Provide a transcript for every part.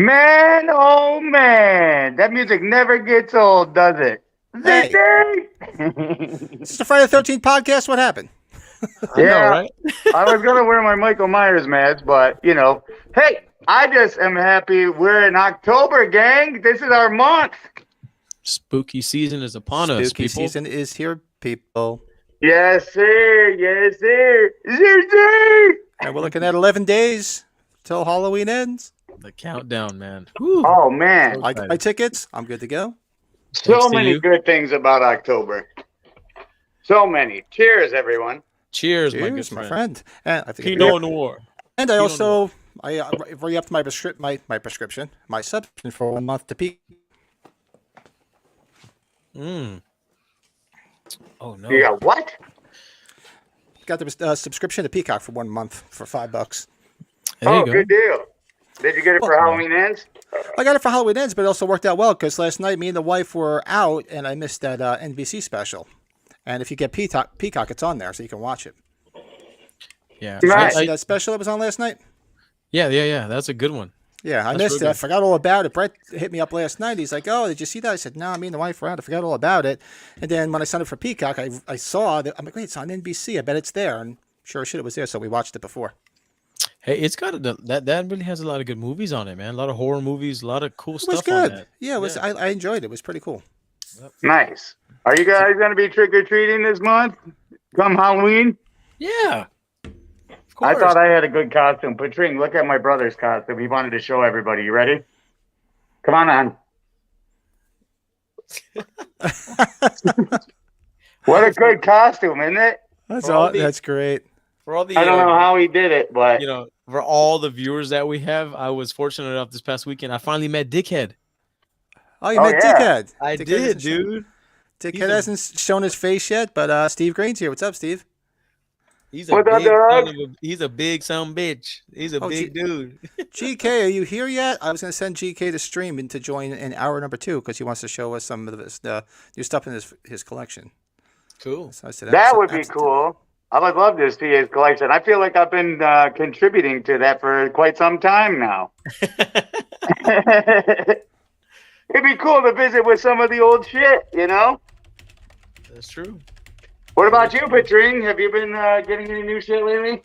Man, oh man, that music never gets old, does it? Hey, Zing! this is the Friday the 13th podcast. What happened? I know, Yeah, right? I was gonna wear my Michael Myers mask, but hey, I just am happy we're in October, gang. This is our month. Spooky season is upon us, Spooky people. season is here, people. Yes, sir. Yes, sir. Sir, sir. And we're looking at 11 days till Halloween ends. The countdown, man. Whew. Oh man, I got my tickets. I'm good to go. so Thanks to many you. good things about October. So many. Cheers, everyone. Cheers, Cheers, my my good friend. friend. And I think Pinot Noir. and I Pinot also I re-upped my prescription, my subscription for 1 month to peak. Oh no. You got what? Got the subscription to Peacock for 1 month for $5. There Oh, you go. good deal. Did you get it for Halloween ends? I got it for Halloween ends, but it also worked out well because last night me and the wife were out and I missed that NBC special. And if you get Peacock, it's on there, so you can watch it. Yeah. Right. See that special that was on last night? Yeah. That's a good one. Yeah, I That's missed it. real I good. forgot all about it. Brett hit me up last night. He's like, "Oh, did you see that?" I said, "No, me and the wife were out. I forgot all about it." And then when I signed up for Peacock, I saw that. I'm like, "Wait, it's on NBC. I bet it's there." And sure as shit, it was there. So we watched it before. Hey, it's got that really has a lot of good movies on it, man. A lot of horror movies, a lot of cool It was stuff on good. that. Yeah, it was. I enjoyed it. It was pretty cool. Nice. Are you guys going to be trick-or-treating this month? Come Halloween? Yeah. Of I course. thought I had a good costume. Patrine, look at my brother's costume. He wanted to show everybody. You ready? Come on. What a good costume, isn't it? That's For all all. the- That's great. For all the I don't know how he did it, but for all the viewers that we have, I was fortunate enough this past weekend. I finally met Dickhead. Oh, you Oh, met yeah. Dickhead. I Dickhead did, hasn't shown- dude. Dickhead hasn't shown his face yet, but Steve Green's here. What's up, Steve? He's a What's up, big dog? he's a big son of a bitch. He's a Oh, big dude. GK, are you here yet? I was going to send GK to stream and to join in hour number 2 because he wants to show us some of the new stuff in his collection. Cool. So I said, that would be cool. I would love to see his collection. I feel like I've been contributing to that for quite some time now. It'd be cool to visit with some of the old shit, That's true. What about you, Patrine? Have you been getting any new shit lately?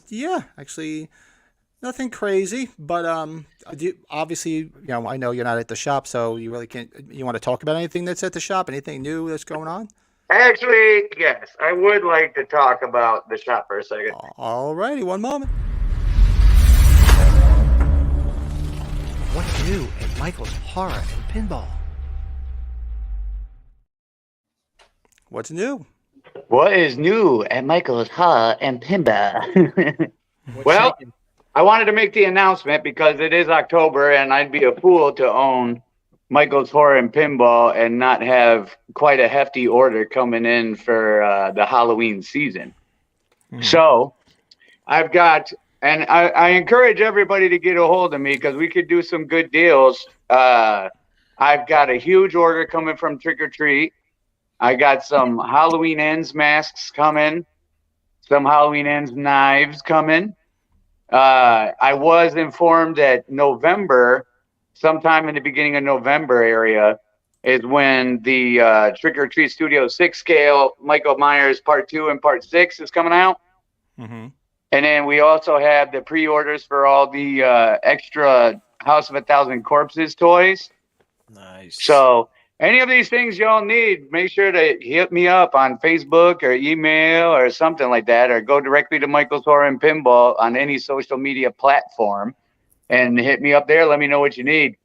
Yeah, actually, nothing crazy, but obviously, I know you're not at the shop, so you really can't. You want to talk about anything that's at the shop? Anything new that's going on? Actually, yes. I would like to talk about the shop for a second. All righty, one moment. What's new at Michael's Horror and Pinball? What's new? What is new at Michael's Horror and Pinball? Well, shaking? I wanted to make the announcement because it is October and I'd be a fool to own Michael's Horror and Pinball and not have quite a hefty order coming in for the Halloween season. So I've got, and I encourage everybody to get a hold of me because we could do some good deals. I've got a huge order coming from Trick or Treat. I got some Halloween Ends masks coming, some Halloween Ends knives coming. I was informed that November, sometime in the beginning of November area, is when the Trick or Treat Studio 6 scale Michael Myers Part 2 and Part 6 is coming out. Mm-hmm. And then we also have the pre-orders for all the extra House of a Thousand Corpses toys. Nice. So any of these things y'all need, make sure to hit me up on Facebook or email or something like that, or go directly to Michael's Horror and Pinball on any social media platform and hit me up there. Let me know what you need.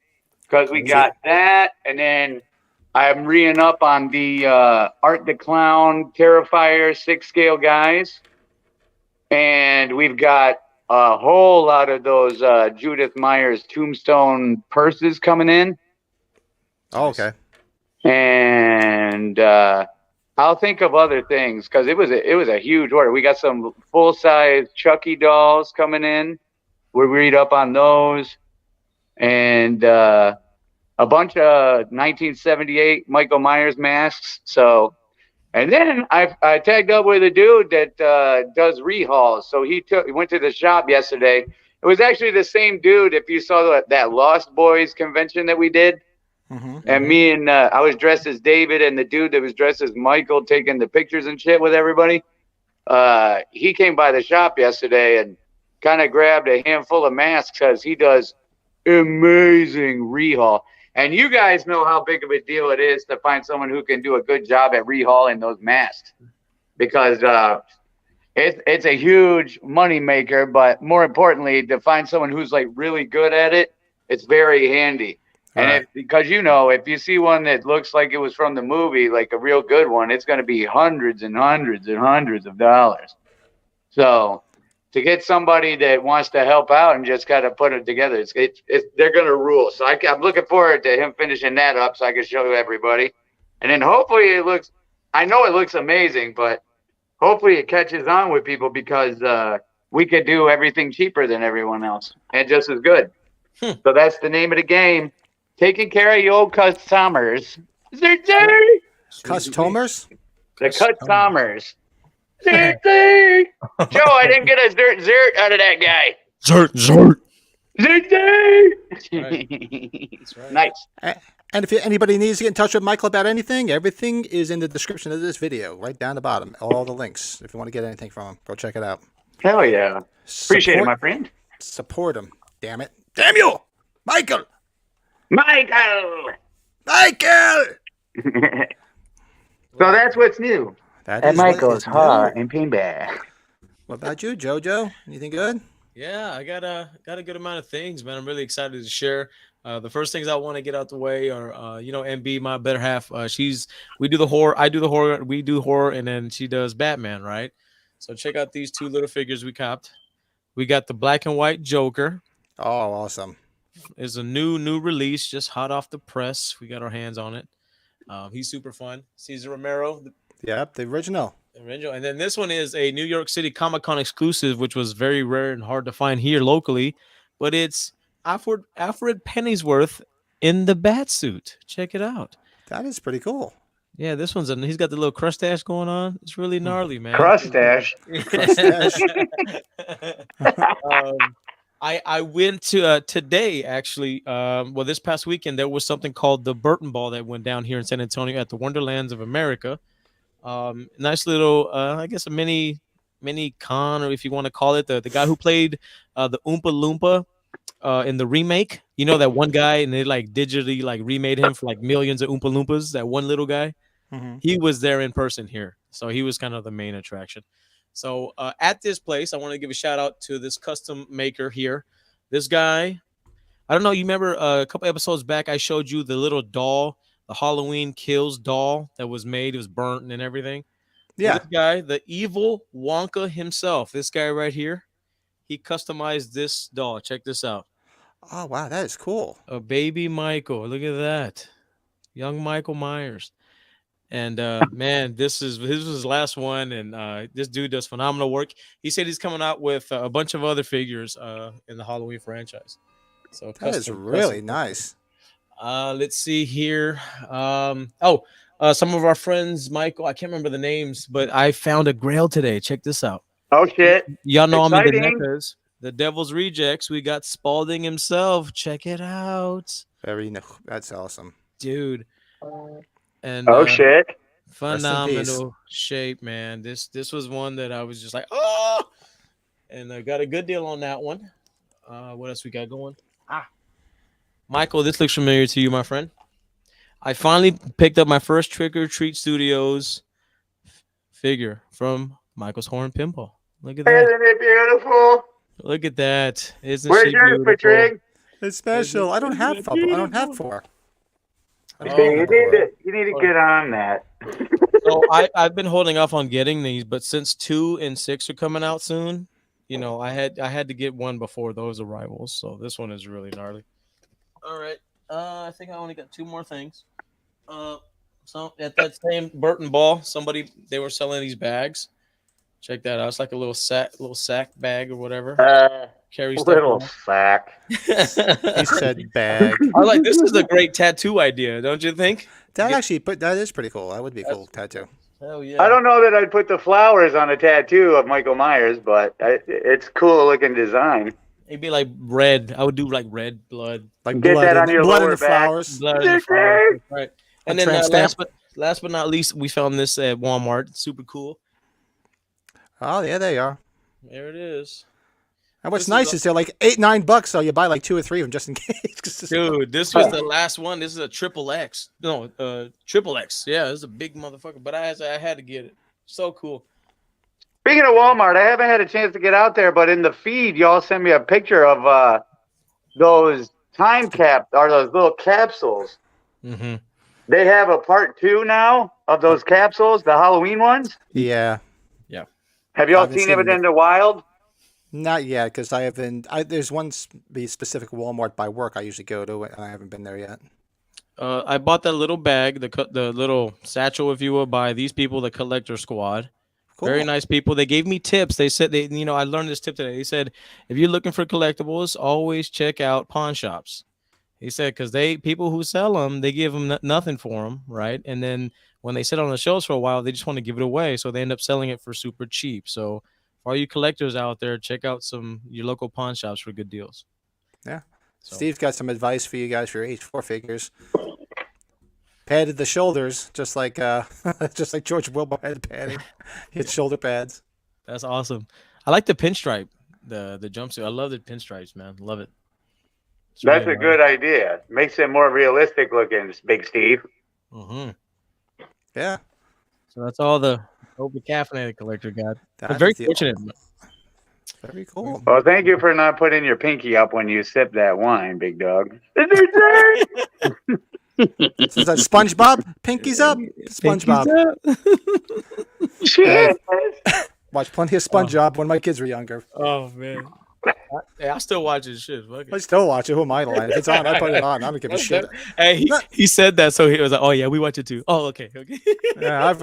Because we got that, and then I'm re-ing up on the Art the Clown Terrifier 6 scale guys. And we've got a whole lot of those Judith Myers Tombstone purses coming in. Oh, okay. And I'll think of other things because it was a huge order. We got some full-size Chucky dolls coming in. We'll read up on those. And a bunch of 1978 Michael Myers masks. So, and then I tagged up with a dude that does rehauls. So he went to the shop yesterday It was actually the same dude. If you saw that Lost Boys convention that we did, and me and I was dressed as David, and the dude that was dressed as Michael taking the pictures and shit with everybody. He came by the shop yesterday and kind of grabbed a handful of masks because he does amazing rehaul. And you guys know how big of a deal it is to find someone who can do a good job at rehauling those masks, because it's a huge money maker. But more importantly, to find someone who's like really good at it, it's very handy. And because if you see one that looks like it was from the movie, like a real good one, it's going to be hundreds and hundreds and hundreds of dollars. So to get somebody that wants to help out and just kind of put it together, they're going to rule. So I'm looking forward to him finishing that up so I can show everybody. And then hopefully I know it looks amazing, but hopefully it catches on with people, because we could do everything cheaper than everyone else and just as good. So that's the name of the game. Taking care of your old customers. Customers? The customers. Joe, I didn't get a zert out of that guy. Zert. That's right. Nice. And if anybody needs to get in touch with Michael about anything, everything is in the description of this video, right down the bottom. All the links. If you want to get anything from him, go check it out. Hell yeah. Appreciate it, my friend. Support him. Damn it. Damn you! Michael! So that's what's new. And Michael's hot and pinball. What about you, JoJo? Anything good? Yeah, I got a good amount of things, man. I'm really excited to share. The first things I want to get out the way are, MB, my better half. We do the horror, I do the horror, we do horror, and then she does Batman, right? So check out these two little figures we copped. We got the black and white Joker. Oh, awesome! It's a new release, just hot off the press. We got our hands on it. He's super fun. Cesar Romero. Yep, the original. And then this one is a New York City Comic-Con exclusive, which was very rare and hard to find here locally. But it's Alfred Pennyworth in the bat suit. Check it out. That is pretty cool. Yeah, this one's he's got the little crustache going on. It's really gnarly, man. Crustache. I went to today, actually. This past weekend, there was something called the Burton Ball that went down here in San Antonio at the Wonderlands of America. Nice little, I guess, a mini con, or if you want to call it, the guy who played the Oompa Loompa in the remake. You know, that one guy, and they like digitally like remade him for like millions of Oompa Loompas. That one little guy, he was there in person here, so he was kind of the main attraction. So at this place, I want to give a shout out to this custom maker here. This guy, I don't know, you remember a couple episodes back, I showed you the little doll, the Halloween Kills doll that was made. It was burnt and everything. Yeah. This guy, the evil Wonka himself, this guy right here, he customized this doll. Check this out. Oh, wow, that is cool. A baby Michael. Look at that. Young Michael Myers. And man, this was his last one, and this dude does phenomenal work. He said he's coming out with a bunch of other figures in the Halloween franchise. So that is really nice. Let's see here. Some of our friends, Michael, I can't remember the names, but I found a grail today. Check this out. Oh shit! Y'all know I'm in the NECAs. The Devil's Rejects. We got Spalding himself. Check it out. That's awesome, dude. And shit! Phenomenal shape, man. This was one that I was just like, oh, and I got a good deal on that one. What else we got going? Michael, this looks familiar to you, my friend. I finally picked up my first Trick or Treat Studios figure from Michael's Horn Pinball. Look at that. Isn't it beautiful? Look at that. Where's yours, Patrick? It's special. I don't have four. You need to get on that. So I've been holding off on getting these, but since 2 and 6 are coming out soon, I had to get one before those arrivals. So this one is really gnarly. All right. I think I only got 2 more things. So at that same Burton Ball, they were selling these bags. Check that out. It's like a little sack bag or whatever. Carry stuff. Little sack. He said bag. This is a great tattoo idea, don't you think? That is pretty cool. That would be a cool tattoo. Hell yeah. I don't know that I'd put the flowers on a tattoo of Michael Myers, but it's cool looking design. It'd be like red. I would do like red blood, Like Get that on your blood in lower the back. flowers. blood in the flowers. That's right. And then tramp stamp. last but not least, we found this at Walmart. Super cool. Oh, yeah, they are. There it is. And what's This is nice is they're like $8-9, so you buy like 2 or 3 of them just in case. 'Cause this- Dude, this was the last one. This is a triple X. No, triple X. Yeah, this is a big motherfucker. But I had to get it. So cool. Speaking of Walmart, I haven't had a chance to get out there, but in the feed, y'all sent me a picture of those time caps or those little capsules. Mm-hmm. They have a part 2 now of those capsules, the Halloween ones. Yeah. Yeah. Have y'all Haven't seen seen it it. in the wild? Not yet, because I haven't. There's one specific Walmart by work I usually go to, and I haven't been there yet. I bought that little bag, the little satchel, if you will, by these people, the Collector Squad. Cool. Very nice people. They gave me tips. They said I learned this tip today. They said if you're looking for collectibles, always check out pawn shops. He said because people who sell them, they give them nothing for them, right? And then when they sit on the shelves for a while, they just want to give it away, so they end up selling it for super cheap. So for all you collectors out there, check out your local pawn shops for good deals. Yeah. So. Steve's got some advice for you guys for your H4 figures. Padded the shoulders, just like George Wilbur had padding. He had shoulder pads. That's awesome. I like the pinstripe, the jumpsuit. I love the pinstripes, man. Love it. That's a good idea. Makes it more realistic looking, Big Steve. Mm-hmm. Yeah. So that's all the over-caffeinated collector got. That's Very the- fortunate. Very cool. Well, thank you for not putting your pinky up when you sip that wine, big dog. This is that SpongeBob. Pinkies up. SpongeBob. Shit. Watch plenty of SpongeBob when my kids were younger. Oh man. I still watch his shit. Fuck it. I still watch it. Who am I lying? If it's on, I put it on. I don't give a shit. Hey, he said that, so he was like, "Oh yeah, we watch it too." Oh, okay. Yeah,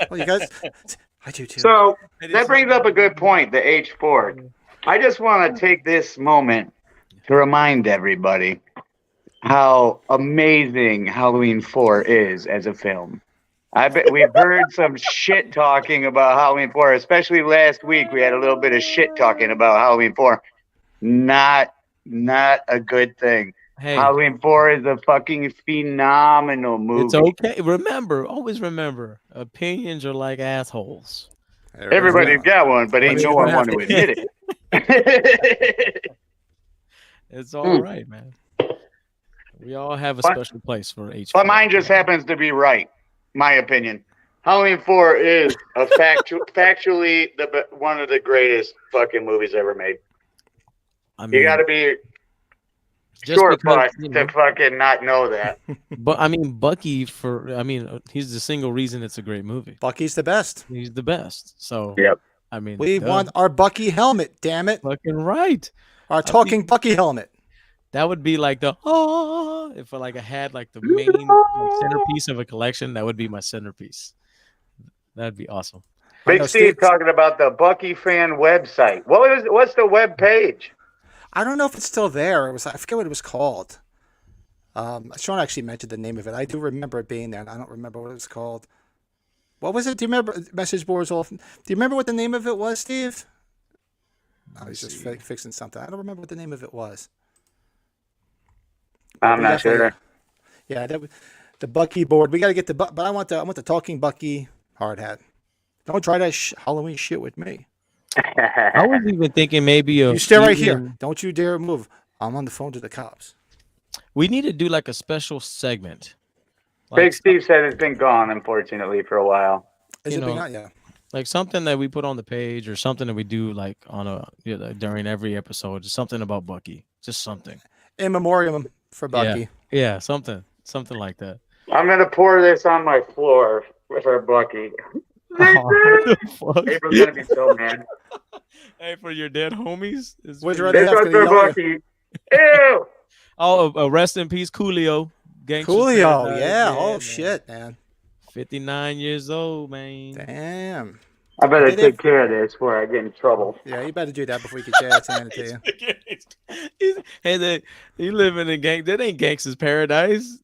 well, you guys, I do too. So that brings up a good point, the H4. I just want to take this moment to remind everybody how amazing Halloween 4 is as a film. I bet we've heard some shit talking about Halloween 4, especially last week. We had a little bit of shit talking about Halloween 4. Not a good thing. Hey, Halloween 4 is a fucking phenomenal movie. it's okay. Always remember, opinions are like assholes. Everybody's got one, but ain't no one want to admit it. It's all right, man. We all have a special place for H4. But mine just happens to be right. My opinion. Halloween 4 is factually one of the greatest fucking movies ever made. I mean, You got to be just short because, fuck to fucking not know that. But I mean, Bucky he's the single reason it's a great movie. Bucky's the best. He's the best. So Yep. I mean, We want our Bucky helmet. Damn it! fucking right. Our talking Bucky helmet. That would be like if I had like the main centerpiece of a collection. That would be my centerpiece. That'd be awesome. Big Steve talking about the Bucky fan website. What's the web page? I don't know if it's still there. I forget what it was called. Sean actually mentioned the name of it. I do remember it being there, and I don't remember what it was called. What was it? Do you remember? Message boards all. Do you remember what the name of it was, Steve? Oh, he's just fixing something. I don't remember what the name of it was. I'm not sure. Yeah, the Bucky board. We got to get but I want the talking Bucky hard hat. Don't try that Halloween shit with me. I was even thinking maybe You stay right here. Don't you dare move. I'm on the phone to the cops. We need to do like a special segment. Big Steve said it's been gone, unfortunately, for a while. Is it been out? Yeah. Like something that we put on the page or something that we do like on during every episode. Just something about Bucky. Just something. In memoriam for Bucky. Yeah, something like that. I'm going to pour this on my floor for Bucky. April's going to be so mad. Hey, for your dead homies. This one's for Bucky. Ew! Oh, rest in peace, Coolio. Coolio, yeah. Oh, man. Shit, man. 59 years old, man. Damn. I better take care of this before I get in trouble. Yeah, you better do that before you get your ass handed to you. Hey, you living in that ain't Gangsta's Paradise.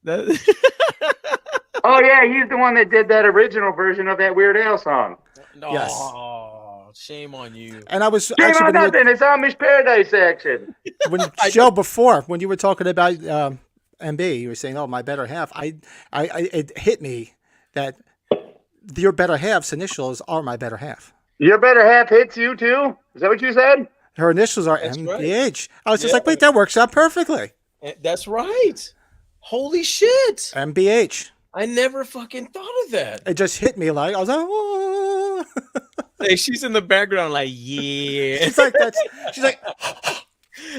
Oh, yeah, he's the one that did that original version of that Weird Al song. Yes. Oh, shame on you. And I was Shame actually on nothing. It's Amish Paradise action. when Joe before when you were talking about MB, you were saying, "Oh, my better half." It hit me that your better half's initials are my better half. Your better half hits you too. Is that what you said? Her initials are That's right. MBH. I was just Yeah. like, wait, that works out perfectly. That's right. Holy shit. MBH. I never fucking thought of that. It just hit me like I was like, oh. Hey, she's in the background like, yeah. She's like that's. She's like,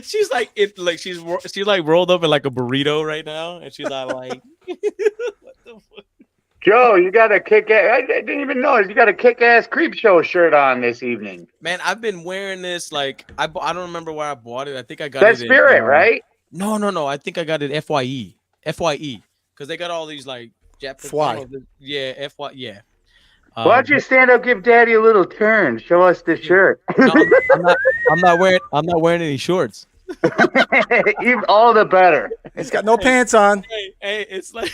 She's like it like she's like rolled up in like a burrito right now, and she's not like what the fuck? Joe, you got a kick-ass. I didn't even notice. You got a kick-ass creep show shirt on this evening. Man, I've been wearing this like I don't remember where I bought it. I think I got That's it. Spirit, right? No. I think I got it FYE, because they got all these like Japanese. Fly. Yeah, FY. Yeah. Why don't you stand up, give Daddy a little turn, show us the shirt? No, I'm not wearing any shorts. Even all the better. it's got no pants on. Hey, it's like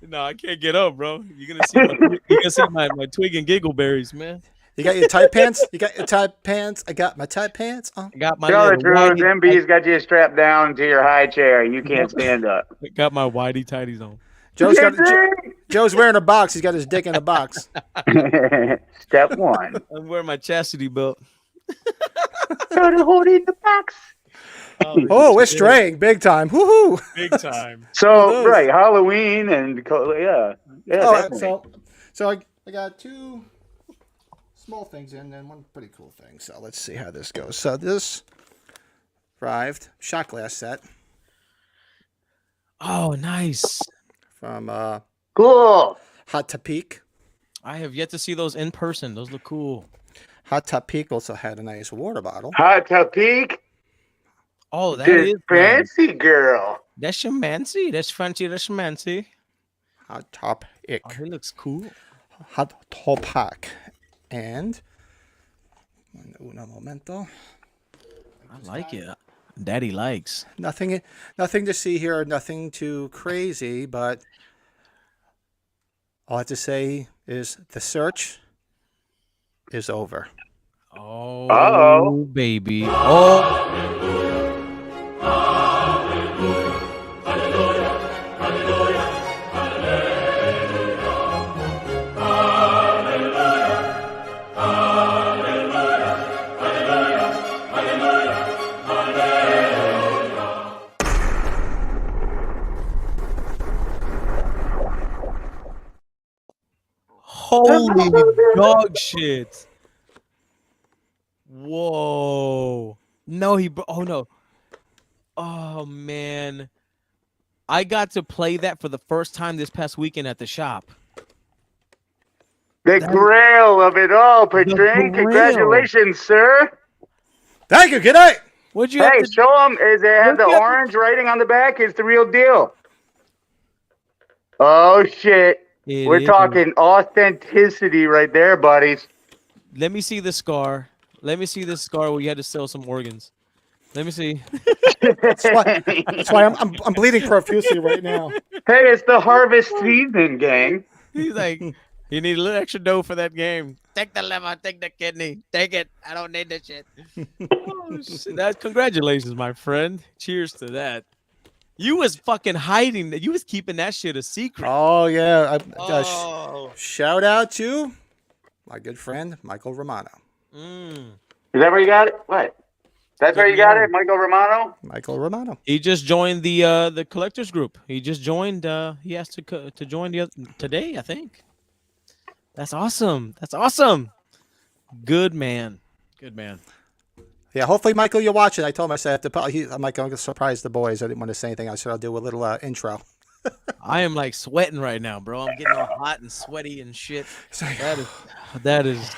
no, I can't get up, bro. You're gonna see my twig and giggle berries, man. You got your tight pants. You got your tight pants. I got my tight pants on. I got my Tell the little truth, whitey- MB's got you strapped down to your high chair. You can't stand up. I got my whitey tighties on. Joe's wearing a box. He's got his dick in a box. Step one. I'm wearing my chastity belt. Started holding the box. Oh, we're straying big time. Woohoo! Big time. So right, Halloween and yeah, definitely. So I got two small things in and one pretty cool thing. So let's see how this goes. So this arrived shot glass set Oh, nice. from Cool. Hot Topic. I have yet to see those in person. Those look cool. Hot Topic also had a nice water bottle. Hot Topic. Oh, that This is fancy girl. That's shamancy. That's fancy. That's shamancy. Hot Topic. Oh, he looks cool. Hot Topic. And un momento. I like it. Daddy likes. Nothing to see here, nothing too crazy, but all I have to say is the search is over. Oh, Uh-oh. baby. Oh. Holy dog shit. Whoa. No, oh no. Oh man. I got to play that for the first time this past weekend at the shop. The grail of it all, Patron. grail. Congratulations, sir. Thank you. Good night. What'd you Hey, have to show them. Is they have the Look at- orange writing on the back? It's the real deal. Oh shit. It We're is. talking authenticity right there, buddies. Let me see the scar. Let me see this scar where you had to sell some organs. Let me see. That's why I'm bleeding profusely right now. Hey, it's the harvest season, gang. He's like, you need a little extra dough for that game. Take the liver, take the kidney, take it. I don't need this shit. Oh, shit. Congratulations, my friend. Cheers to that. You was fucking hiding that. You was keeping that shit a secret. Oh yeah. Oh. Shout out to my good friend Michael Romano. Is that where you got it? What? That's where you got it, Michael Romano? Michael Romano. He just joined the collectors group. He just joined. He has to join today, I think. That's awesome. That's awesome. Good man. Good man. Yeah, hopefully, Michael, you'll watch it. I told him, I said, I'm like, going to surprise the boys. I didn't want to say anything. I said, I'll do a little intro. I am like sweating right now, bro. I'm getting all hot and sweaty and shit. That is.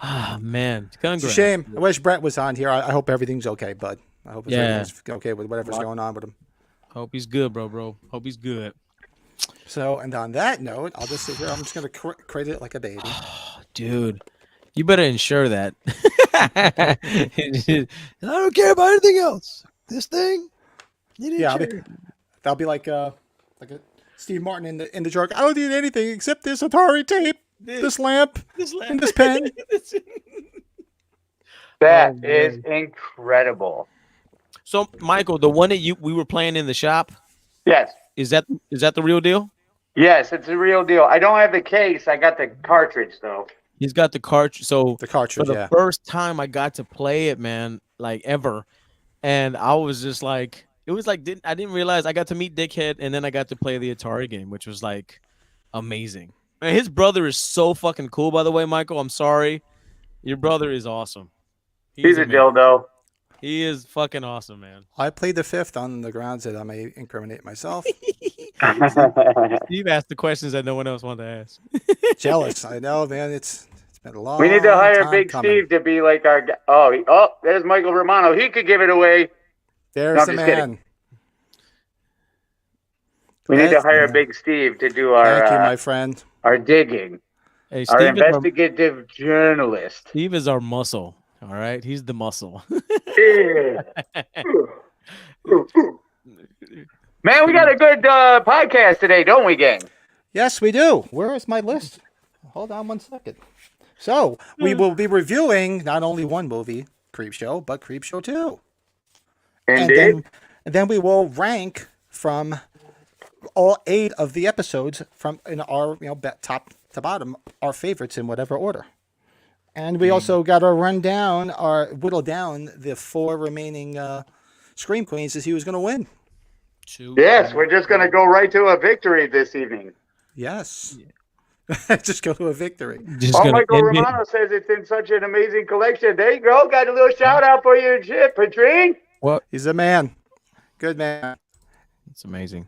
Ah, man. Congrats. It's a shame. I wish Brett was on here. I hope everything's okay, bud. I hope everything's okay with whatever's going on with him. Hope he's good, bro. Hope he's good. So, and on that note, I'll just sit here. I'm just going to crate it like a baby. Dude, you better insure that. I don't care about anything else. This thing, you need to that'll be like a Steve Martin in the joke. I don't need anything except this Atari tape. this lamp This and this pen. That Oh, is man. incredible. So, Michael, the one that we were playing in the shop, Yes. is that the real deal? Yes, it's a real deal. I don't have the case. I got the cartridge though. He's got the cartridge. So The for cartridge, the yeah. first time I got to play it, man, like ever, and I was just like, it was like I didn't realize I got to meet Dickhead, and then I got to play the Atari game, which was like amazing. Man, his brother is so fucking cool, by the way, Michael. I'm sorry, your brother is awesome. He's He's a amazing. dildo. He is fucking awesome, man. I played the fifth on the grounds that I may incriminate myself. Steve asked the questions that no one else wanted to ask. Jealous. I know, man. It's been a long We need to hire time Big coming. Steve to be like our guy. There's Michael Romano. He could give it away. There's No, I'm the just man. kidding. We need to That's the hire man. Big Steve to do Thank you, our my friend. our digging. Hey, Our Steve investigative journalist. Steve is our muscle. All right, he's the muscle. Yeah. Man, we got a good podcast today, don't we, gang? Yes, we do. Where is my list? Hold on one second. So, we will be reviewing not only one movie, Creepshow, but Creepshow 2. Indeed. And then we will rank from all 8 of the episodes from in our top to bottom, our favorites in whatever order. And we also got to whittle down the 4 remaining Scream Queens to see who's going to win. Yes, we're just going to go right to a victory this evening. Yes. Just go to a victory. Michael Romano says it's in such an amazing collection. There you go. Got a little shout out for you, Patrine. What? He's a man. Good man. It's amazing.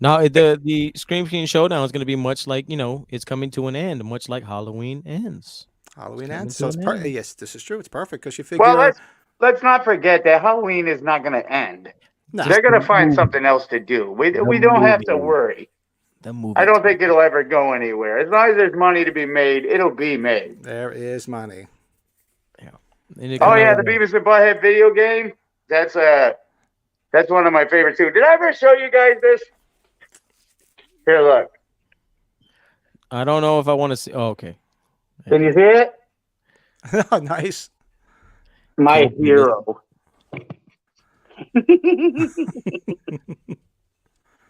Now the Scream Queen Showdown is going to be much like, it's coming to an end, much like Halloween ends. Halloween ends. So it's yes, this is true. It's perfect because you figure. Well, let's not forget that Halloween is not going to end. No. They're going to find something else to do. We don't have to worry. The movie. I don't think it'll ever go anywhere. As long as there's money to be made, it'll be made. There is money. Yeah. Oh yeah, the Beavis and Butthead video game. That's one of my favorites too. Did I ever show you guys this? Here, look. I don't know if I want to see. Oh, okay. Can you see it? Oh, nice. My hero.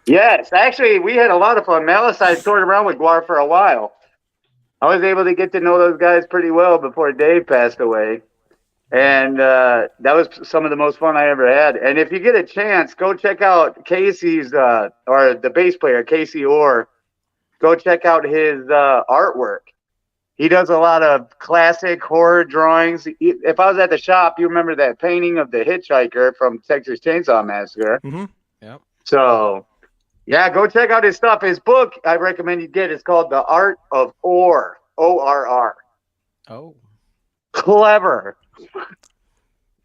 Yes, actually, we had a lot of fun. Malice, I toured around with Guar for a while. I was able to get to know those guys pretty well before Dave passed away. And that was some of the most fun I ever had. And if you get a chance, go check out Casey's, or the bass player, Casey Orr. Go check out his artwork. He does a lot of classic horror drawings. If I was at the shop, you remember that painting of the hitchhiker from Texas Chainsaw Massacre. Mm-hmm. Yep. So, yeah, go check out his stuff. His book, I recommend you get. It's called The Art of Orr. O-R-R. Oh. Clever.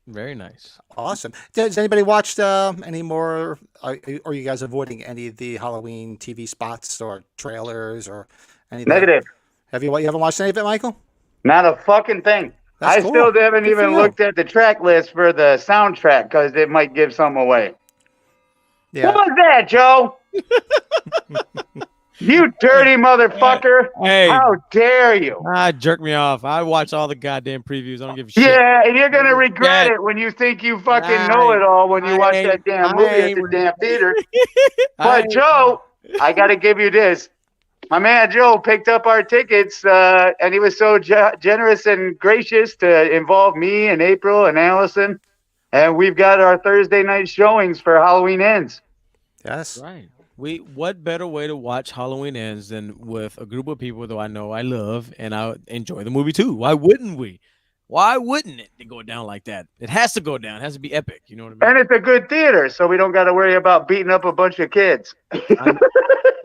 Very nice. Awesome. Has anybody watched any more? Are you guys avoiding any of the Halloween TV spots or trailers or anything? Negative. You haven't watched any of it, Michael? Not a fucking thing. That's I cool. still haven't Good for even you. looked at the track list for the soundtrack because it might give some away. Yeah. What was that, Joe? You dirty motherfucker. Hey. How dare you? Jerk me off. I watch all the goddamn previews. I don't give a shit. Yeah, and you're going to regret Yeah. it when you think you fucking know it all when you watch that damn movie at the damn theater. But, Joe, I got to give you this. My man Joe picked up our tickets, and he was so generous and gracious to involve me and April and Allison. And we've got our Thursday night showings for Halloween Ends. Yes. Right. What better way to watch Halloween Ends than with a group of people that I know I love and I enjoy the movie too? Why wouldn't we? Why wouldn't it go down like that? It has to go down. It has to be epic. You know what I mean? And it's a good theater, so we don't got to worry about beating up a bunch of kids.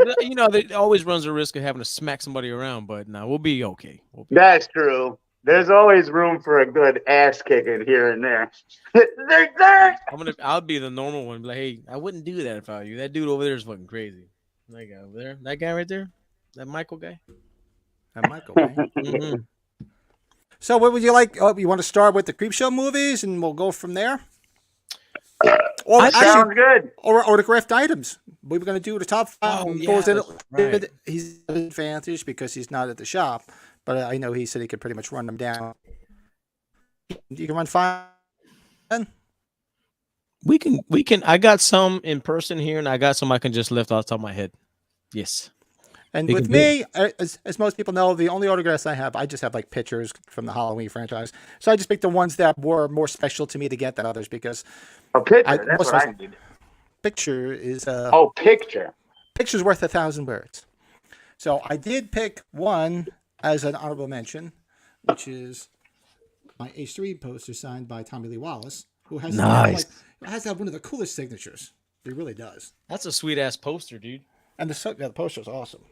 It always runs the risk of having to smack somebody around, but no, we'll be okay. That's true. There's always room for a good ass kicking here and there. I'll be the normal one. Be like, hey, I wouldn't do that if I were you. That dude over there is fucking crazy. That guy over there, that guy right there, that Michael guy. That Michael. Right? Mm-hmm. So, what would you like? Oh, you want to start with the Creepshow movies, and we'll go from there. Or I- actually, Sounds good. or autographed items. We were going to do the top 5. Oh, yeah, that's right. He's at an advantage because he's not at the shop, but I know he said he could pretty much run them down. You can run 5. We can. I got some in person here, and I got some I can just lift off the top of my head. Yes. And We with can do me, as most people know, the only autographs I have, I just have like pictures from the Halloween franchise. So I just picked the ones that were more special to me to get than others because A picture. That's most what of I need. picture is Picture. picture's worth 1,000 words. So I did pick one as an honorable mention, which is my H3 poster signed by Tommy Lee Wallace, who has Nice. has to have one of the coolest signatures. He really does. That's a sweet ass poster, dude. And the poster is awesome.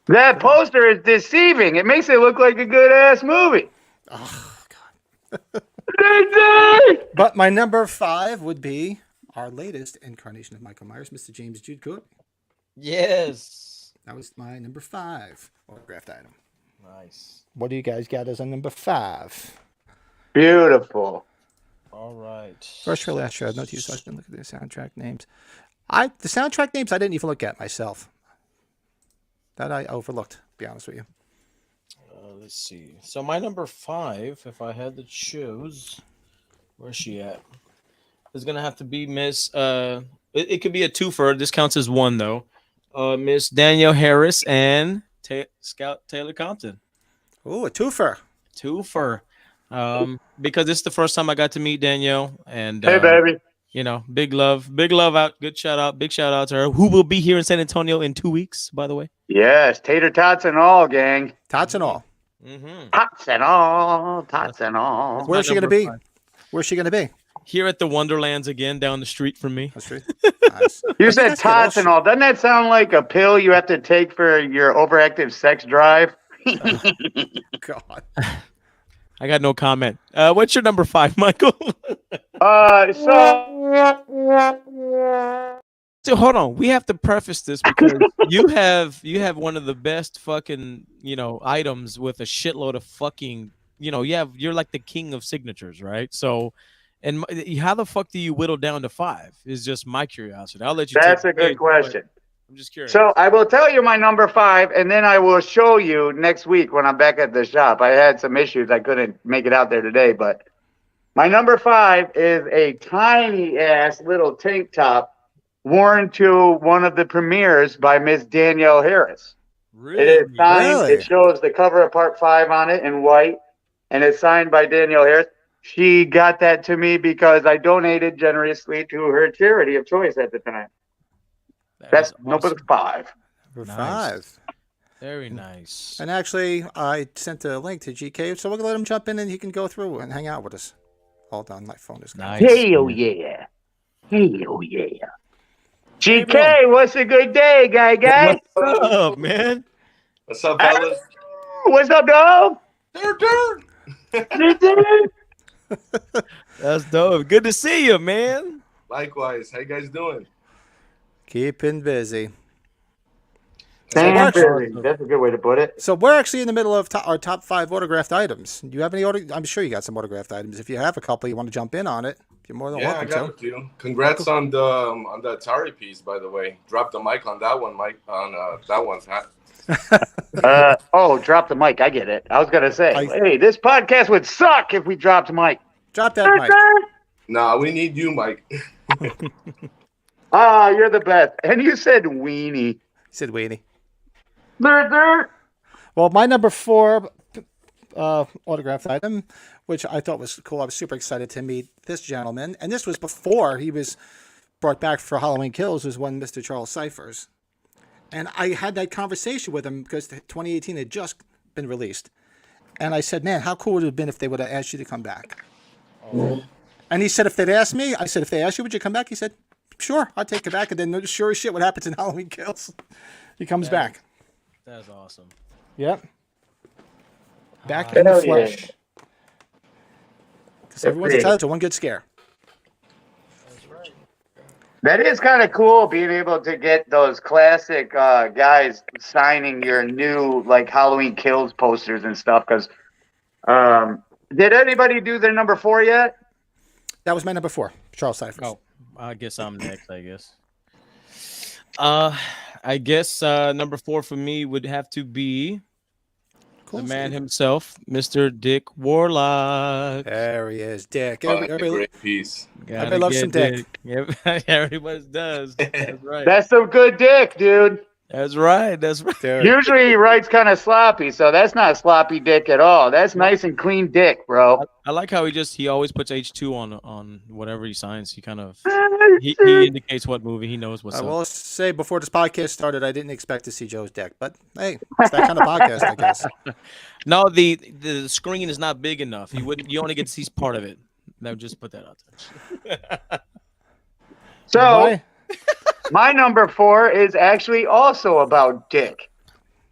That poster is deceiving. It makes it look like a good ass movie. Oh God. But my number 5 would be our latest incarnation of Michael Myers, Mr. James Jude Cook. Yes. That was my number 5 autographed item. Nice. What do you guys got as a number 5? Beautiful. All right. First or last show, no to you, so I didn't look at the soundtrack names. The soundtrack names I didn't even look at myself. That I overlooked, to be honest with you. Let's see. So my number 5, if I had to choose, where's she at? Is gonna have to be Miss. It could be a twofer. This counts as one though. Miss Danielle Harris and Scout Taylor Compton. Ooh, a twofer. Twofer. Because this is the first time I got to meet Danielle, and Hey, baby. you know, big love out. Big shout out to her, who will be here in San Antonio in 2 weeks, by the way. Yes, tater tots and all, gang. Tots and all. Mm-hmm. Tots and all. Tots and all. Where's she going to be? Where's she going to be? Here at the Wonderlands again, down the street from me. That's right. Nice. You said tots and all. Doesn't that sound like a pill you have to take for your overactive sex drive? God. I got no comment. What's your number 5, Michael? So hold on, we have to preface this because you have one of the best fucking items with a shitload of fucking you're like the king of signatures, right? So, and how the fuck do you whittle down to 5? Is just my curiosity. I'll let you. That's a good question. I'm just curious. So I will tell you my number 5, and then I will show you next week when I'm back at the shop. I had some issues; I couldn't make it out there today, but my number 5 is a tiny ass little tank top worn to one of the premieres by Miss Danielle Harris. Really? It is signed. Really? It shows the cover of Part 5 on it in white, and it's signed by Danielle Harris. She got that to me because I donated generously to her charity of choice at the time. That's number 5. Number Nice. 5. Very nice. And actually, I sent a link to GK, so we're going to let him jump in and he can go through and hang out with us. Hold on, my phone is Nice. Hell yeah. Hell yeah. GK, what's a good day, guy? What's up, man? What's up, fellas? What's up, dog? That's dope. Good to see you, man. Likewise. How you guys doing? Keeping busy. That's a good way to put it. So we're actually in the middle of our top 5 autographed items. Do you have any I'm sure you got some autographed items. If you have a couple, you want to jump in on it, you're more than Yeah, I welcome got a few. Congrats on the Atari piece, by the way. Drop the mic on that one, Mike. On that one's hat. Drop the mic. I get it. I was gonna say, hey, this podcast would suck if we dropped mic. Drop that mic. Nah, we need you, Mike. You're the best. And you said weenie. He said weenie. There. Well, my number 4 autographed item, which I thought was cool. I was super excited to meet this gentleman. And this was before he was brought back for Halloween Kills, was one Mr. Charles Cyphers. And I had that conversation with him because 2018 had just been released. And I said, man, how cool would it have been if they would have asked you to come back? Oh. And he said, if they'd asked me, I said, if they asked you, would you come back? He said, sure, I'll take it back. And then sure as shit, what happens in Halloween Kills? He comes back. That's awesome. Yep. Back in the flesh. Because everyone's entitled to one good scare. That's right. That is kind of cool, being able to get those classic guys signing your new Halloween Kills posters and stuff. Because did anybody do their number 4 yet? That was my number 4, Charles Cyphers. Oh, I guess I'm next. I guess number 4 for me would have to be Cool. the man Steve. himself, Mr. Dick Warlock. There he is, Dick. That's a great piece. Everybody loves some Dick. Yep, everybody does. That's right. That's some good dick, dude. That's right. That's right. Dude. Usually he writes kind of sloppy, so that's not sloppy dick at all. That's nice and clean dick, bro. I like how he always puts H2 on whatever he signs. He kind of he indicates what movie he knows what's I up. will say before this podcast started, I didn't expect to see Joe's dick, but hey, it's that kind of podcast, I guess. No, the screen is not big enough. You only get to see part of it. Now just put that out there. So Why? my number 4 is actually also about dick.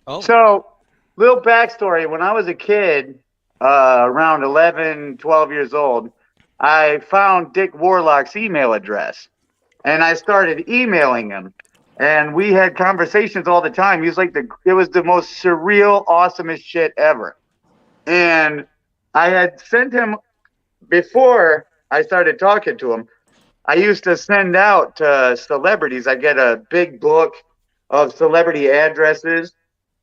Oh, So, little backstory. When I was a kid, around 11, 12 years old, I found Dick Warlock's email address. And I started emailing him. And we had conversations all the time. He was like it was the most surreal, awesomest shit ever. And I had sent him, before I started talking to him, I used to send out to celebrities. I get a big book of celebrity addresses,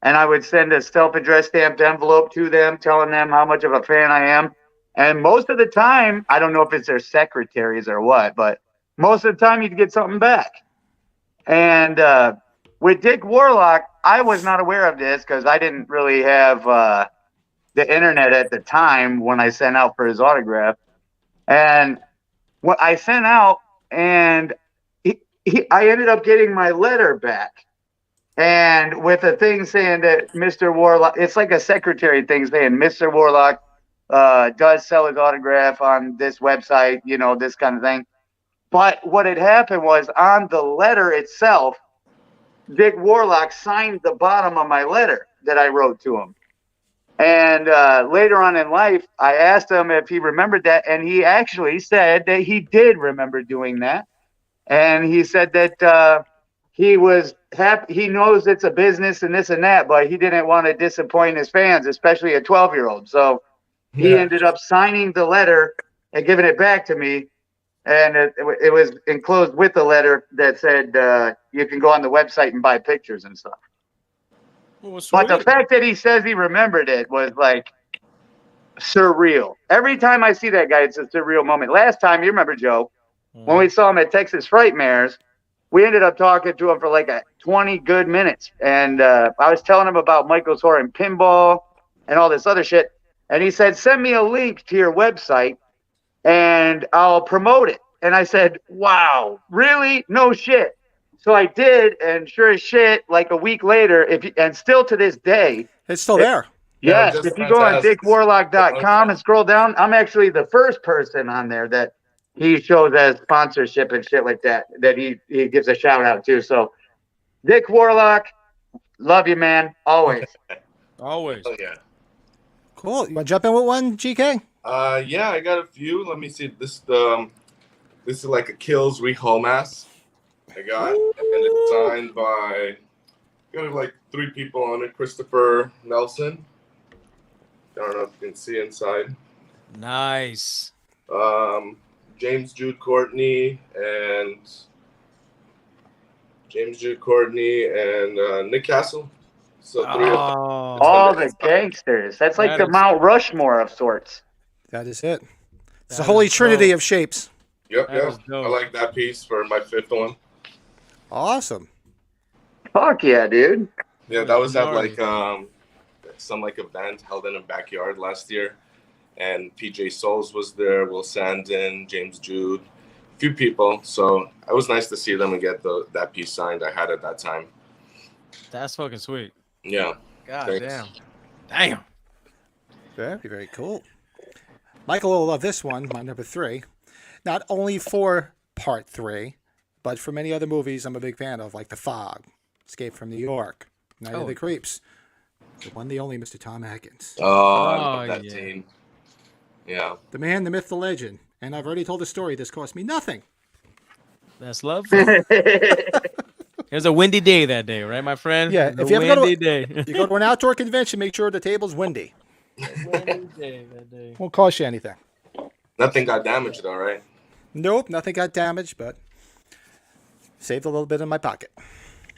and I would send a self-addressed stamped envelope to them, telling them how much of a fan I am. And most of the time, I don't know if it's their secretaries or what, but most of the time you'd get something back. And with Dick Warlock, I was not aware of this because I didn't really have the internet at the time when I sent out for his autograph. And what I sent out, and I ended up getting my letter back. And with a thing saying that Mr. Warlock, it's like a secretary thing saying Mr. Warlock does sell his autograph on this website, this kind of thing. But what had happened was on the letter itself, Dick Warlock signed the bottom of my letter that I wrote to him. And later on in life, I asked him if he remembered that, and he actually said that he did remember doing that. And he said that he was happy. He knows it's a business and this and that, but he didn't want to disappoint his fans, especially a 12-year-old. So he ended up signing the letter and giving it back to me. And it was enclosed with the letter that said you can go on the website and buy pictures and stuff. well, But the sweet. fact that he says he remembered it was like surreal. Every time I see that guy, it's a surreal moment. Last time, you remember, Joe, when we saw him at Texas Frightmares, we ended up talking to him for like 20 good minutes. And I was telling him about Michael's Horror and Pinball and all this other shit. And he said, send me a link to your website and I'll promote it. And I said, wow, really? No shit. So I did, and sure as shit, like a week later, and still to this day, It's still there. yes, just if you go on fantastic. dickwarlock.com and scroll down, I'm actually the first person on there that he shows as sponsorship and shit like that he gives a shout out to. So, Dick Warlock, love you, man, always. Always. Oh, yeah. Cool. You want to jump in with one, GK? Yeah, I got a few. Let me see. This is like a Kills Rehome Mass I got, and it's signed by like 3 people on it. Christopher Nelson. I don't know if you can see inside. Nice. James Jude Courtney and Nick Castle. So 3 of them. All the gangsters. That's like That the is- Mount Rushmore of sorts. That is it. It's That a holy is trinity dope. of shapes. Yep. That is dope. I like that piece for my 5th one. Awesome. Fuck yeah, dude. Yeah, that was at Gnarly. like some like event held in a backyard last year, and PJ Souls was there, Will Sandin, James Jude, a few people. So it was nice to see them and get that piece signed I had at that time. That's fucking sweet. Yeah. God Thanks. damn. Very, very cool. Michael will love this one, my number 3. Not only for part 3, but for many other movies I'm a big fan of, like The Fog, Escape from New York, Night of the Creeps. The one, the only Mr. Tom Atkins. Oh, I love that yeah. scene. Yeah. The man, the myth, the legend. And I've already told the story. This cost me nothing. That's lovely. It was a windy day that day, right, my friend? Yeah, The if you ever go to- windy day. You go to an outdoor convention, make sure the table's windy. Windy day that day. Won't cost you anything. Nothing got damaged though, right? Nope, nothing got damaged, but Saved a little bit in my pocket.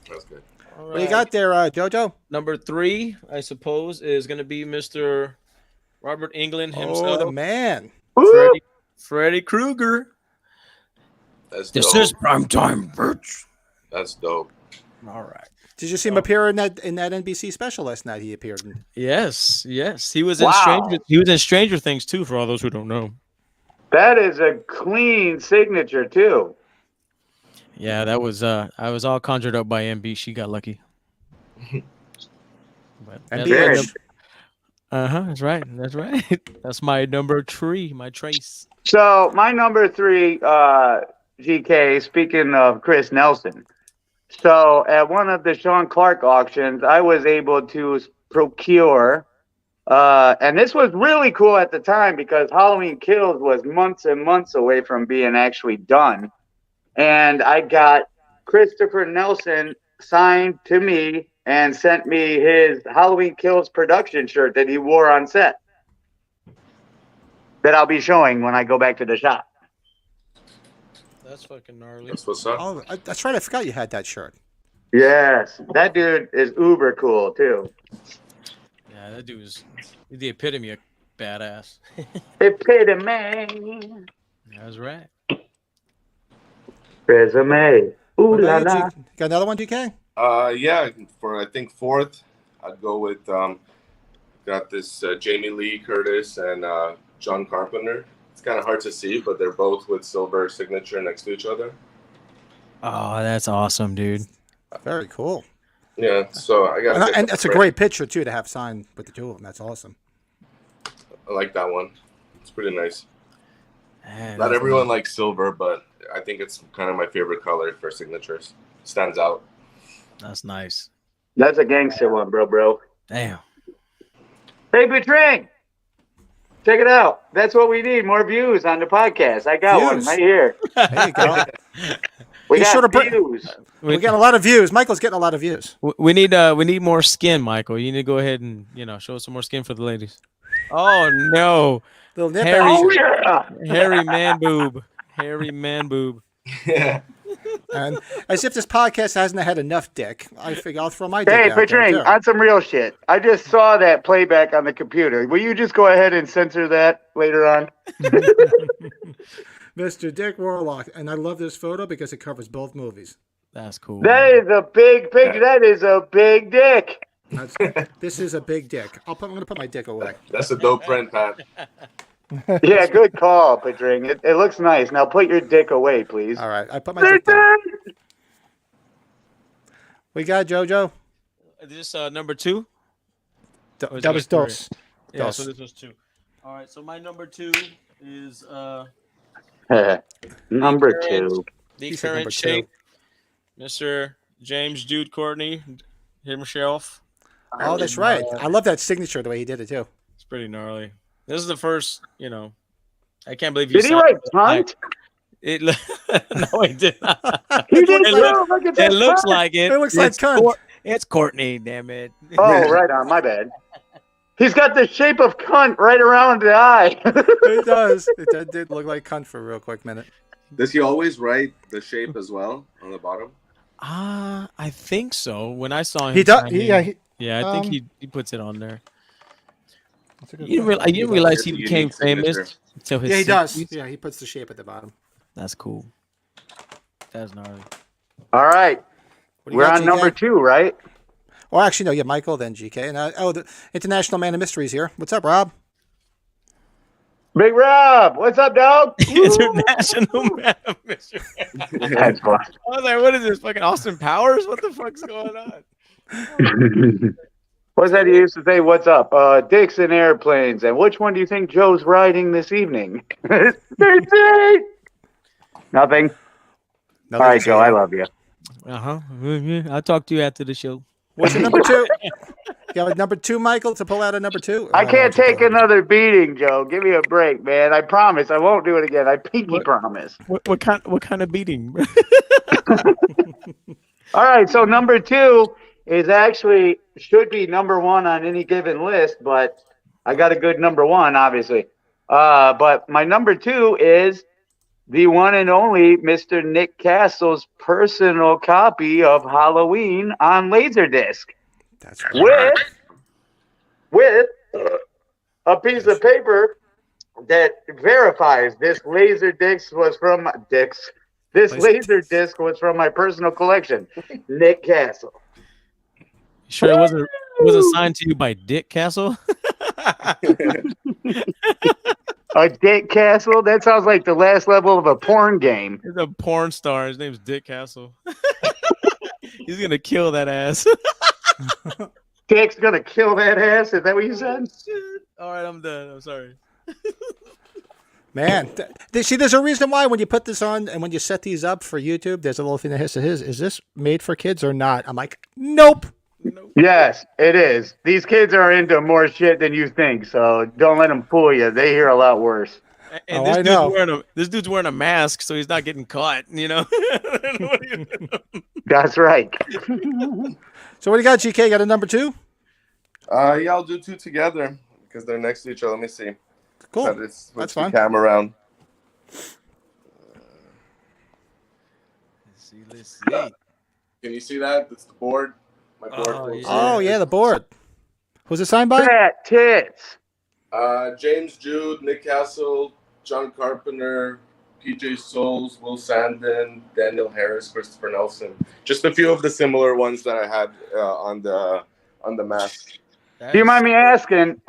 That's good. All What do you right. got there, JoJo? Number 3, I suppose, is going to be Mr. Robert England Oh, himself, the man. Freddy Krueger. That's This dope. is primetime, bitch. That's dope. All right. Did you see him appear in that NBC special last night? He appeared in. Yes. He was Wow. in Stranger Things too. For all those who don't know. That is a clean signature too. Yeah, that was I was all conjured up by MB. She got lucky. But And Very- BH. that's right. That's right. That's my number 3, my trace. So my number 3, GK. Speaking of Chris Nelson, so at one of the Sean Clark auctions, I was able to procure, and this was really cool at the time because Halloween Kills was months and months away from being actually done, and I got Christopher Nelson signed to me and sent me his Halloween Kills production shirt that he wore on set that I'll be showing when I go back to the shop. That's fucking gnarly. That's what's up. Oh, that's right. I forgot you had that shirt. Yes, that dude is uber cool too. Yeah, that dude is the epitome of badass. Epitome. That's right. Resume. Ooh What la about you, la. G- Got another one, GK? Yeah, for I think 4th, I'd go with got this Jamie Lee Curtis and John Carpenter. It's kind of hard to see, but they're both with silver signature next to each other. Oh, that's awesome, dude. Very cool. Yeah, so I got. And that's a great picture, too, to have signed with the two of them. That's awesome. I like that one. It's pretty nice. Man, Not that's everyone likes silver, but I think it's kind of my favorite color for signatures. Stands out. That's nice. That's a gangster one, bro. Damn. Hey, Betring. Check it out. That's what we need. More views on the podcast. I got one Views. right here. There you go. We He got should've put- views. We got a lot of views. Michael's getting a lot of views. We need more skin, Michael. You need to go ahead and show us some more skin for the ladies. Oh no, Little nip Harry. Oh, action. yeah. hairy man boob, hairy man boob. Yeah. And as if this podcast hasn't had enough dick, I figure I'll throw my dick Hey, out there, Betring, too. on some real shit. I just saw that playback on the computer. Will you just go ahead and censor that later on? Mr. Dick Warlock. And I love this photo because it covers both movies. That's cool. That is a big picture. That is a big dick. This is a big dick. I'm going to put my dick away. That's a dope print, Pat. Yeah, good call, Betring. It looks nice. Now put your dick away, please. All right. I put my dick down. We got JoJo. Is this number 2? Or is That it was three? Dos. Yeah, Dos. so this was 2. All right, so my number 2 is Number current- 2. the He said number current 2. shape, Mr. James Jude Courtney himself. Oh, that's right. I love that signature, the way he did it, too. It's pretty gnarly. This is the first, I can't believe you Did he signed write it. cunt? It no, he did not. He did It too. looks- Look at It that looks cunt. like it. It looks like It's cunt. It's Courtney, damn it. Oh, right on. My bad. He's got the shape of cunt right around the eye. It does. It did look like cunt for a real quick minute. Does he always write the shape as well on the bottom? I think so. When I saw him, He does. signing- Yeah. I think he puts it on there. That's a good You point. didn't realize he Unique became famous signature. until his Yeah, he does. 60s? Yeah, he puts the shape at the bottom. That's cool. That's gnarly. All right. What do you We're got, on GK? number 2, right? Well, actually, no. Yeah, Michael, then GK. And the International Man of Mysteries here. What's up, Rob? Big Rob, what's up, dog? International man of mystery. That's fun. I was like, what is this? Fucking Austin Powers? What the fuck's going on? What's that he used to say? What's up? Dicks and airplanes. And which one do you think Joe's riding this evening? Nothing. All right, Joe, I love you. I'll talk to you after the show. What's your number 2? You got a number 2, Michael, to pull out a number 2? I can't take another beating, Joe. Give me a break, man. I promise I won't do it again. I pinky promise. What kind of beating? All right, so number 2 is actually should be number 1 on any given list, but I got a good number 1, obviously. But my number 2 is the one and only Mr. Nick Castle's personal copy of Halloween on Laserdisc That's right. with a piece of paper that verifies this Laserdisc was from This Laserdisc was from my personal collection, Nick Castle. Sure, it wasn't signed to you by Dick Castle. A Dick Castle? That sounds like the last level of a porn game. He's a porn star. His name's Dick Castle. He's gonna kill that ass. Dick's gonna kill that ass? Is that what you said? All right, I'm done. I'm sorry. Man, see, there's a reason why when you put this on and when you set these up for YouTube, there's a little thing that says, "Is this made for kids or not?" I'm like, nope. Yes, it is. These kids are into more shit than you think, so don't let them fool you. They hear a lot worse. And this dude's wearing a mask, so he's not getting caught. You know. That's right. So what do you got, GK? Got a number 2? Yeah, I'll do 2 together because they're next to each other. Let me see. Cool. That's fine. Cam around. Let's see. Can you see that? It's the board. My board. Oh yeah, the board. Who's it signed by? Fat tits. James Jude, Nick Castle, John Carpenter, PJ Souls, Will Sandin, Daniel Harris, Christopher Nelson. Just a few of the similar ones that I had on the mask. Do you mind me asking,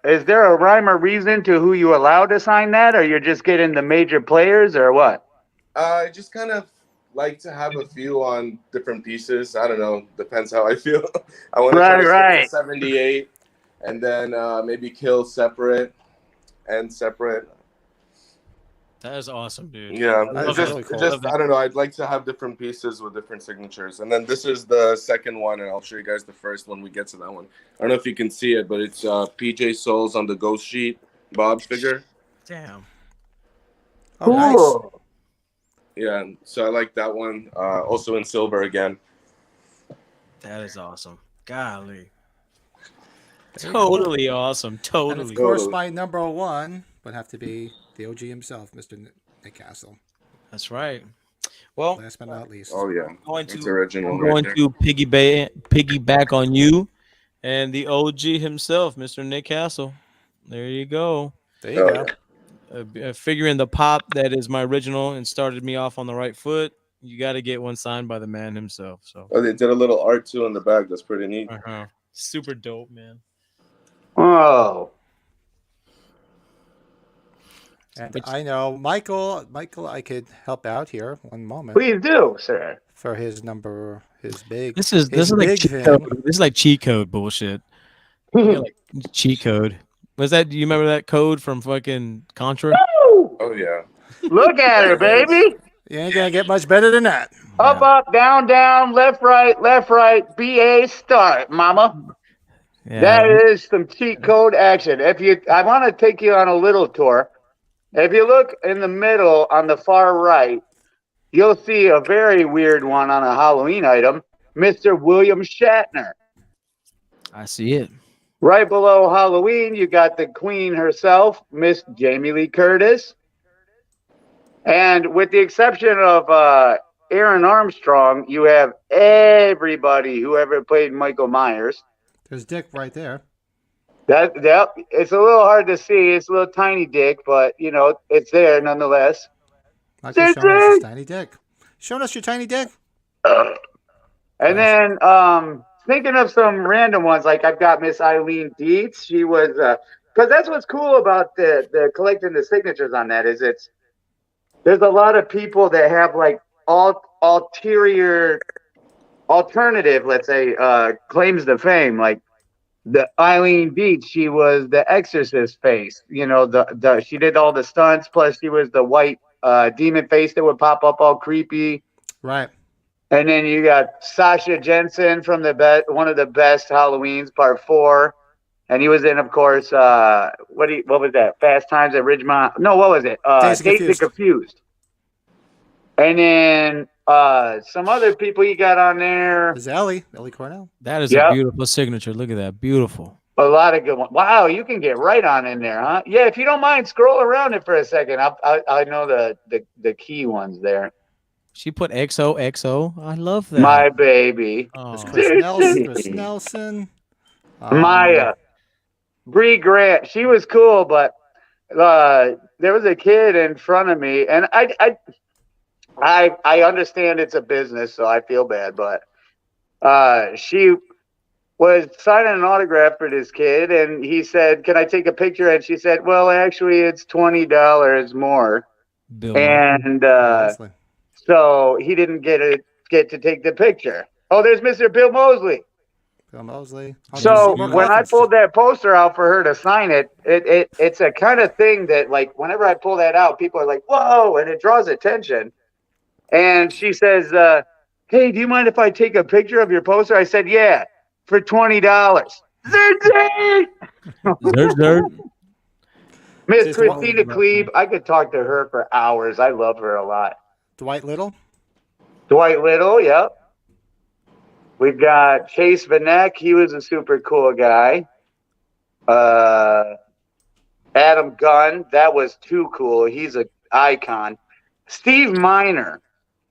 is there a rhyme or reason to who you allow to sign that, or you're just getting the major players, or what? I just kind of like to have a few on different pieces. I don't know. Depends how I feel. I want to try to stick to 78 and then maybe kill separate and separate. That is awesome, dude. Yeah, That's really cool. I don't know. I'd like to have different pieces with different signatures. And then this is the second one, and I'll show you guys the first when we get to that one. I don't know if you can see it, but it's PJ Souls on the ghost sheet, Bob's figure. Damn. Oh, nice. Yeah, so I like that one. Also in silver again. That is awesome. Golly. Totally awesome. Totally. And of course, my number 1 would have to be the OG himself, Mr. Nick Castle. That's right. Well, last but not least. Oh yeah, it's original. I'm going to piggyback on you and the OG himself, Mr. Nick Castle. There you go. There you go. Figuring the pop that is my original and started me off on the right foot. You got to get one signed by the man himself. So. Oh, they did a little art too in the back. That's pretty neat. Super dope, man. Oh. And I know Michael, I could help out here one moment. Please do, sir. For his number, his big. This is like cheat code. This is like cheat code bullshit. Like cheat code. Was that? Do you remember that code from fucking Contra? Oh yeah. Look at her, baby. You ain't gonna get much better than that. Up, up, down, down, left, right, BA start, mama. Yeah. That is some cheat code action. I want to take you on a little tour. If you look in the middle on the far right, you'll see a very weird one on a Halloween item, Mr. William Shatner. I see it. Right below Halloween, you got the queen herself, Miss Jamie Lee Curtis. And with the exception of Aaron Armstrong, you have everybody who ever played Michael Myers. There's Dick right there. It's a little hard to see. It's a little tiny Dick, but you know it's there nonetheless. Michael showing us his tiny Dick. Showing us your tiny Dick. And then thinking of some random ones, like I've got Miss Eileen Dietz. She was because that's what's cool about the collecting the signatures on that is there's a lot of people that have like alternative, let's say, claims to fame, like. The Eileen Dietz, she was the Exorcist face. You know, she did all the stunts. Plus, she was the white demon face that would pop up all creepy. Right. And then you got Sasha Jensen from one of the best Halloweens, Part 4, and he was in, of course, what was that? Fast Times at Ridgemont? No, what was it? Dazed and Confused. And then some other people you got on there. Is Ellie Cornell. That is a beautiful signature. Look at that. Beautiful. A lot of good ones. Wow, you can get right on in there, huh? Yeah, if you don't mind, scroll around it for a second. I know the key ones there. She put XOXO. I love that. My baby. There's Oh, Chris Nelson. Maya. Bree Grant. She was cool, but there was a kid in front of me, and I understand it's a business, so I feel bad, but she was signing an autograph for this kid, and he said, "Can I take a picture?" And she said, "Well, actually, it's $20 more." Bill Mosley. And Mosley. so he didn't get to take the picture. Oh, there's Mr. Bill Mosley. Bill Mosley. So More when I pulled that poster out for her to sign it, it's a kind of thing that, like, whenever I pull that out, people are like, "Whoa," and it draws attention. And she says, "Hey, do you mind if I take a picture of your poster?" I said, "Yeah, for $20. Zerd, zerd. Miss Just Christina Klebe, I could talk to her for hours. I love her a lot. Dwight Little. Dwight Little, yep. We've got Chase Vanek. He was a super cool guy. Adam Gunn, that was too cool. He's an icon. Steve Miner,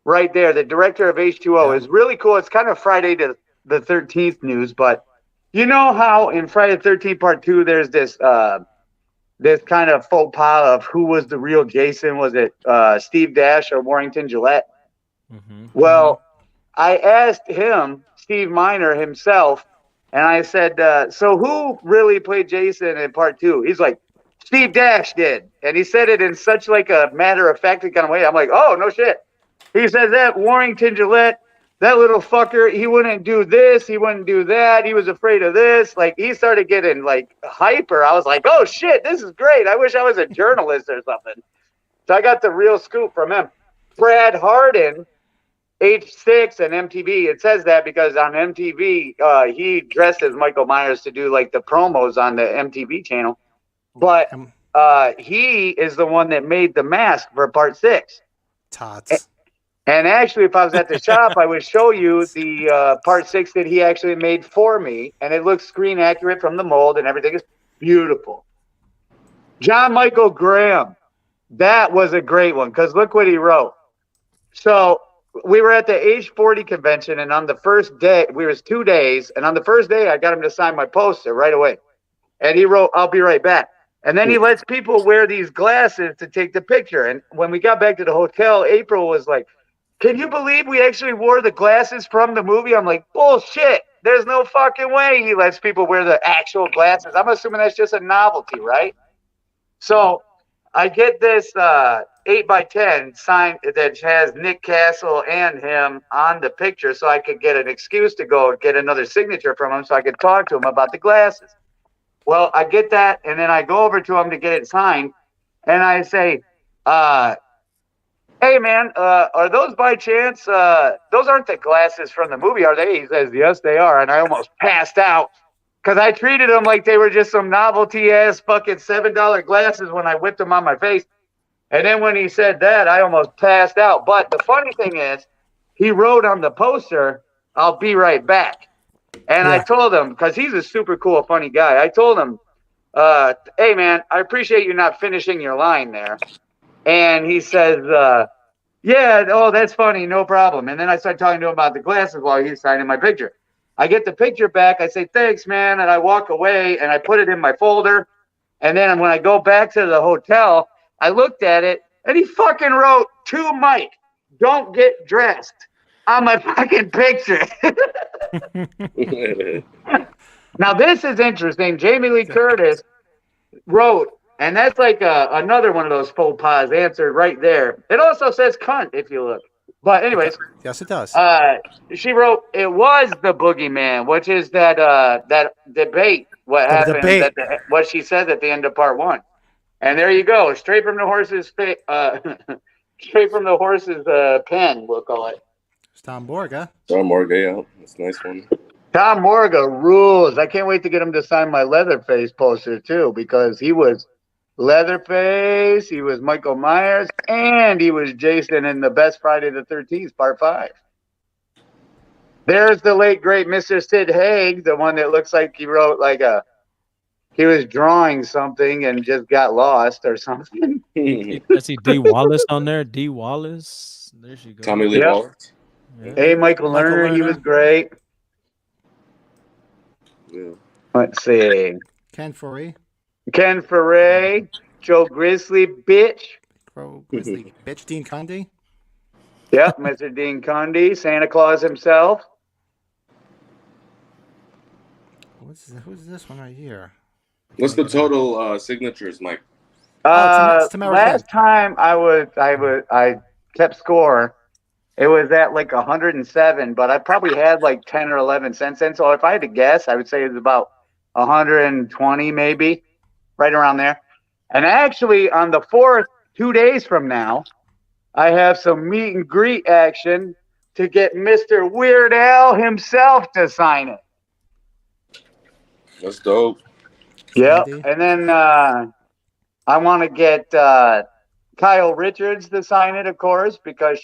right there, the director of H2O, is really cool. It's kind of Friday the 13th news, but you know how in Friday the 13th Part 2, there's this kind of faux pas of who was the real Jason? Was it Steve Dash or Warrington Gillette? Mm-hmm. Well, I asked him, Steve Miner himself, and I said, so who really played Jason in Part 2? He's like, Steve Dash did. And he said it in such like a matter-of-fact kind of way. I'm like, oh, no shit. He says that Warrington Gillette, that little fucker, he wouldn't do this, he wouldn't do that, he was afraid of this. Like, he started getting, like, hyper. I was like, oh, shit, this is great. I wish I was a journalist or something. So I got the real scoop from him. Brad Hardin, H6 and MTV, it says that because on MTV, he dressed as Michael Myers to do, like, the promos on the MTV channel. But he is the one that made the mask for Part 6. Tots. And actually, if I was at the shop, I would show you the Part 6 that he actually made for me. And it looks screen accurate from the mold and everything is beautiful. John Michael Graham. That was a great one because look what he wrote. So we were at the Age 40 convention, and on the first day, we was 2 days. And on the first day, I got him to sign my poster right away. And he wrote, "I'll be right back." And then he lets people wear these glasses to take the picture. And when we got back to the hotel, April was like, "Can you believe we actually wore the glasses from the movie?" I'm like, bullshit. There's no fucking way he lets people wear the actual glasses. I'm assuming that's just a novelty, right? So I get this 8x10 sign that has Nick Castle and him on the picture so I could get an excuse to go get another signature from him so I could talk to him about the glasses. Well, I get that, and then I go over to him to get it signed, and I say, "Hey, man, are those by chance, those aren't the glasses from the movie, are they?" He says, "Yes, they are," and I almost passed out because I treated them like they were just some novelty-ass fucking $7 glasses when I whipped them on my face. And then when he said that, I almost passed out. But the funny thing is, he wrote on the poster, "I'll be right back." And I told him, because he's a super cool, funny guy, I told him, "Hey, man, I appreciate you not finishing your line there." And he says, "Yeah, oh, that's funny, no problem." And then I started talking to him about the glasses while he's signing my picture. I get the picture back. I say, "Thanks, man." And I walk away, and I put it in my folder. And then when I go back to the hotel, I looked at it, and he fucking wrote, "To Mike, don't get dressed," on my fucking picture. Now, this is interesting. Jamie Lee Curtis wrote, and that's like another one of those faux pas answered right there. It also says cunt if you look. But anyways. Yes, it does. She wrote, "It was the boogeyman," which is that debate, what happened, what she said at the end of Part 1. And there you go. Straight from the horse's pen, we'll call it. It's Tom Borga. Tom Morga, yeah. That's a nice one. Tom Morga rules. I can't wait to get him to sign my Leatherface poster, too, because he was Leatherface, he was Michael Myers, and he was Jason in the best Friday the 13th, Part 5. There's the late, great Mr. Sid Haig, the one that looks like he wrote like a he was drawing something and just got lost or something. I see D Wallace on there. D Wallace. There she goes. Tommy Lee Yep. Wallace. Yeah. Hey, Michael Michael Lerner, he Lerner. was great. Yeah. Let's see. Ken Foree, Ken Foray, Joe Grizzly, bitch. Crow Grizzly, bitch, Dean Cundy. Yep, Mr. Dean Cundy, Santa Claus himself. Who's this one right here? What's the total signatures, Mike? It's Tamara's Last good. time I kept score. It was at like 107, but I probably had like 10 or 11 cents in. So if I had to guess, I would say it was about 120, maybe, right around there. And actually, on the 4th, 2 days from now, I have some meet and greet action to get Mr. Weird Al himself to sign it. That's dope. Yep. Sandy. And then I want to get Kyle Richards to sign it, of course, because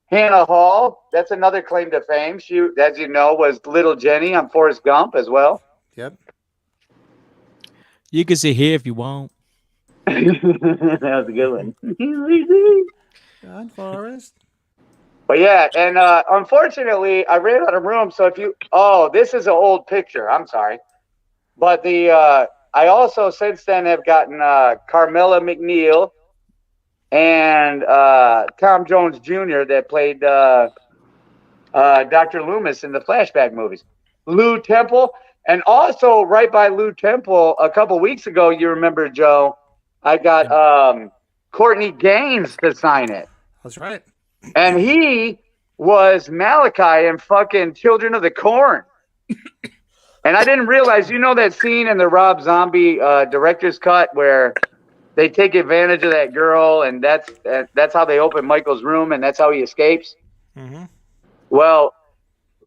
Hannah Hall, that's another claim to fame. She, as you know, was Little Jenny on Forrest Gump as well. Yep. You can sit here if you want. That was a good one. John Forrest. But yeah, and unfortunately, I ran out of room. So this is an old picture. I'm sorry, but I also since then have gotten Carmela McNeil and Tom Jones Jr. that played Dr. Loomis in the flashback movies. Lou Temple, and also right by Lou Temple a couple weeks ago, you remember, Joe, I got Courtney Gaines to sign it. That's right. And he was Malachi in fucking Children of the Corn. And I didn't realize, you know that scene in the Rob Zombie director's cut where they take advantage of that girl, and that's how they open Michael's room, and that's how he escapes? Mm-hmm. Well,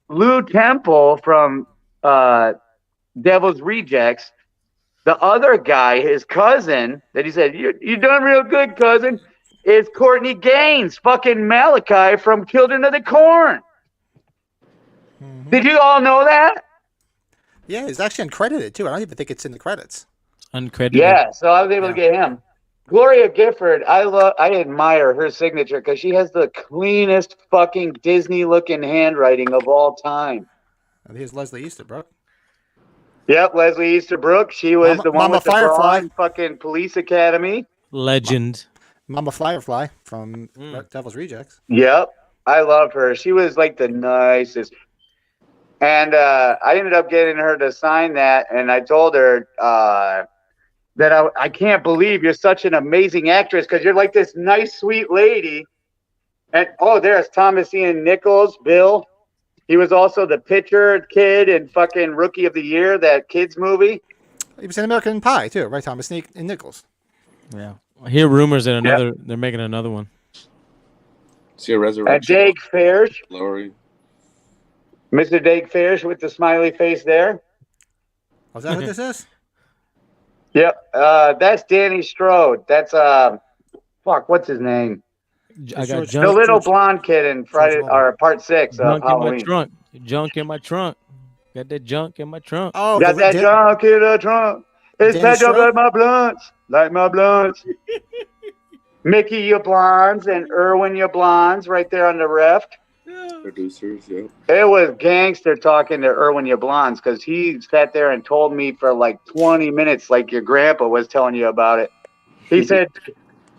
Lou Temple from Devil's Rejects, the other guy, his cousin, that he said, you done real good, cousin, is Courtney Gaines, fucking Malachi from Children of the Corn. Mm-hmm. Did you all know that? Yeah, he's actually uncredited too. I don't even think it's in the credits. Uncredited. Yeah, so I was able to get him. Gloria Gifford, I admire her signature because she has the cleanest fucking Disney-looking handwriting of all time. And here's Leslie Easterbrook. Yep, Leslie Easterbrook. She was the one Mama with the Firefly. bra in fucking Police Academy. Legend. Mama Firefly from Devil's Rejects. Yep, I love her. She was like the nicest. And I ended up getting her to sign that, and I told her that I can't believe you're such an amazing actress because you're like this nice, sweet lady. And there's Thomas Ian Nichols, Bill. He was also the pitcher kid in fucking Rookie of the Year, that kids movie. He was in American Pie too, right? Thomas and Nichols. Yeah. I hear rumors that they're making another one. See a resurrection. And Dake Fairs. Glory. Mr. Dake Fairs with the smiley face there. Oh, is that who this is? Yep. That's Danny Strode. That's what's his name? I got The little blonde kid in Friday or Part 6 of junk in Halloween. my trunk. Junk in my trunk. Got that junk in my trunk. Oh, got that junk in the trunk. It's packed up like my blunts. Like my blunts. Mickey Yablons and Erwin Yablons right there on the left. Producers, yeah. It was gangster talking to Erwin Yablons because he sat there and told me for like 20 minutes, like your grandpa was telling you about it. He said,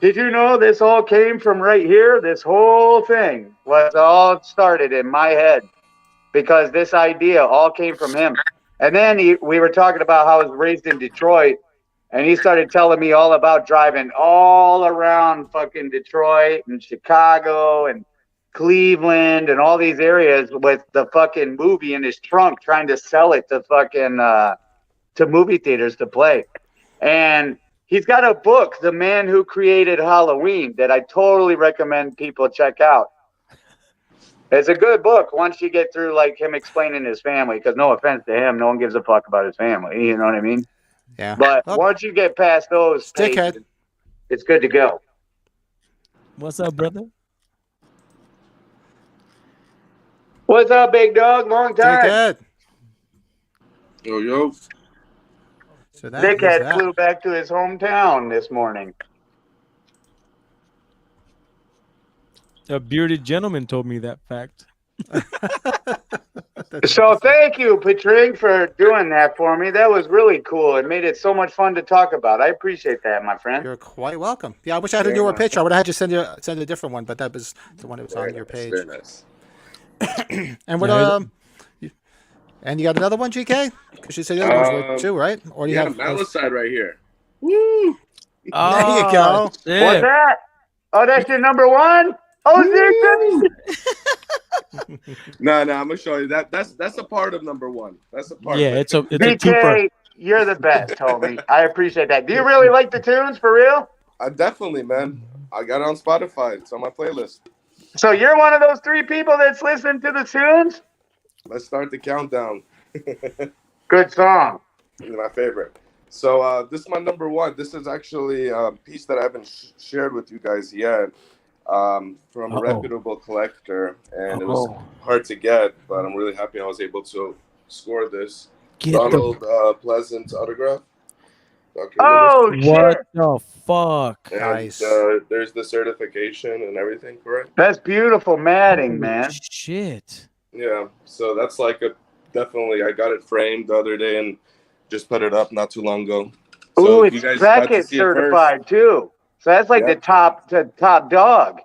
did you know this all came from right here? This whole thing was all started in my head because this idea all came from him. And then we were talking about how I was raised in Detroit, and he started telling me all about driving all around fucking Detroit and Chicago and Cleveland and all these areas with the fucking movie in his trunk, trying to sell it to fucking to movie theaters to play. And he's got a book, The Man Who Created Halloween, that I totally recommend people check out. It's a good book once you get through like him explaining his family, because no offense to him, no one gives a fuck about his family, you know what I mean? Yeah. But once you get past those pages, it's good to go. What's up, brother? What's up, big dog? Long time. Yo. So that Nick is had that. flew back to his hometown this morning. A bearded gentleman told me that fact. So thank you, Patrick, for doing that for me. That was really cool. It made it so much fun to talk about. I appreciate that, my friend. You're quite welcome. Yeah, I wish I had a Very newer nice. picture. I would have had you send a different one, but that was the one that was Very on your nice, page. very nice. And what and you got another one, GK? Because you said the other ones were two, right? Or do you Yeah, have? Malicide right here. Woo! There you go. What's that? Oh, that's your number one? Oh, seriously? No, I'm gonna show you that. That's a part of number one. That's a part. Yeah, of it. it's a twofer. BK, you're the best, homie. I appreciate that. Do you really like the tunes for real? I definitely, man. I got it on Spotify. It's on my playlist. So you're one of those 3 people that's listening to the tunes? Let's start the countdown. Good song. My favorite. So this is my number one. This is actually a piece that I haven't shared with you guys yet, from a reputable collector, and it was hard to get, but I'm really happy I was able to score this. Donald Pleasant's autograph. Dr. Oh, Lewis. shit. What the fuck? And, Nice. there's the certification and everything, correct? That's beautiful matting, man. Shit. Yeah. So that's like definitely. I got it framed the other day and just put it up not too long ago. So Ooh, you it's guys got to Beckett see it first. certified, too. So that's like Yeah. the top dog.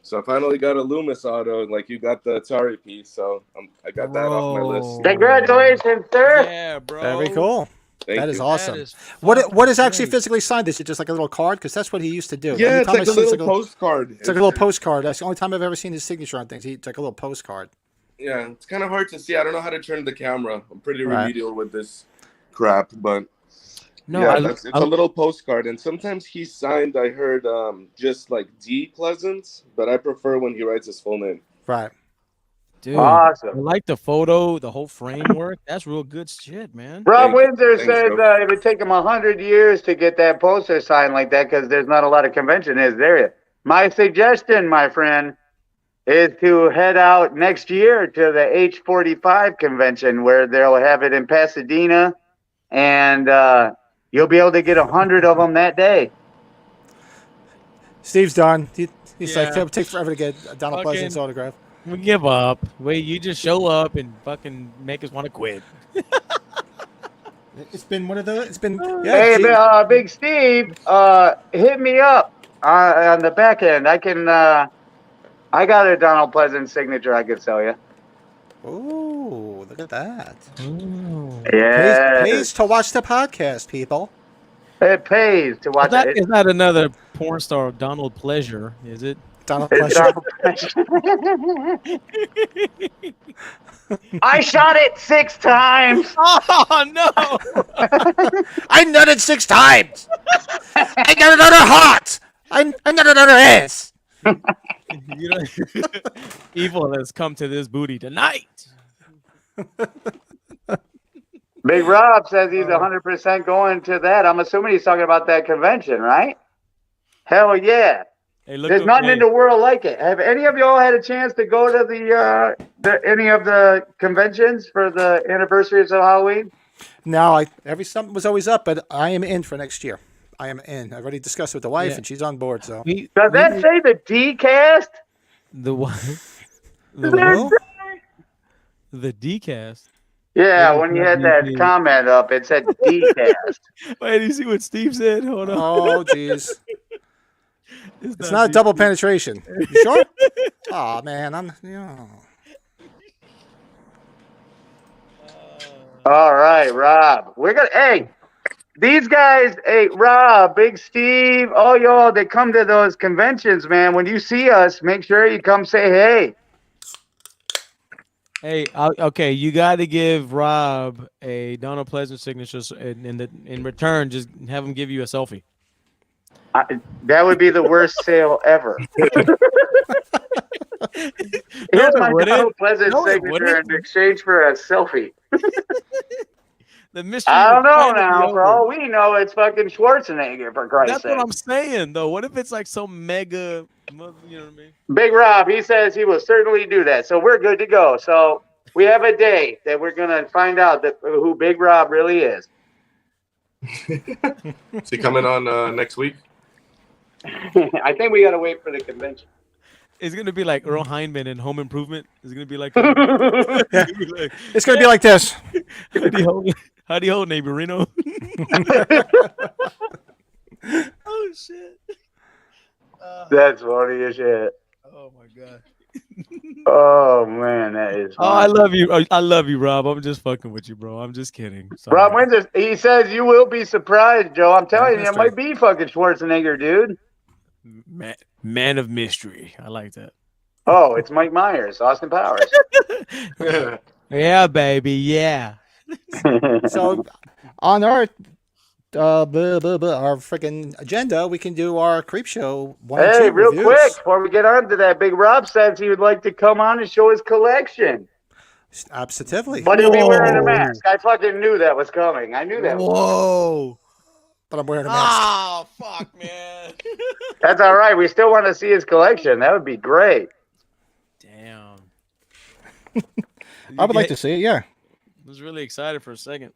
So I finally got a Loomis auto, like you got the Atari piece. So I got that off my list. Congratulations, sir. Yeah, bro. Very cool. Thank That you. is awesome. That is What is actually great. physically signed? Is it just like a little card? Because that's what he used to do. Yeah, Every it's time like I a see- little postcard. It's like a little postcard. That's the only time I've ever seen his signature on things. It's like a little postcard. Yeah, it's kind of hard to see. I don't know how to turn the camera. I'm pretty Right. remedial with this crap, but No, yeah, it's a little postcard. And sometimes he signed, I heard, just like D Pleasant, but I prefer when he writes his full name. Right. dude. Awesome. I like the photo, the whole framework. That's real good shit, man. Rob Thank you. Windsor Thanks, says bro. it would take him 100 years to get that poster signed like that because there's not a lot of convention, is there? My suggestion, my friend, is to head out next year to the H45 convention where they'll have it in Pasadena, and you'll be able to get 100 of them that day. Steve's done. He's like, Yeah. it'll take forever to get Donald Fucking- Pleasant's autograph. We give up. Wait, you just show up and fucking make us want to quit. It's been one of those. It's been Hey, gee. Big Steve, hit me up on the back end. I can. I got a Donald Pleasant signature I could sell you. Ooh, look at that. Yeah, Pays to watch the podcast, people. it pays to watch it. Is that another porn star, Donald Pleasure? Is it? Donald It's Pleasure. I shot it 6 times. Oh no! I nutted 6 times. I got another heart. I nutted another ass. You know, evil has come to this booty tonight. Big Rob says he's 100% going to that. I'm assuming he's talking about that convention, right? Hell yeah. Hey, look There's up, nothing hey, in the world like it. Have any of y'all had a chance to go to the any of the conventions for the anniversaries of Halloween? No, every something was always up, but I am in for next year. I am in. I've already discussed it with the wife, Yeah. and she's on board. So Does that say the D cast? the what? Who? The D-cast. Yeah, Yeah, when you it's had not that DK. comment up, it said D cast. Wait, you see what Steve said? Hold on. Oh, jeez. It's not double penetration. You sure? Oh man, All right, Rob. We're gonna. Hey, these guys. Hey, Rob, Big Steve, all y'all that come to those conventions, man. When you see us, make sure you come say hey. Hey, okay, you got to give Rob a Donald Pleasant signature, and in return, just have him give you a selfie. That would be the worst sale ever. Here's my Donald Pleasant signature in exchange for a selfie. The mystery. I don't would know finally be now. For over. all we know, it's fucking Schwarzenegger, for Christ's That's what sake. I'm saying, though. What if it's like some mega, you know what I mean? Big Rob, he says he will certainly do that. So we're good to go. So we have a day that we're going to find out who Big Rob really is. Is he coming on next week? I think we gotta wait for the convention. It's gonna be like Earl Hindman in Home Improvement. It's gonna be like, Yeah. It's gonna be like this. how do you hold neighborino? Oh shit! That's funny as shit. Oh my god! Oh man, that is. Oh, I love you. I love you, Rob. I'm just fucking with you, bro. I'm just kidding. Sorry. Rob Windsor, he says you will be surprised, Joe. I'm telling you, it might be fucking Schwarzenegger, dude. Man of mystery. I like that. Oh, it's Mike Myers, Austin Powers. Yeah, baby. Yeah. So on our our freaking agenda, we can do our creep show 1 and 2 Hey, real reviews. quick, before we get on to that, Big Rob says he would like to come on and show his collection. Absolutely. But he'll be wearing a Whoa. mask. I fucking knew that was coming. I knew that. Whoa. But I'm wearing a mask. Oh, fuck, man. That's all right. We still want to see his collection. That would be great. Damn. I would like to see it, yeah. I was really excited for a second.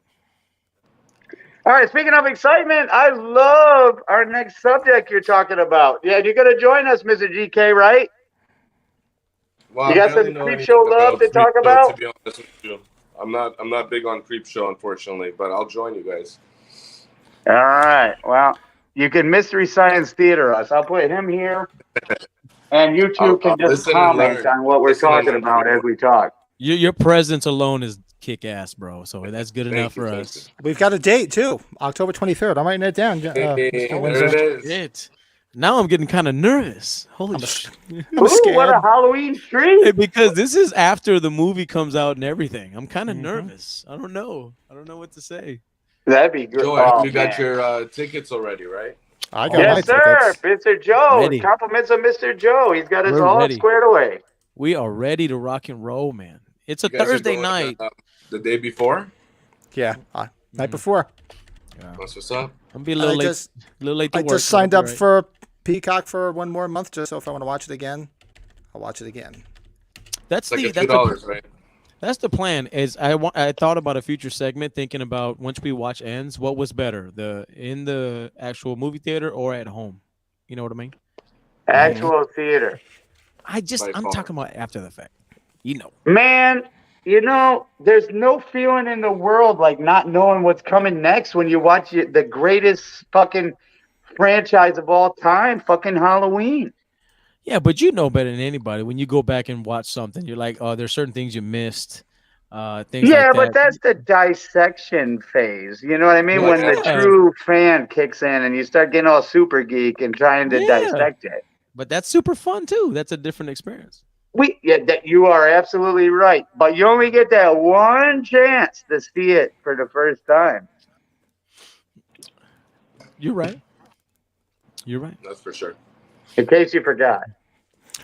All right, speaking of excitement, I love our next subject you're talking about. Yeah, you're going to join us, Mr. GK, right? Well, You got I barely some know creep anything show about love to Creep talk Show, about? To be honest with you, I'm not big on Creep Show, unfortunately, but I'll join you guys. All right. Well, you can Mystery Science Theater us. I'll put him here, and you two can just listen and comment learn. on what we're Listen and talking learn. about as we talk. Your presence alone is kick ass, bro. So that's good enough for Thank us. We've got a date too, October 23rd. I'm writing it down. Hey, Mr. there Windsor. it is. Shit. Now I'm getting kind of nervous. Holy shit. I'm Ooh, scared. what a Halloween treat! Because this is after the movie comes out and everything. I'm kind of nervous. I don't know. I don't know what to say. That'd be good. Joe, Oh, you got man. your tickets already, right? I got my Yes, sir. tickets. Mr. Joe. Ready. Compliments of Mr. Joe. He's got us We're all ready. squared away. We are ready to rock and roll, man. It's a You guys are Thursday going, night. the day before? Yeah, night before. That's what's up. I'm be a little I late. just- a little late to I work. just but signed it'll up be all right. for Peacock for one more month, just so if I want to watch it again, I'll watch it again. That's It's like the a $2, right? that's the plan. Is I thought about a future segment, thinking about once we watch ends, what was better, in the actual movie theater or at home? You know what I mean? Actual theater. I'm By far. talking about after the fact. You know. Man, there's no feeling in the world like not knowing what's coming next when you watch the greatest fucking franchise of all time, fucking Halloween. Yeah, but you know better than anybody. When you go back and watch something, you're like, oh, there's certain things you missed. Things Yeah, like but that. that's the dissection phase. You know what I mean? When the Yeah. true fan kicks in and you start getting all super geek and trying to Yeah. dissect it. But that's super fun too. That's a different experience. You are absolutely right. But you only get that one chance to see it for the first time. You're right. You're right. That's for sure. In case you forgot.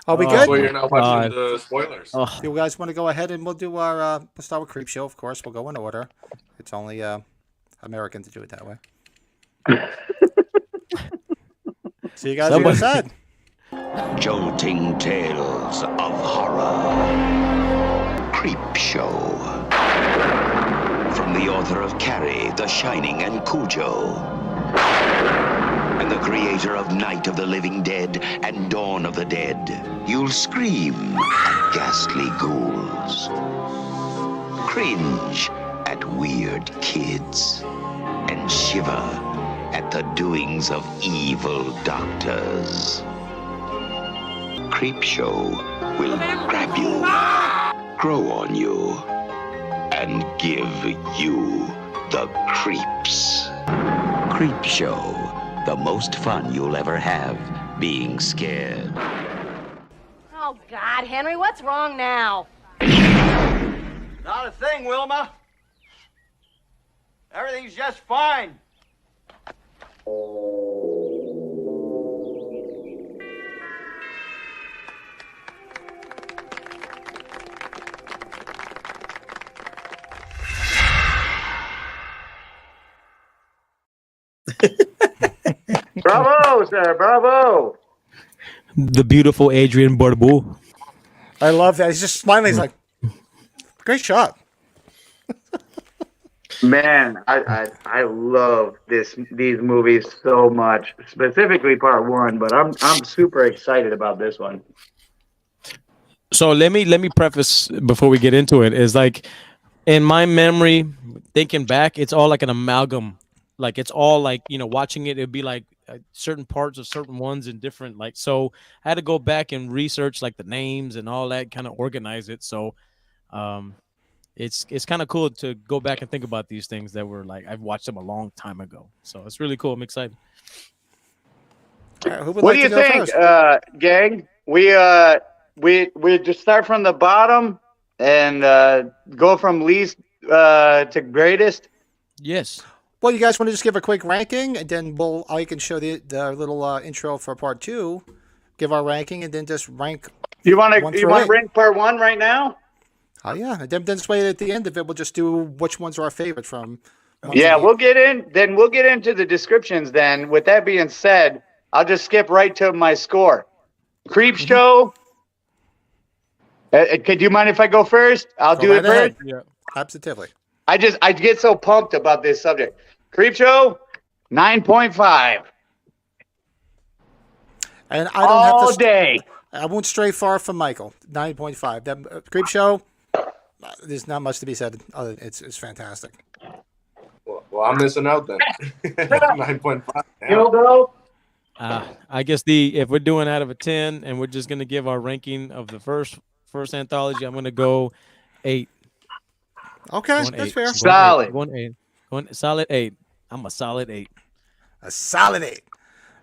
Are we Oh, That's why good? you're not watching the spoilers. Oh, You guys want to go ahead and we'll do our we'll start with Creep Show, of course. We'll go in order. It's only American to do it that way. So you guys Somebody- decide. Jolting tales of horror. Creep Show. From the author of Carrie, The Shining, and Cujo. And the creator of Night of the Living Dead and Dawn of the Dead. You'll scream at ghastly ghouls. Cringe at weird kids. And shiver at the doings of evil doctors. Creep Show will grab you, grow on you, and give you the creeps. Creep Show, the most fun you'll ever have being scared. Oh, God, Henry, what's wrong now? Not a thing, Wilma. Everything's just fine. Bravo, sir. Bravo. the beautiful Adrian Barbeau. I love that. He's just smiling. He's like, great shot. Man, I love these movies so much, specifically part one. But I'm super excited about this one. So let me preface before we get into it is like in my memory, thinking back, it's all like an amalgam. Like it's all like watching it, it'd be like certain parts of certain ones and different. Like so, I had to go back and research like the names and all that, kind of organize it. So, um, it's kind of cool to go back and think about these things that were like I've watched them a long time ago. So it's really cool. I'm excited. All right, who would What like do to you go think, first? gang? We just start from the bottom and go from least to greatest. Yes. Well, you guys want to just give a quick ranking, and then I can show the little intro for part two, give our ranking, and then just rank. You want One to through eight. rank part one right now? Oh yeah, and then this way at the end of it, we'll just do which ones are our favorite from. Yeah, we'll get into the descriptions then. With that being said, I'll just skip right to my score. Creep Show. Could you mind if I go first? I'll do right it first. ahead. Yeah. Absolutely. I get so pumped about this subject. Creep Show, 9.5. And I don't all have to day. I won't stray far from Michael. 9.5. That Creep Show. There's not much to be said. It's fantastic. Well, I'm missing out then. 9.5. Dildo. I guess if we're doing out of a 10 and we're just gonna give our ranking of the first anthology, I'm gonna go 8. Okay, Going that's 8. fair. Solid. Going 8. Going solid 8. I'm a solid 8. A solid 8.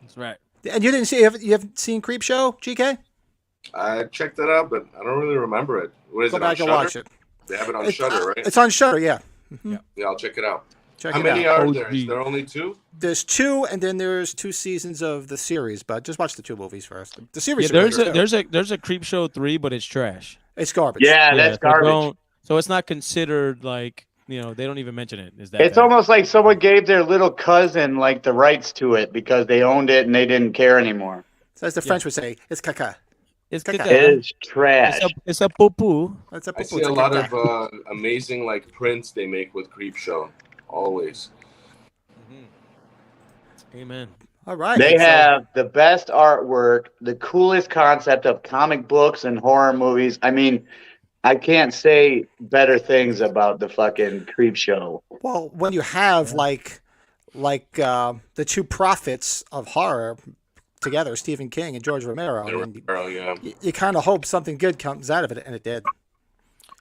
That's right. And you didn't see? You haven't seen Creep Show, GK? I checked it out, but I don't really remember it. What is Go it back on and Shudder? watch it. They have it on Shudder, right? It's on Shudder, yeah. Yeah, I'll check it out. Check How it many out. are there? Is there only 2? There's 2, and then there's 2 seasons of the series. But just watch the 2 movies first. The series. Yeah, is great, too. there's a Creep Show 3, but it's trash. It's garbage. Yeah, that's garbage. So it's not considered like they don't even mention it. Is that It's almost like someone gave their little cousin like the rights to it because they owned it and they didn't care anymore. So as the French would say, it's caca. It's caca. It's trash. It's a poo-poo. It's a I see a lot of amazing like prints they make with Creep Show. Always. Amen. All right. They have the best artwork, the coolest concept of comic books and horror movies. I mean, I can't say better things about the fucking Creep Show. Well, when you have like the 2 prophets of horror together, Stephen King and George Romero, Yeah. you kind of hope something good comes out of it, and it did.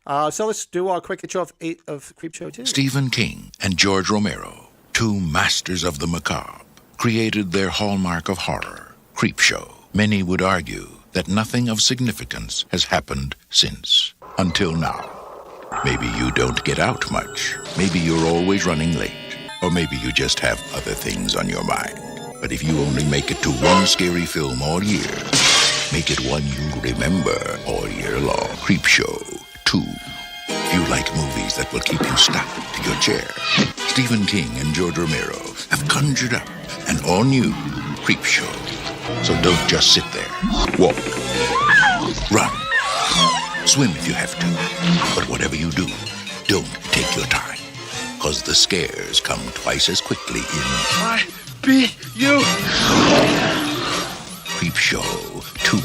So let's do our quick intro of 8 of Creep Show 2. Stephen King and George Romero, 2 masters of the macabre, created their hallmark of horror, Creep Show. Many would argue that nothing of significance has happened since, until now. Maybe you don't get out much. Maybe you're always running late. Or maybe you just have other things on your mind. But if you only make it to one scary film all year, make it one you'll remember all year long. Creep Show 2. If you like movies that will keep you stuck to your chair, Stephen King and George Romero have conjured up an all-new Creep Show. So don't just sit there. Walk. Run. Swim if you have to. But whatever you do, don't take your time. Because the scares come twice as quickly in Creep Show 2.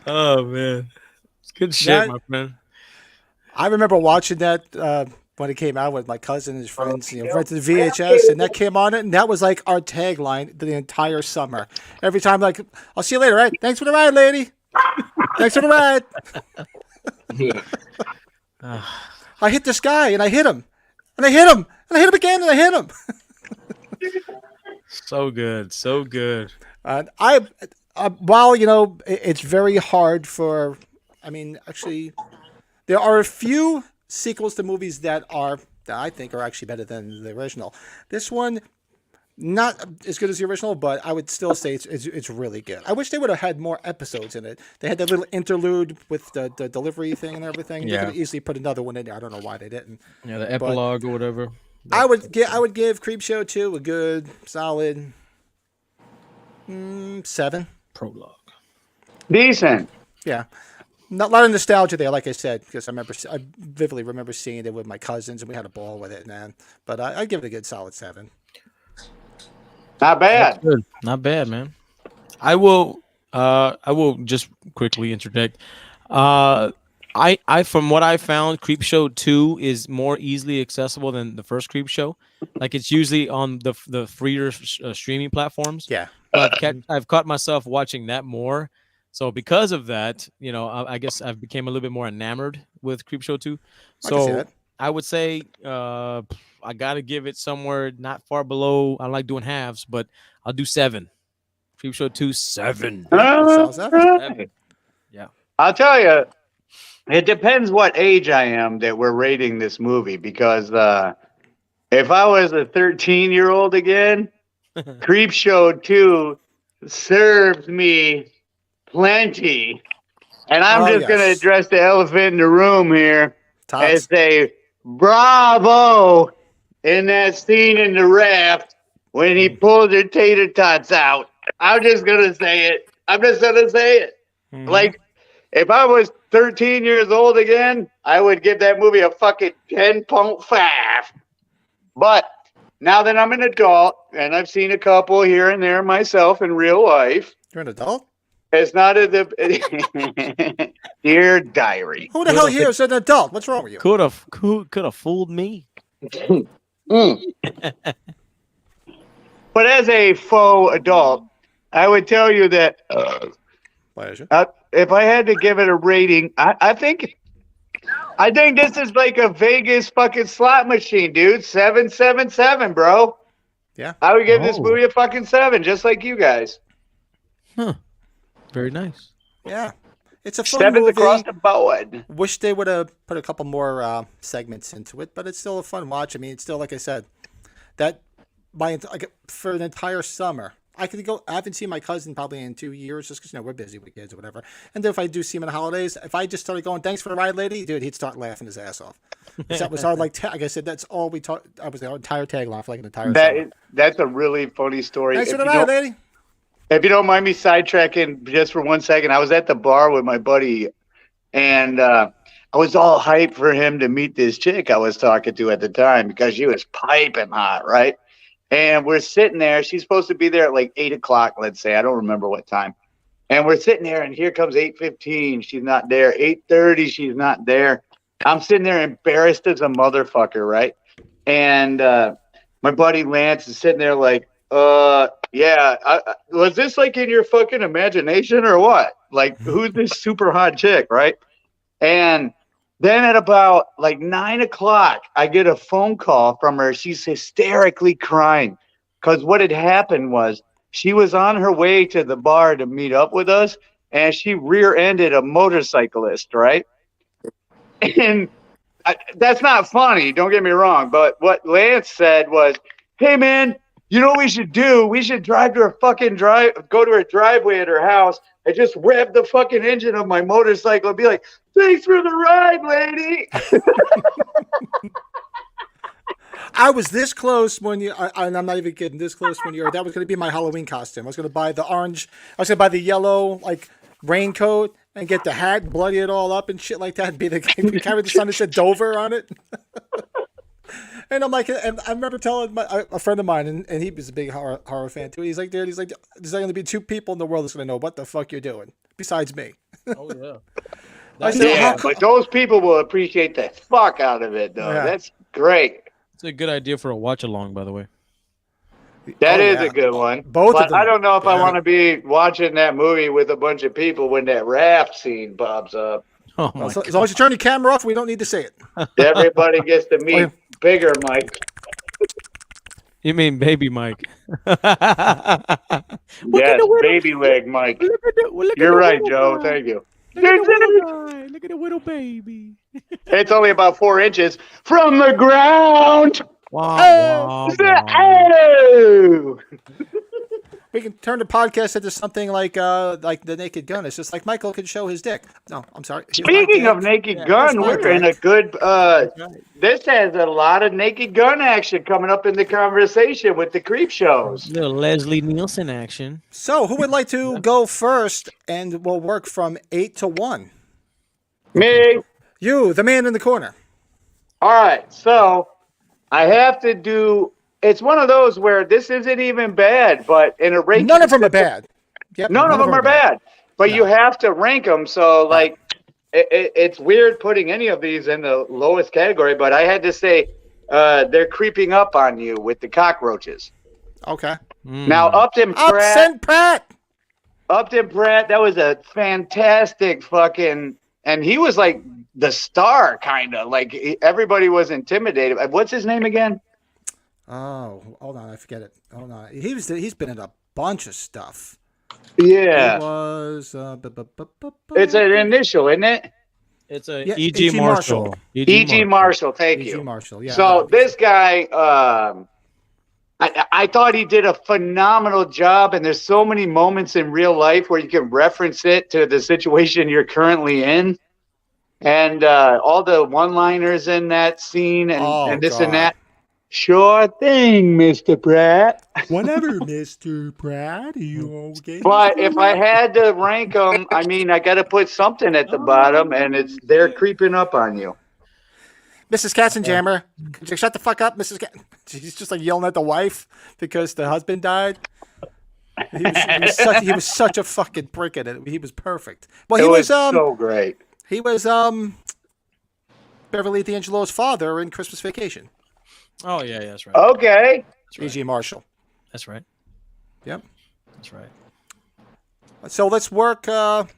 Oh man, it's good shit, my friend. I remember watching that when it came out with my cousin and his friends. Rented the VHS, and that came on it, and that was like our tagline the entire summer. Every time, like, "I'll see you later, right? Thanks for the ride, lady. Thanks for the ride." I hit this guy, and I hit him, and I hit him, and I hit him again, and I hit him. So good, so good. I While it's very hard for. I mean, actually, there are a few sequels to movies that I think are actually better than the original. This one, not as good as the original, but I would still say it's really good. I wish they would have had more episodes in it. They had that little interlude with the delivery thing and everything. They could have easily put another one in there. I don't know why they didn't. Yeah, the epilogue or whatever. I would give Creepshow 2 a good solid 7. Prologue. Decent. Yeah. Not a lot of nostalgia there, like I said, because I vividly remember seeing it with my cousins, and we had a ball with it, man. But I'd give it a good solid 7. Not bad. That's good. Not bad, man. I will just quickly interject. I from what I found, Creepshow 2 is more easily accessible than the first Creepshow. Like it's usually on the freer streaming platforms. Yeah. I've caught myself watching that more. So because of that, I guess I've became a little bit more enamored with Creepshow 2. So I would say I got to give it somewhere not far below. I like doing halves, but I'll do 7. Creepshow 2, 7. Right. Yeah. I'll tell you, it depends what age I am that we're rating this movie, because if I was a 13-year-old again, Creepshow 2 serves me plenty. And I'm just going to address the elephant in the room here and say, bravo in that scene in the raft when he pulls her tater tots out. I'm just going to say it. Mm-hmm. Like, if I was 13 years old again, I would give that movie a fucking 10.5. But now that I'm an adult, and I've seen a couple here and there myself in real life. You're an adult? It's not Dear Diary. Who the hell here is an adult? What's wrong with you? Could have fooled me. But as a faux adult, I would tell you that if I had to give it a rating, I think this is like a Vegas fucking slot machine, dude. 777, bro. Yeah. I would give this movie a fucking 7, just like you guys. Huh. Very nice. Yeah. It's a fun 7 movie. Across the board. Wish they would have put a couple more segments into it, but it's still a fun watch. I mean, it's still, like I said, for an entire summer. I haven't seen my cousin probably in 2 years, just because we're busy with kids or whatever. And then if I do see him in the holidays, if I just started going, "Thanks for the ride, lady," dude, he'd start laughing his ass off. That was our like I said, that's all we talked. I was our entire tagline for like an entire summer. That's a really funny story. Thanks for the ride, lady. If you don't mind me sidetracking just for 1 second, I was at the bar with my buddy, and I was all hyped for him to meet this chick I was talking to at the time, because she was piping hot, right? And we're sitting there. She's supposed to be there at like 8 o'clock, let's say. I don't remember what time. And we're sitting there, and here comes 8:15. She's not there. 8:30, she's not there. I'm sitting there embarrassed as a motherfucker, right? And my buddy Lance is sitting there like, yeah, was this like in your fucking imagination or what? Like, who's this super hot chick, right? And then at about like 9 o'clock, I get a phone call from her. She's hysterically crying, because what had happened was she was on her way to the bar to meet up with us, and she rear-ended a motorcyclist, right? And that's not funny, don't get me wrong, but what Lance said was, "Hey, man, you know what we should do? We should drive to her fucking go to her driveway at her house and just rev the fucking engine of my motorcycle and be like, 'Thanks for the ride, lady.'" I was this close when and I'm not even kidding, this close when that was going to be my Halloween costume. I was going to buy the orange, I was going to buy the yellow, like, raincoat and get the hat, bloody it all up and shit like that, and carry the sign that said Dover on it. And I'm like, and I remember telling a friend of mine, and he was a big horror fan too. He's like, dude, there's going to be 2 people in the world that's going to know what the fuck you're doing besides me. Oh yeah. But those people will appreciate the fuck out of it, though. Yeah. That's great. It's a good idea for a watch along, by the way. That is a good one. Both of them. I don't know if I want to be watching that movie with a bunch of people when that raft scene pops up. Oh as long as you turn the camera off, we don't need to see it. Everybody gets to meet Bigger Mike. You mean baby Mike? Look at Yes, the widow. baby leg, Mike. Look at You're the right, widow Joe. guy. Thank you. Look at the widow guy. Look at the widow baby. It's only about 4 inches from the ground. Wow, wow, wow. Oh! We can turn the podcast into something like the Naked Gun. It's just like Michael can show his dick. No, I'm sorry. Here's my Speaking of dick. Naked Yeah, Gun, that's my we're in a dick. good. That's right. This has a lot of Naked Gun action coming up in the conversation with the creep shows. Little Leslie Nielsen action. So, who would like to go first? And we'll work from 8 to 1. Me. You, the man in the corner. All right, so I have to do. It's one of those where this isn't even bad, but in a ranking, None of them are bad. Yep, None of them are bad, but No. you have to rank them. So, like, it's weird putting any of these in the lowest category, but I had to say they're creeping up on you with the cockroaches. Okay. Now, Upton Pratt, that was a fantastic fucking, and he was like the star, kind of like everybody was intimidated. What's his name again? Oh, hold on, I forget it. Hold on. He's been in a bunch of stuff. Yeah, He was. it's an initial, isn't it? It's a Yeah, E.G. E.G. Marshall. E.G. Marshall, thank E.G. you. Marshall, yeah. So this guy, I thought he did a phenomenal job, and there's so many moments in real life where you can reference it to the situation you're currently in, and all the one-liners in that scene, and this and that. Sure thing, Mr. Pratt. Whatever, Mr. Pratt. You okay? But if I had to rank them, I mean, I got to put something at the bottom, and they're creeping up on you. Mrs. Katzenjammer, could you shut the fuck up, Mrs. Kat? She's just like yelling at the wife because the husband died. He was such a fucking prick in it. He was perfect. Well, he was so great. He was Beverly D'Angelo's father in Christmas Vacation. Oh yeah, that's right. Okay. E.G. Marshall. That's right. Yep. That's right. So let's work. We'll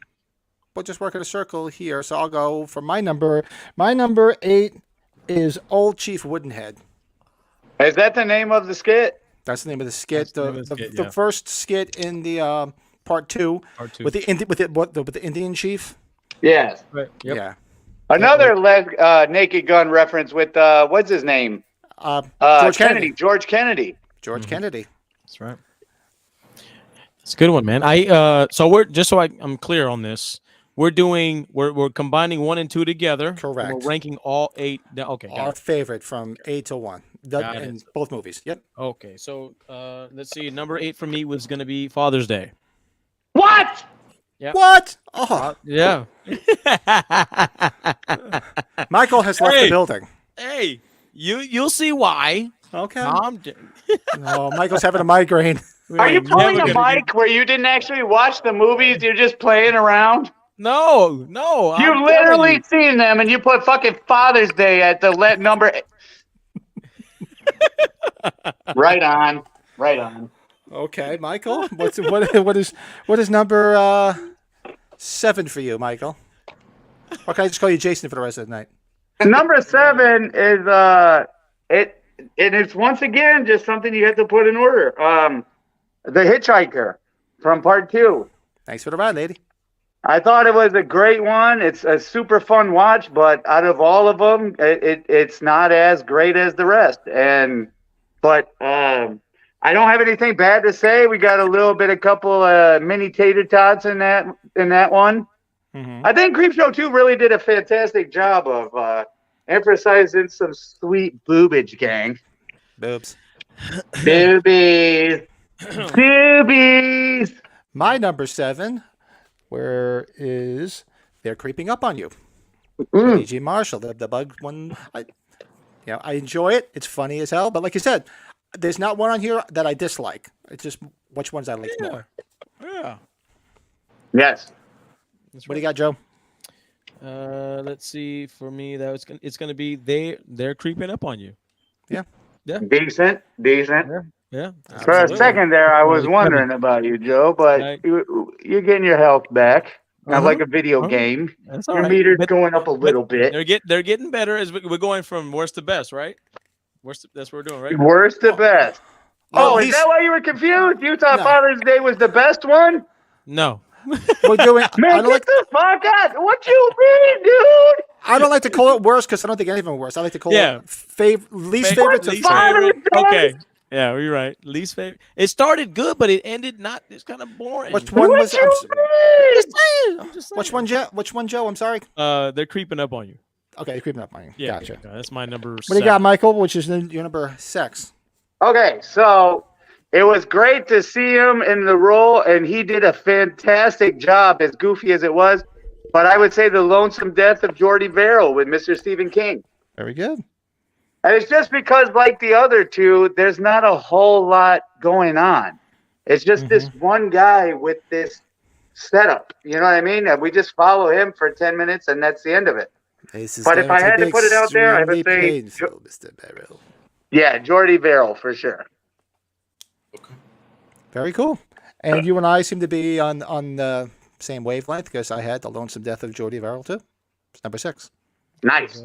just work in a circle here. So I'll go for my number. My number 8 is Old Chief Woodenhead. Is that the name of the skit? That's the name of the skit. The The first skit in the part 2. Part 2. With the Indian chief. Yes. Right. Yep. Yeah. Another Naked Gun reference with what's his name? George Kennedy. George Kennedy. George Kennedy. That's right. It's a good one, man. So we're just so I'm clear on this. We're combining 1 and 2 together. Correct. We're ranking all 8. Okay. Our favorite from 8 to 1. In both movies. Yep. Okay. So let's see. Number 8 for me was going to be Father's Day. What? Yeah. What? Oh. Yeah. Michael has left the building. Hey, you'll see why. Okay. No, Michael's having a migraine. Are you pulling a mic where you didn't actually watch the movies? You're just playing around? No. You literally seen them, and you put fucking Father's Day at the number. Right on. Okay, Michael. What is number 7 for you, Michael? Or can I just call you Jason for the rest of the night? Number 7 is and it's once again just something you have to put in order. The Hitchhiker from part 2. Thanks for the ride, lady. I thought it was a great one. It's a super fun watch, but out of all of them, it's not as great as the rest. But I don't have anything bad to say. We got a couple mini tater tots in that one. Mm-hmm. I think Creepshow 2 really did a fantastic job of emphasizing some sweet boobage, gang. Boobs. Boobies. Boobies. My number 7, where is They're Creeping Up on You? E.G. Marshall, the bug one. I enjoy it. It's funny as hell. But like you said, there's not one on here that I dislike. It's just which ones I like more. Yeah. Yes. What do you got, Joe? Let's see. For me, it's gonna be they're creeping up on you. Yeah. Decent. Yeah. For a second there, I was wondering about you, Joe, but you're getting your health back. Not like a video game. That's all your right. meter's going up a little bit. They're getting better as we're going from worst to best, right? That's what we're doing, right? Worst to best. Oh, is he's- that why you were confused? You thought No. Father's Day was the best one? No. We're doing. Man, I don't get like. the fuck out. What you mean, dude? I don't like to call it worse because I don't think any of them are worse. I like to call Yeah. it least favorite to Least favorite. favorite. Father's Day? Okay. Yeah, you're right. Least favorite. It started good, but it ended not. It's kind of boring. Which one What was? you mean? I'm just saying. Which one, Joe? Which one, Joe? I'm sorry. They're creeping up on you. Okay, creeping up on you. Yeah, Gotcha. yeah, that's my number. What do you got, Michael? Which is your number 6? Okay, so it was great to see him in the role, and he did a fantastic job, as goofy as it was. But I would say The Lonesome Death of Jordy Verrill with Mr. Stephen King. Very good. And it's just because, like the other two, there's not a whole lot going on. It's just this one guy with this setup. You know what I mean? And we just follow him for 10 minutes, and that's the end of it. But if I had to put it out there, I would say, Mr. Verrill. yeah, Jordy Verrill for sure. Very cool. And you and I seem to be on the same wavelength because I had The Lonesome Death of Jordy Verrill too. It's number 6. Nice.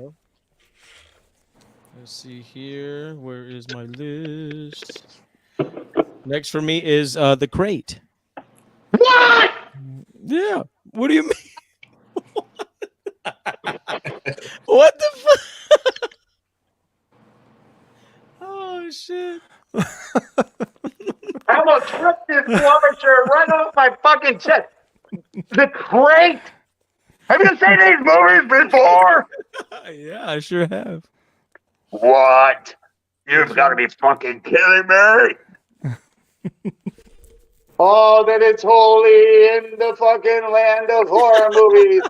Let's see here. Where is my list? Next for me is The Crate. What? Yeah. What do you mean? What the fuck? Oh shit. I'm gonna trip this water right off my fucking chest. The Crate. Have you seen these movies before? Yeah, I sure have. What? You've got to be fucking kidding me. Oh, that it's holy in the fucking land of horror movies.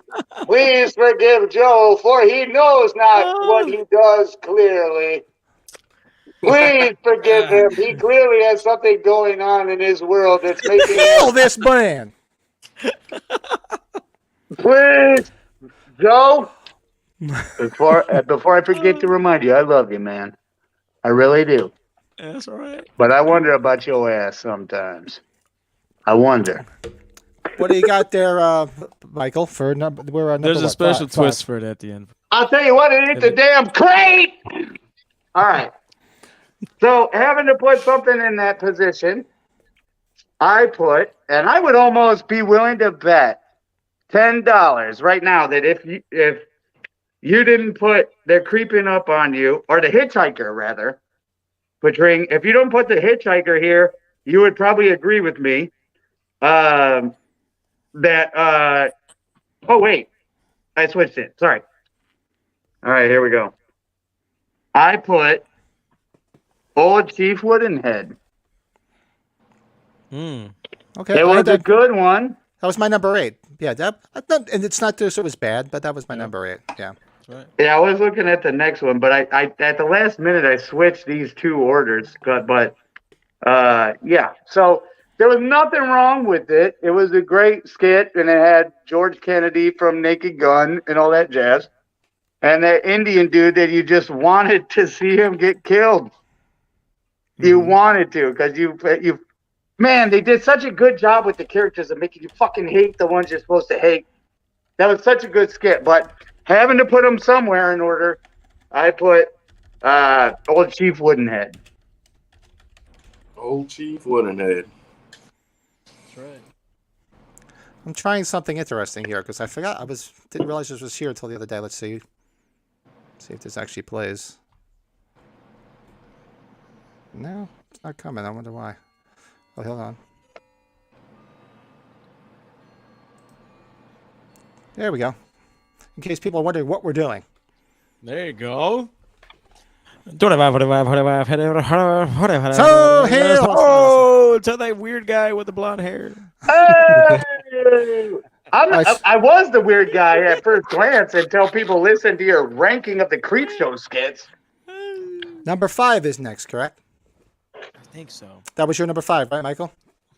Please forgive Joe, for he knows not what he does clearly. Please forgive him. He clearly has something going on in his world that's making Kill this man. Please, Joe. Before I forget to remind you, I love you, man. I really do. That's all right. But I wonder about your ass sometimes. I wonder. What do you got there, Michael? For number, we're on number There's a what? special Five. twist for it at the end. I'll tell you what, it ain't the damn Crate. All right. So having to put something in that position, I put, and I would almost be willing to bet $10 right now that if you didn't put They're Creeping Up on You, or The Hitchhiker rather, portraying, if you don't put The Hitchhiker here, you would probably agree with me oh wait, I switched it. Sorry. All right, here we go. I put Old Chief Woodenhead. Okay. It was a good one. That was my number 8. Yeah, and it's not just it was bad, but that was my number 8. Yeah. Right. Yeah, I was looking at the next one, but I at the last minute I switched these two orders. But yeah, so there was nothing wrong with it. It was a great skit, and it had George Kennedy from Naked Gun and all that jazz, and that Indian dude that you just wanted to see him get killed. You wanted to, because you man, they did such a good job with the characters of making you fucking hate the ones you're supposed to hate. That was such a good skit, but having to put them somewhere in order, I put Old Chief Woodenhead. Old Chief Woodenhead. That's right. I'm trying something interesting here because I forgot didn't realize this was here until the other day. Let's see if this actually plays. No, it's not coming. I wonder why. Oh, hold on. There we go. In case people are wondering what we're doing. There you go. So here, Oh, to that weird guy with the blonde hair. Hey! I was the weird guy at first glance until people listened to your ranking of the Creep Show skits. number 5 is next, correct? I think so. That was your number 5, right, Michael?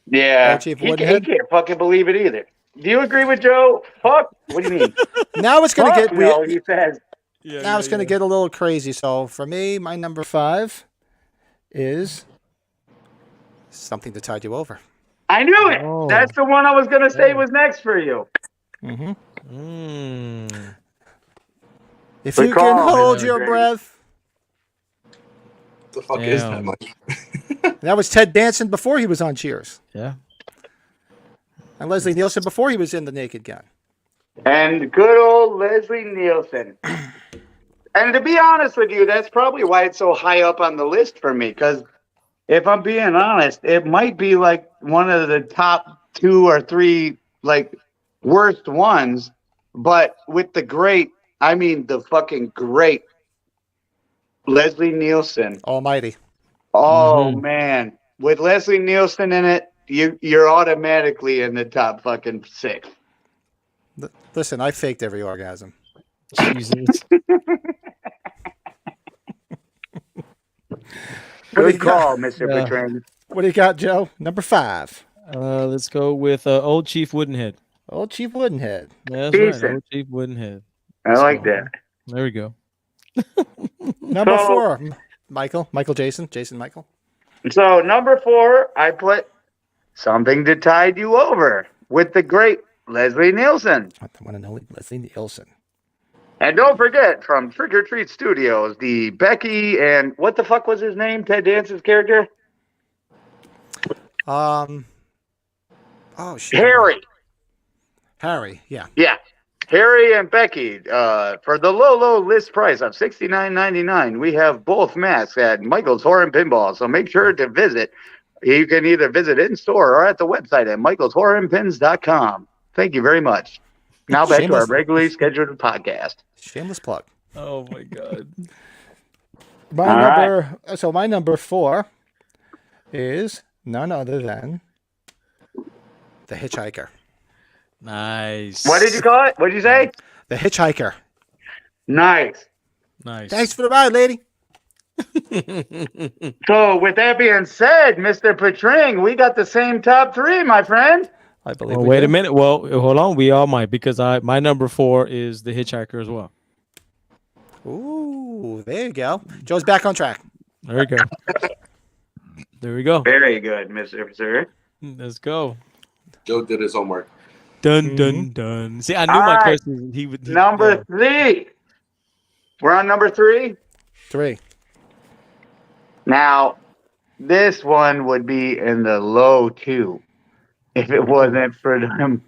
Yeah, Old Chief he Woodenhead? can't fucking believe it either. Do you agree with Joe? Fuck. What do you mean? Now it's going to Fuck get no, weird. he says. Now it's going to get a little crazy. So for me, my number 5 is Something to Tide You Over. I knew it. Oh. That's the one I was going to say was next for you. Mm-hmm. If The you call can hold is your great. breath. What the fuck is that, Damn. Mike? That was Ted Danson before he was on Cheers. Yeah. And Leslie Nielsen before he was in The Naked Gun. And good old Leslie Nielsen. And to be honest with you, that's probably why it's so high up on the list for me. Because if I'm being honest, it might be like one of the top 2 or 3 like worst ones. But with the great, I mean the fucking great Leslie Nielsen. Almighty. Oh man, with Leslie Nielsen in it, you're automatically in the top fucking 6. Listen, I faked every orgasm. Jesus. Good call, Mr. Petrang. What do you got, Joe? Number 5. Let's go with Old Chief Woodenhead. Old Chief Woodenhead. Yeah, that's Decent. right. Old Chief Woodenhead. I like that. There we go. Number 4. Michael Jason Michael. So number 4, I put Something to Tide You Over with the great Leslie Nielsen. I want to know Leslie Nielsen. And don't forget, from Trick or Treat Studios, the Becky and what the fuck was his name? Ted Danson's character? Oh shit. Harry, yeah. Yeah. Harry and Becky, for the low list price of $69.99, we have both masks at Michael's Horror and Pinball. So make sure to visit. You can either visit in store or at the website at michaelshorrorandpins.com. Thank you very much. Now back to our regularly scheduled podcast. Shameless plug. Oh my god. My number 4 is none other than The Hitchhiker. Nice. What did you call it? What did you say? The Hitchhiker. Nice. Thanks for the ride, lady. So with that being said, Mr. Petring, we got the same top 3, my friend. I believe. Well, wait a minute. Well, hold on. We all might, because my number 4 is The Hitchhiker as well. Ooh, there you go. Joe's back on track. There we go. There we go. Very good, Mr. Sir. Let's go. Joe did his homework. Dun dun dun. See, I knew All my right. question. He would. Number 3. We're on number 3. 3. Now, this one would be in the low 2 if it wasn't for them.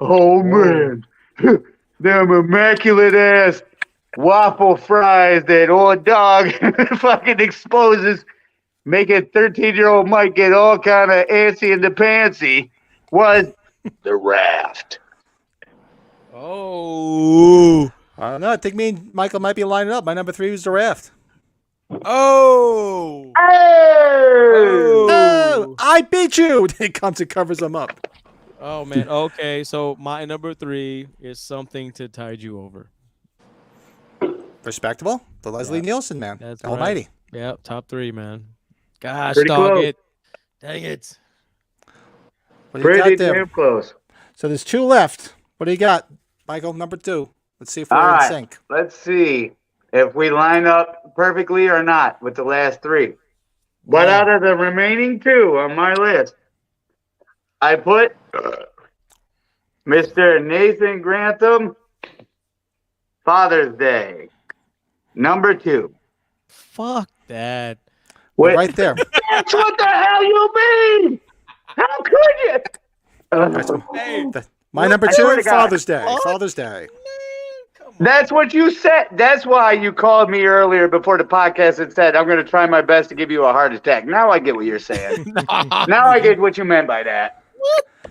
Oh man, them immaculate ass waffle fries that old dog fucking exposes, making 13-year-old Mike get all kind of antsy in the pantsy. Was the Raft. Oh. I don't know. I think me and Michael might be lining up. My number 3 was The Raft. Oh. Oh, I beat you. It comes and covers them up. Oh man. Okay, so my number 3 is Something to Tide You Over. Respectable. The Leslie Nielsen, man. That's Almighty. Right. Yep, top 3, man. Gosh, Pretty dog close. it. Dang it. What do you Pretty got there? damn close. So there's 2 left. What do you got, Michael? Number 2. Let's see if we're All in right. sync. Let's see if we line up perfectly or not with the last 3. But out of the remaining 2 on my list, I put Mr. Nathan Grantham, Father's Day, number 2. Fuck that. Wait, Right there. that's what the hell you mean? How could you? Hey, My number I swear 2, to God. Father's Day. Father's Day. That's what you said. That's why you called me earlier before the podcast and said, I'm going to try my best to give you a heart attack. Now I get what you're saying. Now I get what you meant by that.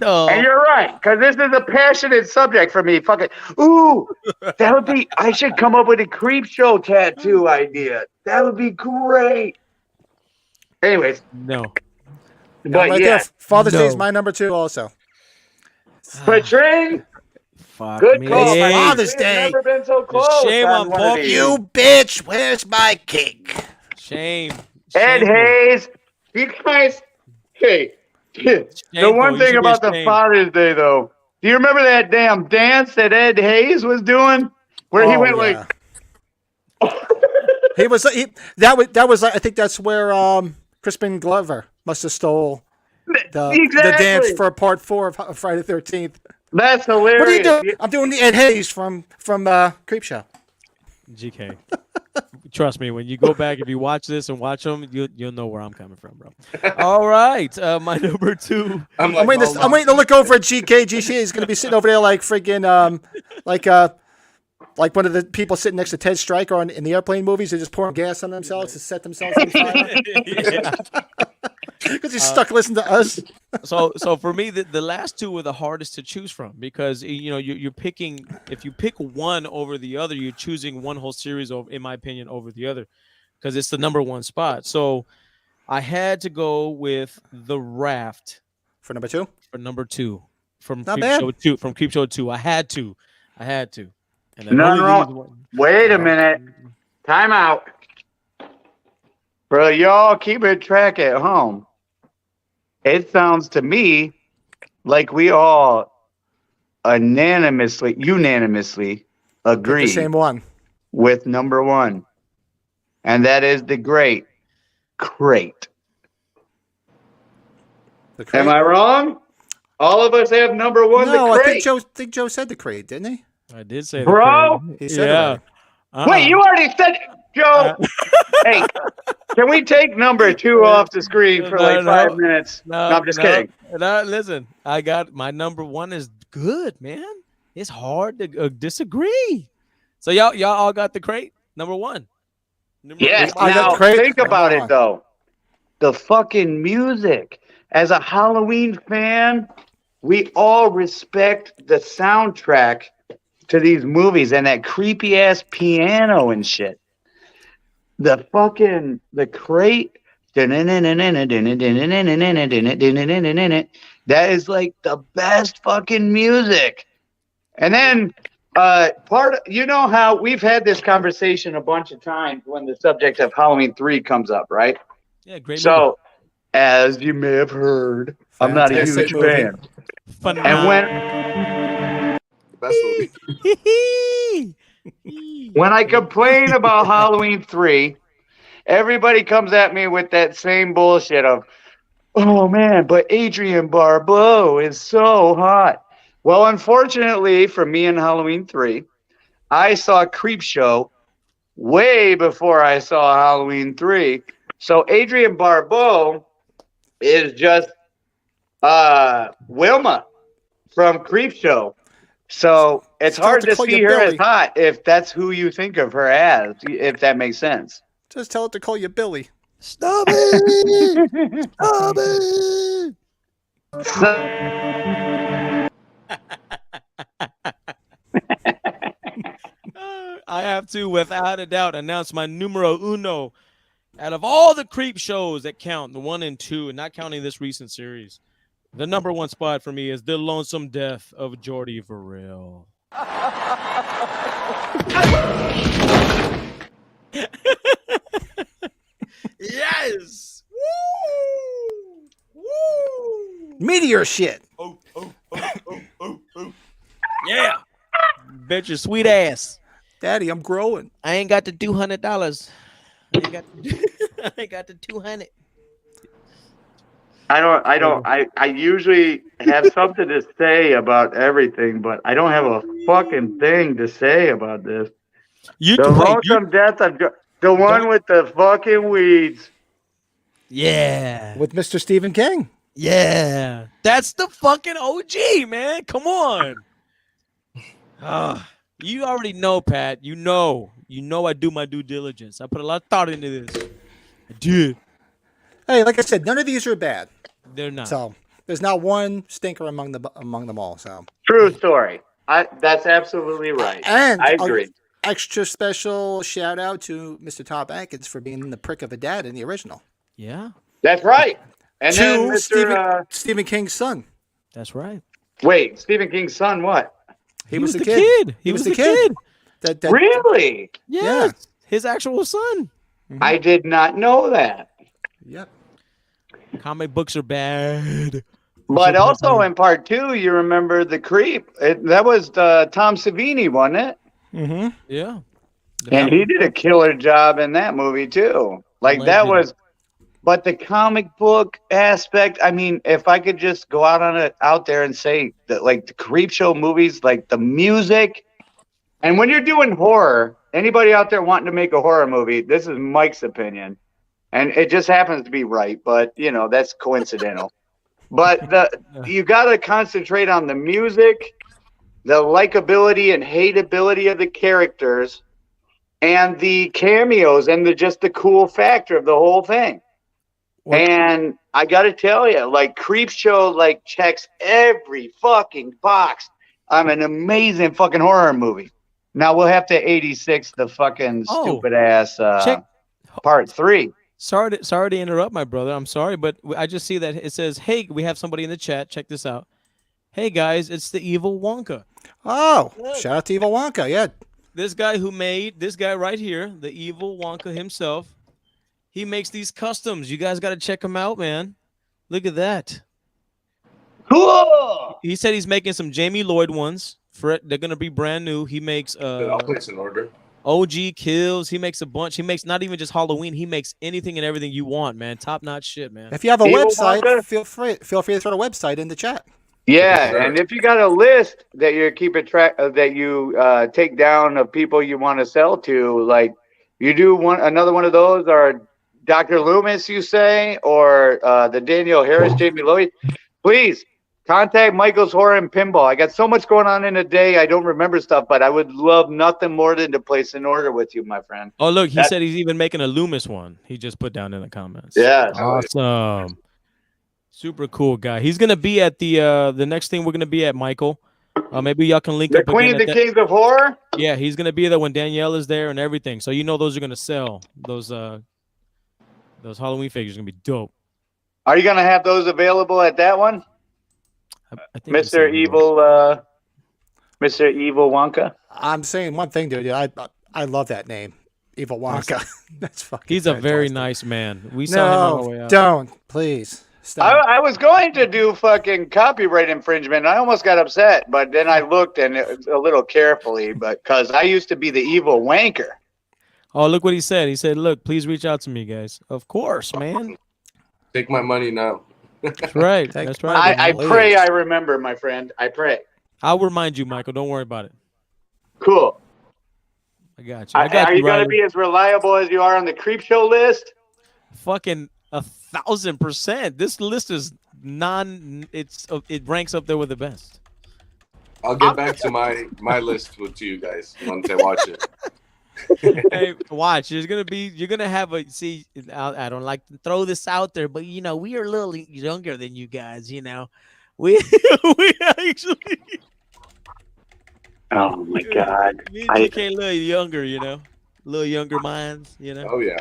no. And you're right, because this is a passionate subject for me. Fucking, ooh, that would be, I should come up with a creep show tattoo idea. That would be great. Anyways, No. but Right yeah, there. Father's Day is No. my number 2 also. Petring, Fuck good me. call. Hey. We've Father's Day. never been so close. Shame on one of both these. You bitch, where's my cake? Shame. Ed Shameful. Hayes, you guys, hey, the Shameful. one You thing should be about the ashamed. Father's Day, though, do you remember that damn dance that Ed Hayes was doing, where he went like, He was that was I think that's where Crispin Glover must have stole the dance for part 4 of Friday the 13th. that's hilarious. What are you doing? I'm doing the Ed Hayes from Creepshow. GK. Trust me, when you go back, if you watch this and watch them, you'll know where I'm coming from, bro. All right, my number 2. I'm I'm like, waiting to look over at GK. He's going to be sitting over there like friggin' like one of the people sitting next to Ted Stryker in the airplane movies. They're just pouring gas on themselves to set themselves on fire because he's stuck listening to us. So for me, the last 2 were the hardest to choose from because you're picking. If you pick one over the other, you're choosing one whole series in my opinion, over the other because it's the number 1 spot. So I had to go with The Raft For number 2. for number 2 from Not bad. Creepshow 2. I had to. And then None only wrong. Wait a minute. Time out. For y'all keeping track at home, it sounds to me like we all unanimously agree The same one. with number 1. And that is the great Crate. The Crate? Am I wrong? All of us have number 1, No, the I Crate. think Joe said the Crate, didn't he? I did say Bro, the He said it yeah. already. Wait, you already said Joe. Hey, can we take number 2 off the screen for like 5 minutes? No, I'm just kidding. No, listen, I got my number 1 is good, man. It's hard to disagree. So y'all all got the Crate number 1. Yes. I got Now Crate think about number it though. The fucking music. As a Halloween fan, we all respect the soundtrack to these movies and that creepy ass piano and shit. The Crate. That is like the best fucking music. And then you know how we've had this conversation a bunch of times when the subject of Halloween 3 comes up, right? Yeah, great movie. So, as you may have heard, I'm not a Fantastic huge movie. fan. And Best movie. when I complain about Halloween 3, everybody comes at me with that same bullshit of, oh man, but Adrienne Barbeau is so hot. Well, unfortunately for me in Halloween 3, I saw Creepshow way before I saw Halloween 3. So Adrienne Barbeau is just Wilma from Creepshow. So it's Start hard to to call see you her as Billy. hot if that's who you think of her as, if that makes sense. Just tell it to call you Billy. Stop it! Stop it! I have to, without a doubt, announce my numero uno. Out of all the creep shows that count, the 1 and 2, and not counting this recent series, the number 1 spot for me is The Lonesome Death of Jordy Verrill. Yes! Woo! Woo! Meteor shit. Oh. Yeah. Bet your sweet ass. Daddy, I'm growing. I ain't got the $200. I ain't got the 200. I usually have something to say about everything, but I don't have a fucking thing to say about this. The Lonesome Death of the one with the fucking weeds. Yeah. With Mr. Stephen King. Yeah. That's the fucking OG, man. Come on. You already know, Pat. You know I do my due diligence. I put a lot of thought into this. I did. Hey, like I said, none of these are bad. They're not. So there's not one stinker among them all. So True story. That's absolutely right. and I agree. Extra special shout out to Mr. Top Atkins for being the prick of a dad in the original. Yeah. That's right. And then To Mr. Stephen King's son. That's right. Wait, Stephen King's son, what? He was the kid. He was the kid. That Really? Yeah. His actual son. I did not know that. Yep. Comic books are bad. But also in part 2, you remember the creep. That was Tom Savini, wasn't it? Mm-hmm. Yeah. And he did a killer job in that movie too. Like that was, but the comic book aspect. I mean, if I could just go out there and say that, like the creep show movies, like the music, and when you're doing horror, anybody out there wanting to make a horror movie, this is Mike's opinion, and it just happens to be right. But you know, that's coincidental. But you got to concentrate on the music, the likability and hateability of the characters, and the cameos, and just the cool factor of the whole thing. And I got to tell you, like, Creepshow, like, checks every fucking box on an amazing fucking horror movie. Now we'll have to 86 the fucking stupid ass part 3. Sorry to interrupt, my brother. I'm sorry, but I just see that it says, "Hey, we have somebody in the chat. Check this out. Hey guys, it's the Evil Wonka." Oh, shout out to Evil Wonka. Yeah. This guy right here, the Evil Wonka himself, he makes these customs. You guys got to check him out, man. Look at that. Cool. He said he's making some Jamie Lloyd ones. They're gonna be brand new. He makes I'll place an order. OG kills. He makes a bunch. He makes not even just Halloween. He makes anything and everything you want, man. Top notch shit, man. If you have a Evil website, Wonka? feel free to throw the website in the chat. Yeah, and if you got a list that you're keeping track of, that you take down of people you want to sell to, like you do another one of those, or Dr. Loomis, you say, or the Daniel Harris, Jamie Lloyd, please contact Michael's Horror and Pinball. I got so much going on in a day, I don't remember stuff, but I would love nothing more than to place an order with you, my friend. Oh, look, he said he's even making a Loomis one. He just put down in the comments. Yeah, awesome. Super cool guy. He's gonna be at the next thing we're gonna be at, Michael. Maybe y'all can link the up. Queen again of the Kings of Horror. Yeah, he's gonna be there when Danielle is there and everything. So you know those are gonna sell. Those Halloween figures are gonna be dope. Are you gonna have those available at that one, I think Mr. Evil, Mr. Evil Wonka? I'm saying one thing, dude. I love that name, Evil Wonka. That's fucking. He's a fantastic. very nice man. We saw him on our way out. Don't please. Stop. I was going to do fucking copyright infringement. I almost got upset, but then I looked and it was a little carefully, because I used to be the evil wanker. Oh, look what he said. He said, "Look, please reach out to me, guys." Of course, man. Take my money now. That's right. That's right. I pray I remember, my friend. I pray. I'll remind you, Michael. Don't worry about it. Cool. I got you. Are you going to be as reliable as you are on the Creepshow list? Fucking 1,000%. This list is it ranks up there with the best. I'll get back to my list with you guys once I watch it. Hey, watch. You're gonna have a see. I don't like to throw this out there, but you know we are a little younger than you guys. You know, we actually. Oh my God! Me and JK a little younger. You know, a little younger minds. You know. Oh yeah.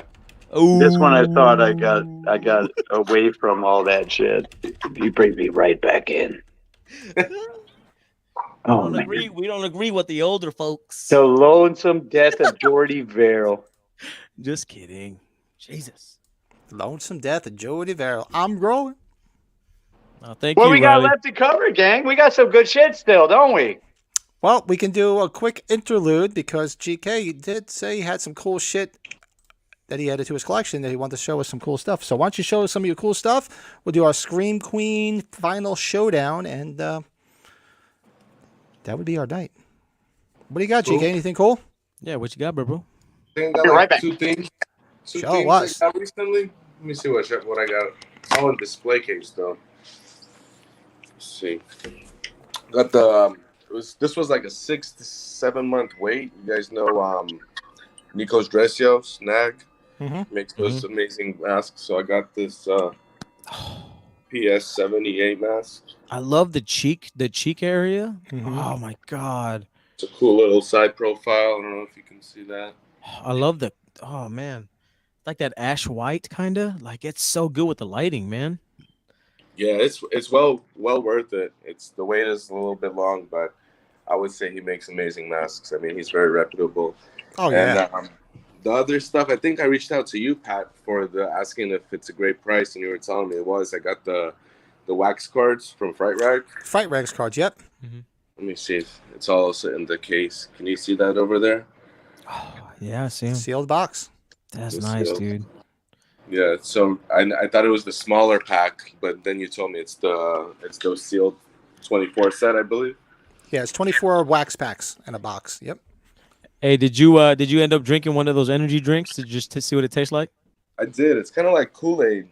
Ooh. This one I thought I got away from all that shit. You bring me right back in. Oh, man. We don't agree with the older folks. The lonesome death of Jordy Verrill. Just kidding. Jesus. Lonesome Death of Jody Verrill. I'm growing. Oh, thank What you. we got Riley. left to cover, gang? We got some good shit still, don't we? Well, we can do a quick interlude because GK did say he had some cool shit that he added to his collection that he wanted to show us some cool stuff. So why don't you show us some of your cool stuff? We'll do our Scream Queen final showdown, and that would be our night. What do you got, GK? Anything cool? Yeah, what you got, bro? I got Be right back. two things. Two Show things us. I got recently. Let me see what I got. It's all in display case though. Let's see. Got the this was like a 6 to 7 month wait. You guys know Nikos Dresio, Snag, makes those amazing masks. So I got this PS78 mask. I love the cheek area. Oh my God. It's a cool little side profile. I don't know if you can see that. I love the man. Like that ash white kind of. Like it's so good with the lighting, man. Yeah, it's well worth it. It's the wait is a little bit long, but I would say he makes amazing masks. I mean, he's very reputable. Oh yeah. And the other stuff, I think I reached out to you, Pat, for asking if it's a great price, and you were telling me it was. I got the wax cards from Fright Rag. Fright Rags cards, yep. Let me see. It's also in the case. Can you see that over there? Oh, yeah, I see him. Sealed box. That's It's nice, sealed. dude. Yeah. So I thought it was the smaller pack, but then you told me it's the sealed 24 set, I believe. Yeah, it's 24 wax packs in a box. Yep. Hey, did you end up drinking one of those energy drinks to see what it tastes like? I did. It's kind of like Kool-Aid.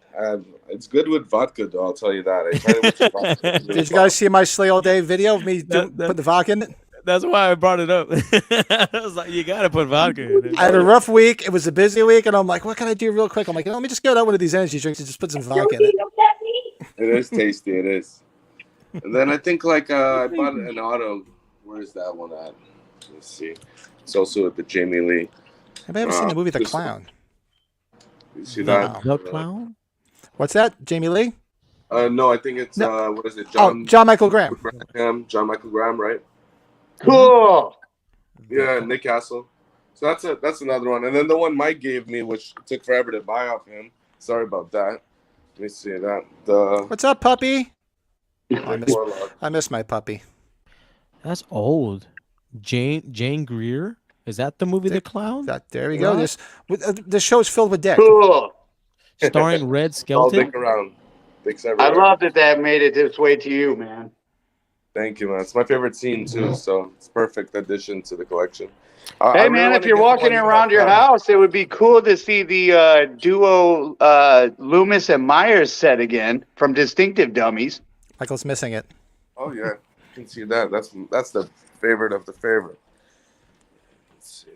It's good with vodka, though. I'll tell you that. I tried it with some vodka. It's really Did you guys see my Slay All Day video of me putting the vodka in it? That's why I brought it up. I was like, you gotta put vodka in it. I had a rough week. It was a busy week, and I'm like, what can I do real quick? I'm like, let me just get out one of these energy drinks and just put some vodka in it. It is tasty. It is. And then I think I bought an auto. Where is that one at? Let's see. It's also with the Jamie Lee. Have I ever seen the movie The Clown? You see that? The Clown? What's that? Jamie Lee? No, I think it's what is it? John Michael Graham. John Michael Graham, right? Cool. Yeah, Nick Castle. So that's another one. And then the one Mike gave me, which took forever to buy off him. Sorry about that. Let me see that. What's up, puppy? I miss my puppy. That's old. Jane Greer? Is that the movie The Clown? There we go. This show's filled with dick. Cool. Starring Red All Skelton. dick around. Dicks I everywhere. love that made it this way to you, man. Thank you, man. It's my favorite scene too, so it's perfect addition to the collection. Hey, man, if you're walking around your house, it would be cool to see the duo Loomis and Myers set again from Distinctive Dummies. Michael's missing it. Oh yeah, you can see that. That's the favorite of the favorite. Let's see.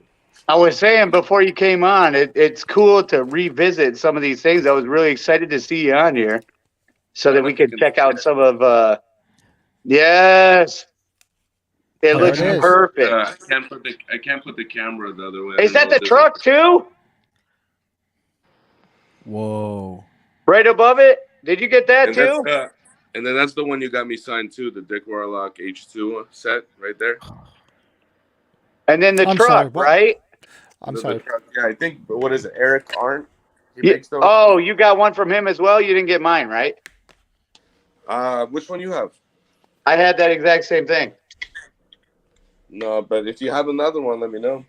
I was saying before you came on, it's cool to revisit some of these things. I was really excited to see you on here so that we could check out some of yes. It looks perfect. I can't put the camera the other way. Is that the truck too? Whoa. Right above it? Did you get that too? And then that's the one you got me signed to, the Dick Warlock H2 set right there. And then the truck, right? I'm sorry. Truck, yeah, I think, but what is it? Eric Arndt? Makes those. Oh, you got one from him as well? You didn't get mine, right? Which one you have? I had that exact same thing. No, but if you have another one, let me know.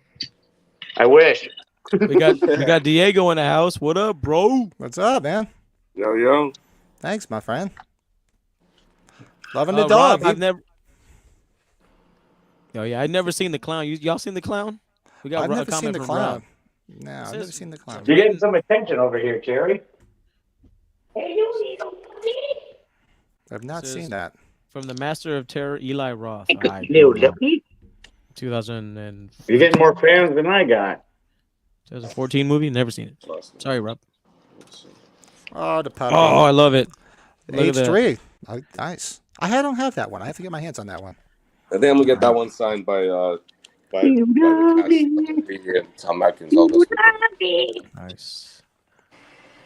I wish. We got Diego in the house. What up, bro? What's up, man? Yo. Thanks, my friend. Loving the dog. Rob, I've never. Oh yeah, I've never seen The Clown. Y'all seen The Clown? We got I've never seen The Clown. Rob. No, I've never seen The Clown. You're getting some attention over here, Jerry. I've not seen that. From the Master of Terror, Eli Roth. 2000 and You're getting more fans than I got. 2014 movie. Never seen it. Sorry, Rob. Oh, the puppy. Oh, I love it. Look at that. H3. Oh, nice. I don't have that one. I have to get my hands on that one. I think I'm gonna get that one signed by the cast, and Tom Atkins. All those people. Nice.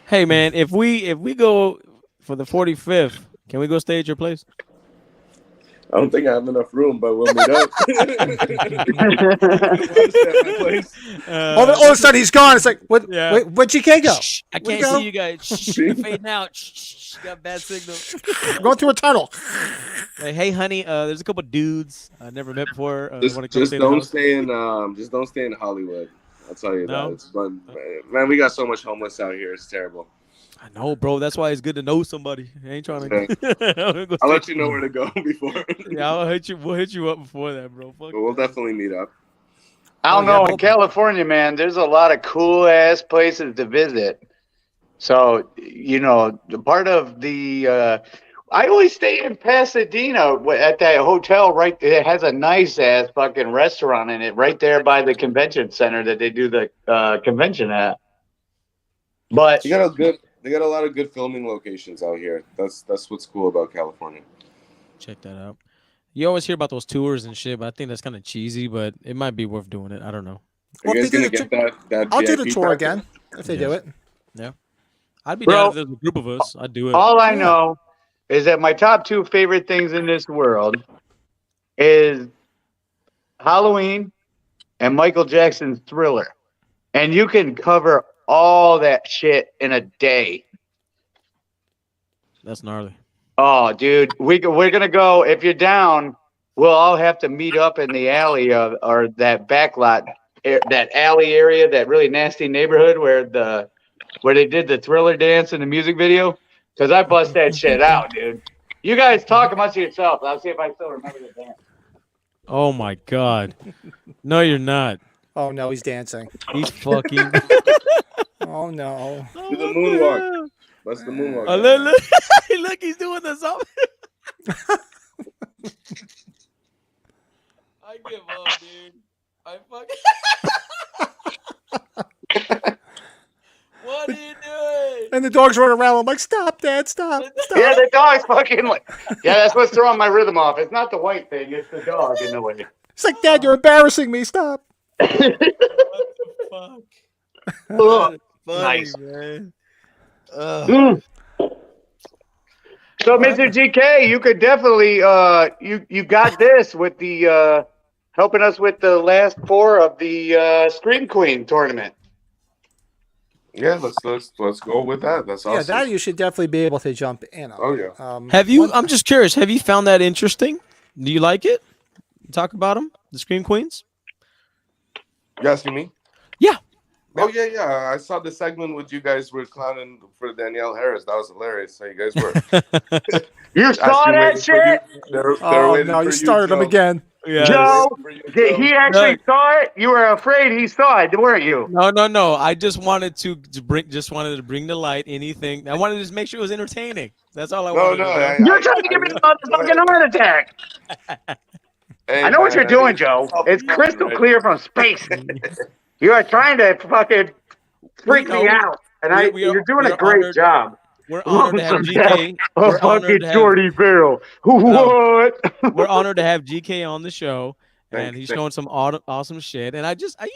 Hey man, if we go for the 45th, can we go stay at your place? I don't think I have enough room, but we'll meet up. All of a sudden he's gone. It's like, what? Yeah. Wait, where'd GK go? Shh, I can't see you guys. Shh, you're fading out. Shh, got bad signal. Going through a tunnel. Like, hey, honey, there's a couple dudes I never met before. Just don't stay in Hollywood. I'll tell you that. It's fun. Man, we got so much homeless out here. It's terrible. I know, bro. That's why it's good to know somebody. I ain't trying to. I'll let you know where to go before. Yeah, we'll hit you up before that, bro. Fuck. We'll definitely meet up. I don't know. In California, man, there's a lot of cool ass places to visit. So, the part of the I always stay in Pasadena at that hotel right there. It has a nice ass fucking restaurant in it right there by the convention center that they do the convention at. But they got a lot of good filming locations out here. That's what's cool about California. Check that out. You always hear about those tours and shit, but I think that's kind of cheesy, but it might be worth doing it. I don't know. Are you guys gonna get that I'll do the VIP tour package? again if they do it. Yeah. I'd be down if there's a group of us. I'd do it. all I know is that my top two favorite things in this world is Halloween and Michael Jackson's Thriller. And you can cover all that shit in a day. That's gnarly. Oh, dude, we're going to go. If you're down, we'll all have to meet up in the alley or that back lot, that alley area, that really nasty neighborhood where they did the Thriller dance in the music video. Because I bust that shit out, dude. You guys talk amongst yourselves. I'll see if I still remember the dance. Oh, my God. No, you're not. Oh no, he's dancing. He's fucking. Oh no. Do the moonwalk. What's the moonwalk? Oh, look, look, he's doing the something. I give up, dude. I fucking. What are you doing? And the dog's running around. I'm like, stop, Dad, stop. Yeah, the dog's fucking like. Yeah, that's what's throwing my rhythm off. It's not the white thing. It's the dog in the way. It's like, Dad, you're embarrassing me. Stop. What the fuck? Ugh. Funny, Nice. man. So, Mr. GK, you could definitely you got this with the helping us with the last 4 of the Scream Queen tournament. Yeah, let's go with that. That's awesome. Yeah, that you should definitely be able to jump in on. Oh yeah. Have you? I'm just curious. Have you found that interesting? Do you like it? Talk about them, the Scream Queens. You asking me? Yeah. Oh yeah. I saw the segment with you guys were clowning for Danielle Harris. That was hilarious. How you guys were. You saw that shit? Oh no, you started him again. Yeah. Joe, he actually saw it. You were afraid he saw it, weren't you? No. I just wanted to bring to light anything. I wanted to just make sure it was entertaining. That's all I wanted. To do. You're trying to give me a motherfucking heart attack. Hey, I know what you're doing, Joe. It's crystal clear from space. You are trying to fucking freak me out, and you're doing a great job. We're honored to have GK. Oh, fucking Jordy Farrell. What? We're honored to have GK on the show, and Thanks, he's showing some awesome shit. And I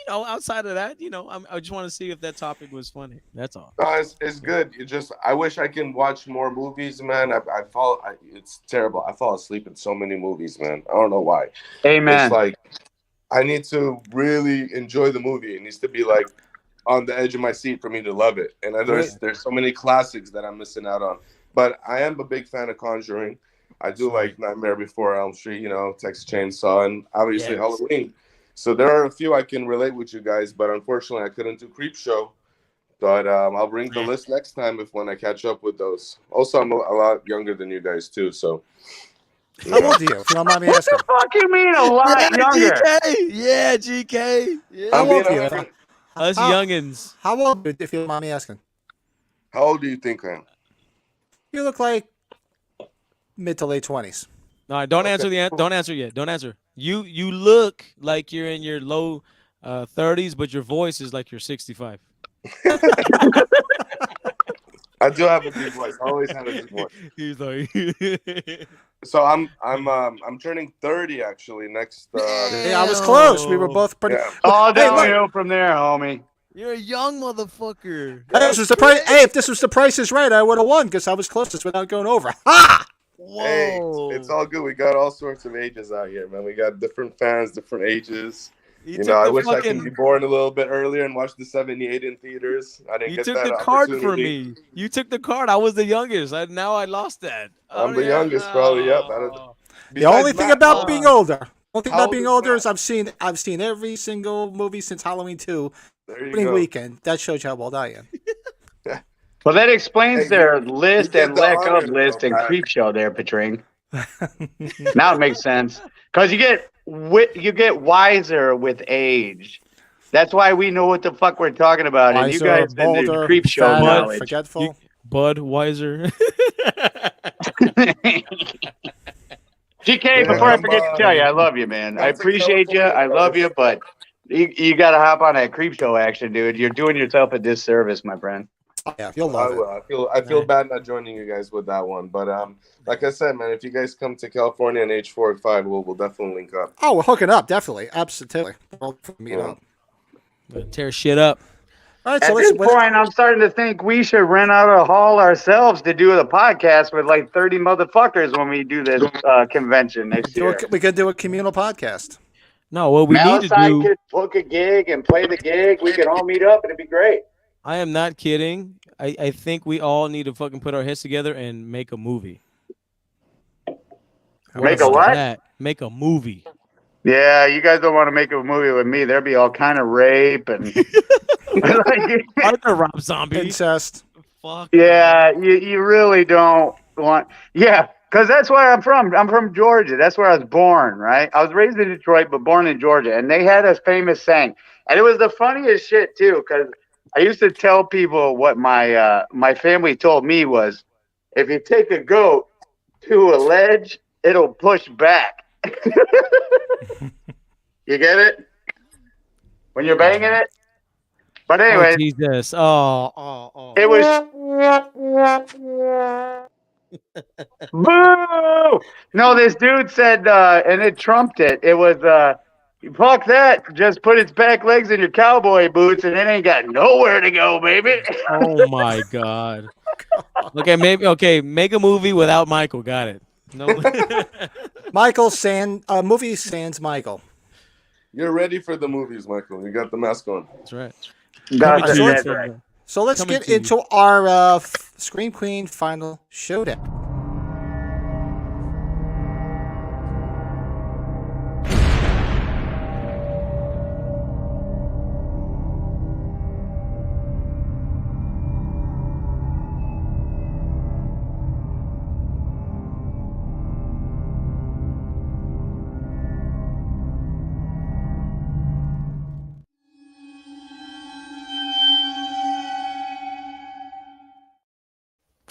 outside of that, I just want to see if that topic was funny. That's all. No, it's good. I wish I can watch more movies, man. It's terrible. I fall asleep in so many movies, man. I don't know why. Amen. It's like I need to really enjoy the movie. It needs to be like on the edge of my seat for me to love it. And there's so many classics that I'm missing out on. But I am a big fan of Conjuring. I do like Nightmare Before Elm Street, Texas Chainsaw, and obviously Halloween. So there are a few I can relate with you guys, but unfortunately I couldn't do Creepshow. But I'll bring the list next time when I catch up with those. Also, I'm a lot younger than you guys too, so. How old are you? If you don't mind me asking. What the fuck you mean a lot younger? GK. Yeah, GK. Yeah. How old are you? Us youngins. How old are you, if you don't mind me asking? How old do you think I am? You look like mid to late 20s. All right, don't answer don't answer yet. Don't answer. You look like you're in your low 30s, but your voice is like you're 65. I do have a deep voice. I always had a deep voice. He's like, so I'm turning 30 actually next. Yeah, I was close. We were both pretty. Yeah. All downhill from there, homie. you're a young motherfucker. Hey, this was the price. Hey, if this was the Price is Right, I would have won because I was closest without going over. Ha! Whoa. Hey, it's all good. We got all sorts of ages out here, man. We got different fans, different ages. I wish I could be born a little bit earlier and watch the 78 in theaters. I didn't get that opportunity. You took the card from me. You took the card. I was the youngest. Now I lost that. I'm the youngest, probably. Yep. The only thing about being older, is old I've seen every single movie since Halloween 2 There you opening go. weekend. That shows you how old I am. Well, that explains their list get and the lack honor of list though, and Pat. creep show there, Patring. Now it makes sense because you get wiser with age. That's why we know what the fuck we're talking about. And you Wiser, guys in the bolder, creep show fatter, knowledge. forgetful. Budweiser. GK, before I forget to tell you, I love you, man. I appreciate you. I love you, but you got to hop on that creep show action, dude. You're doing yourself a disservice, my friend. Yeah, you'll love it. I feel bad not joining you guys with that one, but like I said, man, if you guys come to California in H4 at 5, we'll definitely link up. Oh, we're hooking up, definitely, absolutely. We'll meet up. Tear shit up. All right, At so this let's. point, I'm starting to think we should rent out a hall ourselves to do the podcast with like 30 motherfuckers when we do this convention next year. We could do a communal podcast. No, what we need to Malachite do. could book a gig and play the gig. We could all meet up and it'd be great. I am not kidding. I think we all need to fucking put our heads together and make a movie. Make a what? Make a movie. Yeah, you guys don't want to make a movie with me. There'd be all kind of rape and Arthur Rob Zombie. Incest. Fuck. yeah, you really don't want. Yeah, because that's where I'm from. I'm from Georgia. That's where I was born. Right? I was raised in Detroit, but born in Georgia. And they had a famous saying: And it was the funniest shit too, because I used to tell people what my family told me was, if you take a goat to a ledge, it'll push back. You get it? When you're banging it? But anyway, Oh Jesus! Oh! it was boo. No, this dude said, and it trumped it. It was, fuck that. Just put its back legs in your cowboy boots, and it ain't got nowhere to go, baby. Oh my God! Okay, make a movie without Michael. Got it. No. Michael movie sans Michael. You're ready for the movies, Michael. You got the mask on. That's right. That's Coming to you it. from So let's Coming get to you. into our Scream Queen final showdown.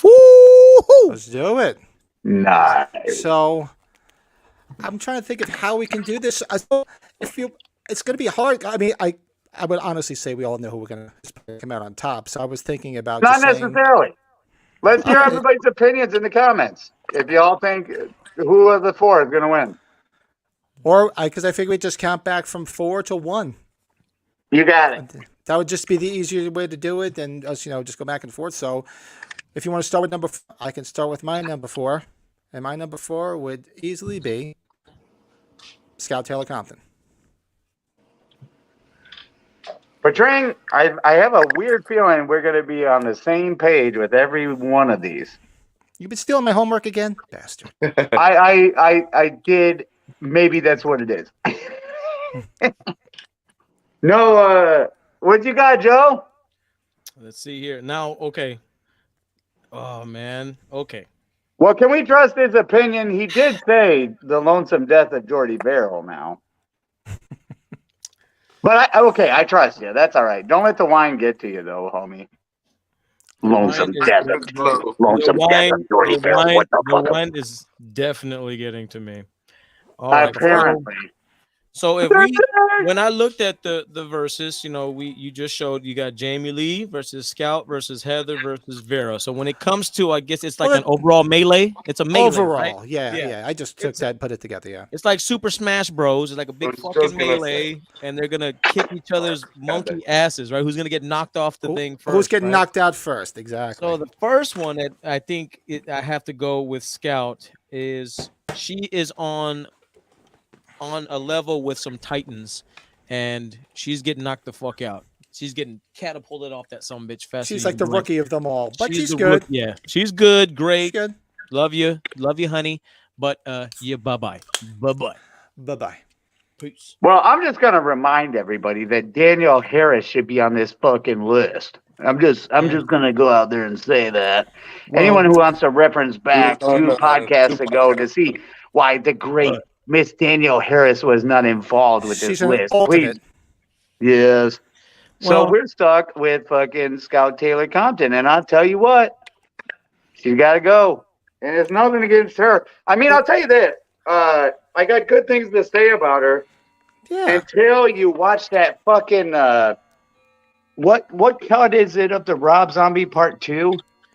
Woo-hoo! Let's do it. Nice. So I'm trying to think of how we can do this. It's going to be hard. I mean, I would honestly say we all know who we're going to come out on top. So I was thinking about Not just saying, necessarily. Let's hear everybody's opinions in the comments. If you all think who of the four is going to win. or because I figured we'd just count back from 4 to 1. You got it. That would just be the easier way to do it than us, just go back and forth. So if you want to start with number 4, I can start with my number 4. And my number 4 would easily be Scout Taylor Compton. But Trang, I have a weird feeling we're going to be on the same page with every one of these. You've been stealing my homework again? Bastard. I did. Maybe that's what it is. No, what you got, Joe? Let's see here. Now, okay. Oh man. Okay. Well, can we trust his opinion? He did say the lonesome death of Jordy Barrow now. But I trust you. That's all right. Don't let the wine get to you, though, homie. Lonesome death of Jordy Barrow. What the fuck? The wine is definitely getting to me. All right. Apparently. So when I looked at the verses, you just showed you got Jamie Lee versus Scout versus Heather versus Vera. So when it comes to, I guess it's like an overall melee. It's a melee, Overall, right? yeah. I just took that and put it together, yeah. It's like Super Smash Bros. It's like a big fucking melee, and they're gonna kick each other's monkey asses, right? Who's gonna get knocked off the thing first? Who's getting right? knocked out first? Exactly. So the first one that I think I have to go with Scout is she is on a level with some titans, and she's getting knocked the fuck out. She's getting catapulted off that bitch fast. She's like the rookie of them all, but she's good. Yeah, she's good. Great. She's good. Love you, honey. But yeah, bye-bye. Peace. Well, I'm just gonna remind everybody that Danielle Harris should be on this fucking list. I'm just gonna go out there and say that. Anyone who wants to reference back 2 podcasts ago to see why the great Miss Danielle Harris was not involved with this list, please. Yes. So we're stuck with fucking Scout Taylor Compton, and I'll tell you what, she's got to go, and it's nothing against her. I mean, I'll tell you this. I got good things to say about her. Yeah. Until you watch that fucking what cut is it of the Rob Zombie Part 2?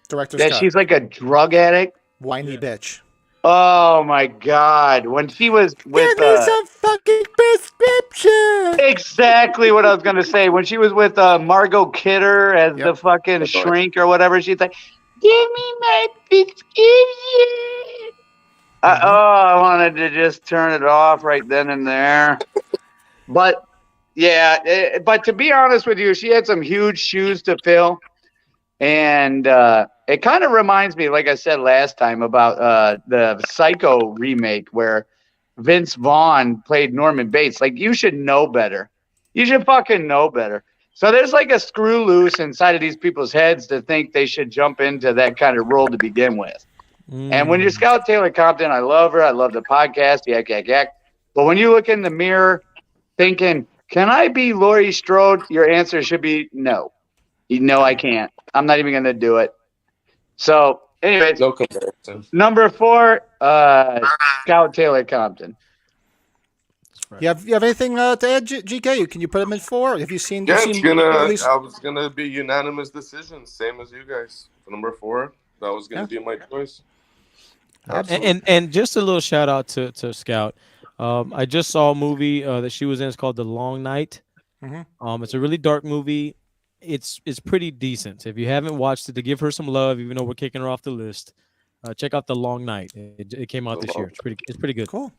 Director's that cut. She's like a drug addict. Whiny bitch. Oh my God! When she was with give me some fucking prescription. Exactly what I was gonna say. When she was with Margot Kidder as the fucking shrink or whatever, she's like, "Give me my prescription." I wanted to just turn it off right then and there. But yeah, but to be honest with you, she had some huge shoes to fill. And it kind of reminds me, like I said last time, about the Psycho remake where Vince Vaughn played Norman Bates. Like, you should know better. You should fucking know better. So there's like a screw loose inside of these people's heads to think they should jump into that kind of role to begin with. And when you're Scout Taylor Compton, I love her. I love the podcast, yak, yak, yak. But when you look in the mirror thinking, Can I be Laurie Strode? Your answer should be no. No, I can't. I'm not even going to do it. So, anyways, No comparison. number 4, Scout Taylor Compton. You have anything to add, GK? Can you put him in 4? Have you seen? Yeah, you it's seen gonna. at least- I was gonna be unanimous decision, same as you guys. For number 4, that was gonna be my choice. And just a little shout out to Scout. I just saw a movie that she was in. It's called The Long Night. It's a really dark movie. It's pretty decent. If you haven't watched it, to give her some love, even though we're kicking her off the list, check out The Long Night. It came out this year. It's pretty good. Cool.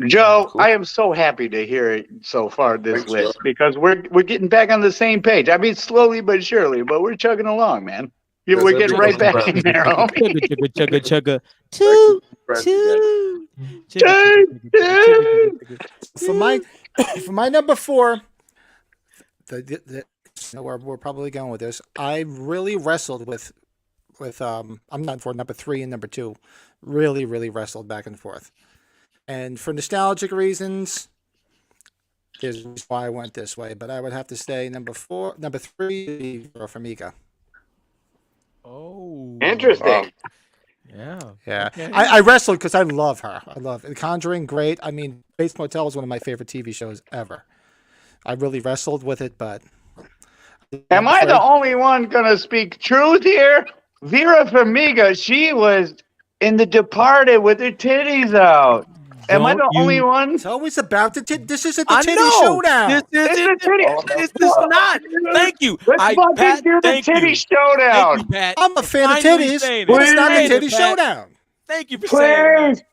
Joe, I am so happy to hear it so far this list because we're getting back on the same page. I mean, slowly but surely, but we're chugging along, man. We're getting right back in there. Chugga. Two. For my number 4, we're probably going with this. I really wrestled with I'm not for number 3 and number 2. Really wrestled back and forth. And for nostalgic reasons, there's why I went this way, but I would have to say number 3 for Farmiga. Oh, interesting. Yeah. Okay. I wrestled because I love her. I love it. Conjuring, great. I mean, Bates Motel is one of my favorite TV shows ever. I really wrestled with it, but am I the only one gonna speak truth here? Vera Farmiga, she was in The Departed with her titties out. Am I the only one? It's always about the this isn't the titty showdown. This is not. Thank you. Let's fucking do the titty showdown. Thank you, Pat. I'm a fan of titties, but it's not the titty showdown. Thank you for saying that.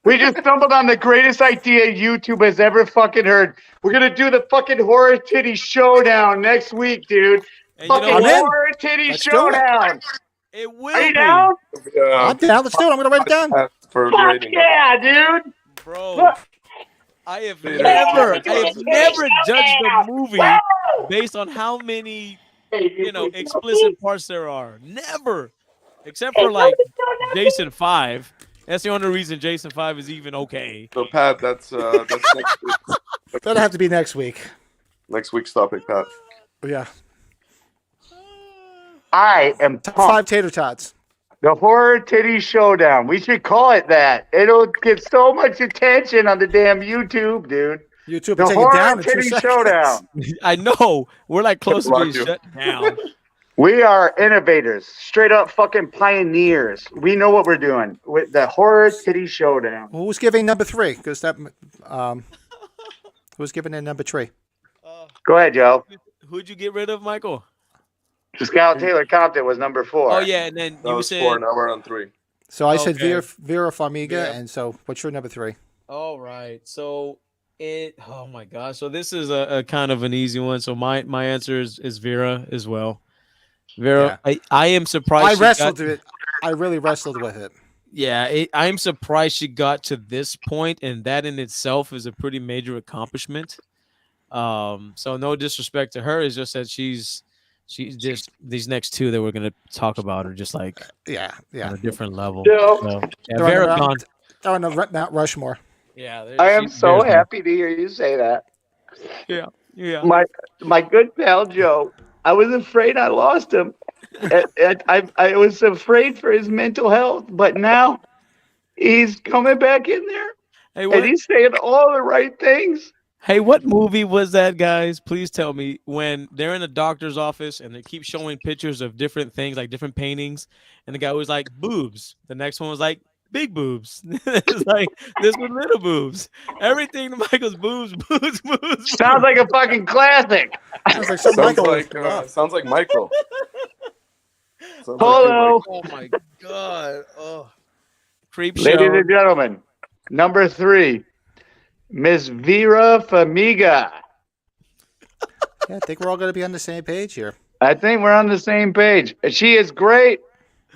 We just stumbled on the greatest idea YouTube has ever fucking heard. We're gonna do the fucking horror titty showdown next week, dude. Fucking horror titty showdown. It will. Are you down? I'm down. Let's do it. I'm gonna write it down. Fuck yeah, dude. Bro, I have never judged a movie based on how many, explicit parts there are. Never, except for like Jason 5. That's the only reason Jason 5 is even okay. So Pat, that's next week. That'll have to be next week. Next week's topic, Pat. Yeah. I am Top 5 tater tots. The horror titty showdown. We should call it that. It'll get so much attention on the damn YouTube, dude. YouTube the will take horror it down in 2 titty seconds. showdown. I know. We're like close to being shut down. We are innovators, straight up fucking pioneers. We know what we're doing with the horror titty showdown. Who's giving number 3? Because that who's giving in number 3? Go ahead, Joe. Who'd you get rid of, Michael? Scout Taylor Compton was number 4. Oh yeah, and then you said 4. Now we're on 3. So I said Vera Farmiga, and so what's your number 3? All right, so oh my gosh, so this is a kind of an easy one. So my answer is Vera as well. Vera, yeah. I am surprised. I really wrestled with it. Yeah, I'm surprised she got to this point, and that in itself is a pretty major accomplishment. So no disrespect to her, it's just that she's just these next 2 that we're gonna talk about are just like on a different level. So, Vera gone. They're on the Mount Rushmore. Yeah, I am so happy to hear you say that. Yeah. My good pal Joe. I was afraid I lost him. I was afraid for his mental health, but now he's coming back in there, and he's saying all the right things. Hey, what movie was that, guys? Please tell me. When they're in the doctor's office and they keep showing pictures of different things, like different paintings, and the guy was like, boobs. The next one was like, big boobs. It's like, this was little boobs. Everything to Michael's boobs. Sounds like a fucking classic. Sounds like Michael. Polo. Oh, my God. Oh. Creep show. Ladies and gentlemen, number 3. Miss Vera Farmiga. Yeah, I think we're all going to be on the same page here. I think we're on the same page. She is great,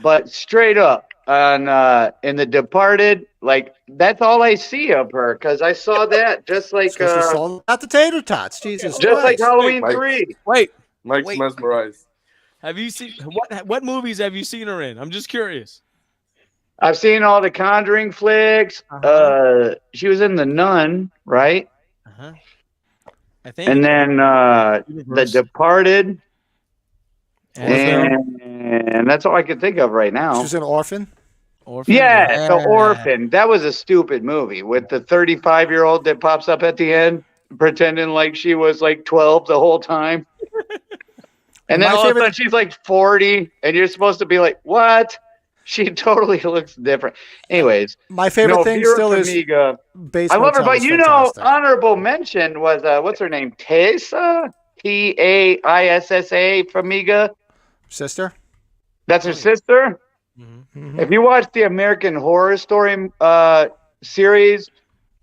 but straight up on in The Departed, like that's all I see of her because I saw that just like not the tater tots. Jesus, just Christ. like Halloween 3. Mike's mesmerized. Have you seen what movies have you seen her in? I'm just curious. I've seen all the Conjuring flicks. She was in The Nun, right? I think. And then The Universe. Departed, Annabelle. and that's all I can think of right She now. was an orphan. Orphan. Yeah, The Orphan. That was a stupid movie with the 35-year-old that pops up at the end, pretending like she was like 12 the whole time. And then My all of a favorite- sudden she's like 40, and you're supposed to be like, what? She totally looks different. Anyways, My favorite thing Vera still is Farmiga. Bates I love her, Motel but is you fantastic. know, honorable mention was what's her name? Taissa? Taissa Farmiga. Sister. That's her sister. Mhm. If you watch the American Horror Story series,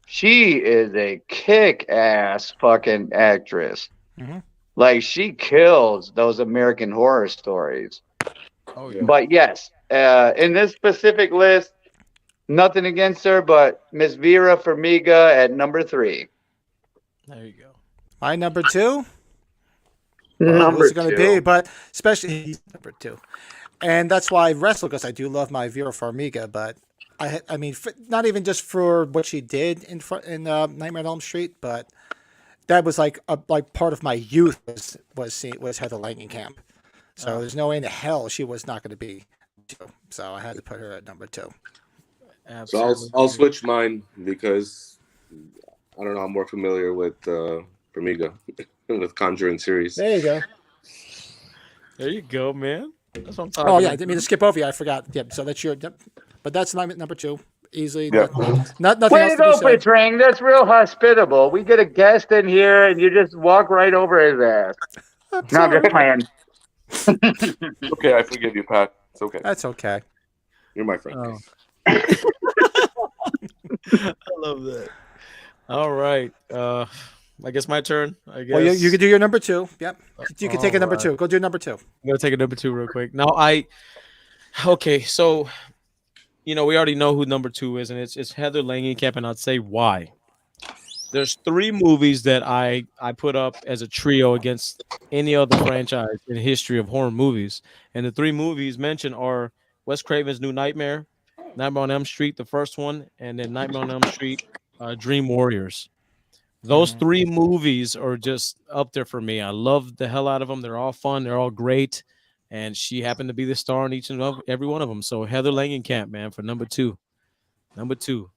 she is a kick-ass fucking actress. Mhm. Like, she kills those American Horror Stories. Oh yeah. But yes, in this specific list, nothing against her, but Miss Vera Farmiga at number 3. There you go. My number 2. Well, who's it going to be? But especially he's number 2. And that's why I wrestle, because I do love my Vera Farmiga. But I mean, not even just for what she did in Nightmare on Elm Street, but that was like part of my youth was Heather Langenkamp. So there's no way in hell she was not going to be 2. So I had to put her at number 2. Absolutely. So I'll switch mine because I don't know. I'm more familiar with Farmiga with Conjuring series. There you go. There you go, man. That's what I'm talking Oh yeah, I about. didn't mean to skip over you. I forgot. Yep. So that's your. Yep. But that's number 2. Easily. Yeah. Nothing Way else to to be go, said. Pitring. That's real hospitable. We get a guest in here, and you just walk right over his ass. No, I'm just playing. Okay, I forgive you, Pat. It's okay. That's okay. You're my friend. Oh. I love that. All right. I guess my turn. I guess. Well, you can do your number 2. Yep. You can take a number Alright. 2. Go do number 2. I'm gonna take a number 2 real quick. Now okay, so we already know who number 2 is, and it's Heather Langenkamp, and I'd say why. There's 3 movies that I put up as a trio against any other franchise in the history of horror movies, and the 3 movies mentioned are Wes Craven's New Nightmare, Nightmare on Elm Street, the first one, and then Nightmare on Elm Street, Dream Warriors. Those 3 movies are just up there for me. I love the hell out of them. They're all fun. They're all great. And she happened to be the star in each and every one of them. So Heather Langenkamp, man, for number 2. Number 2.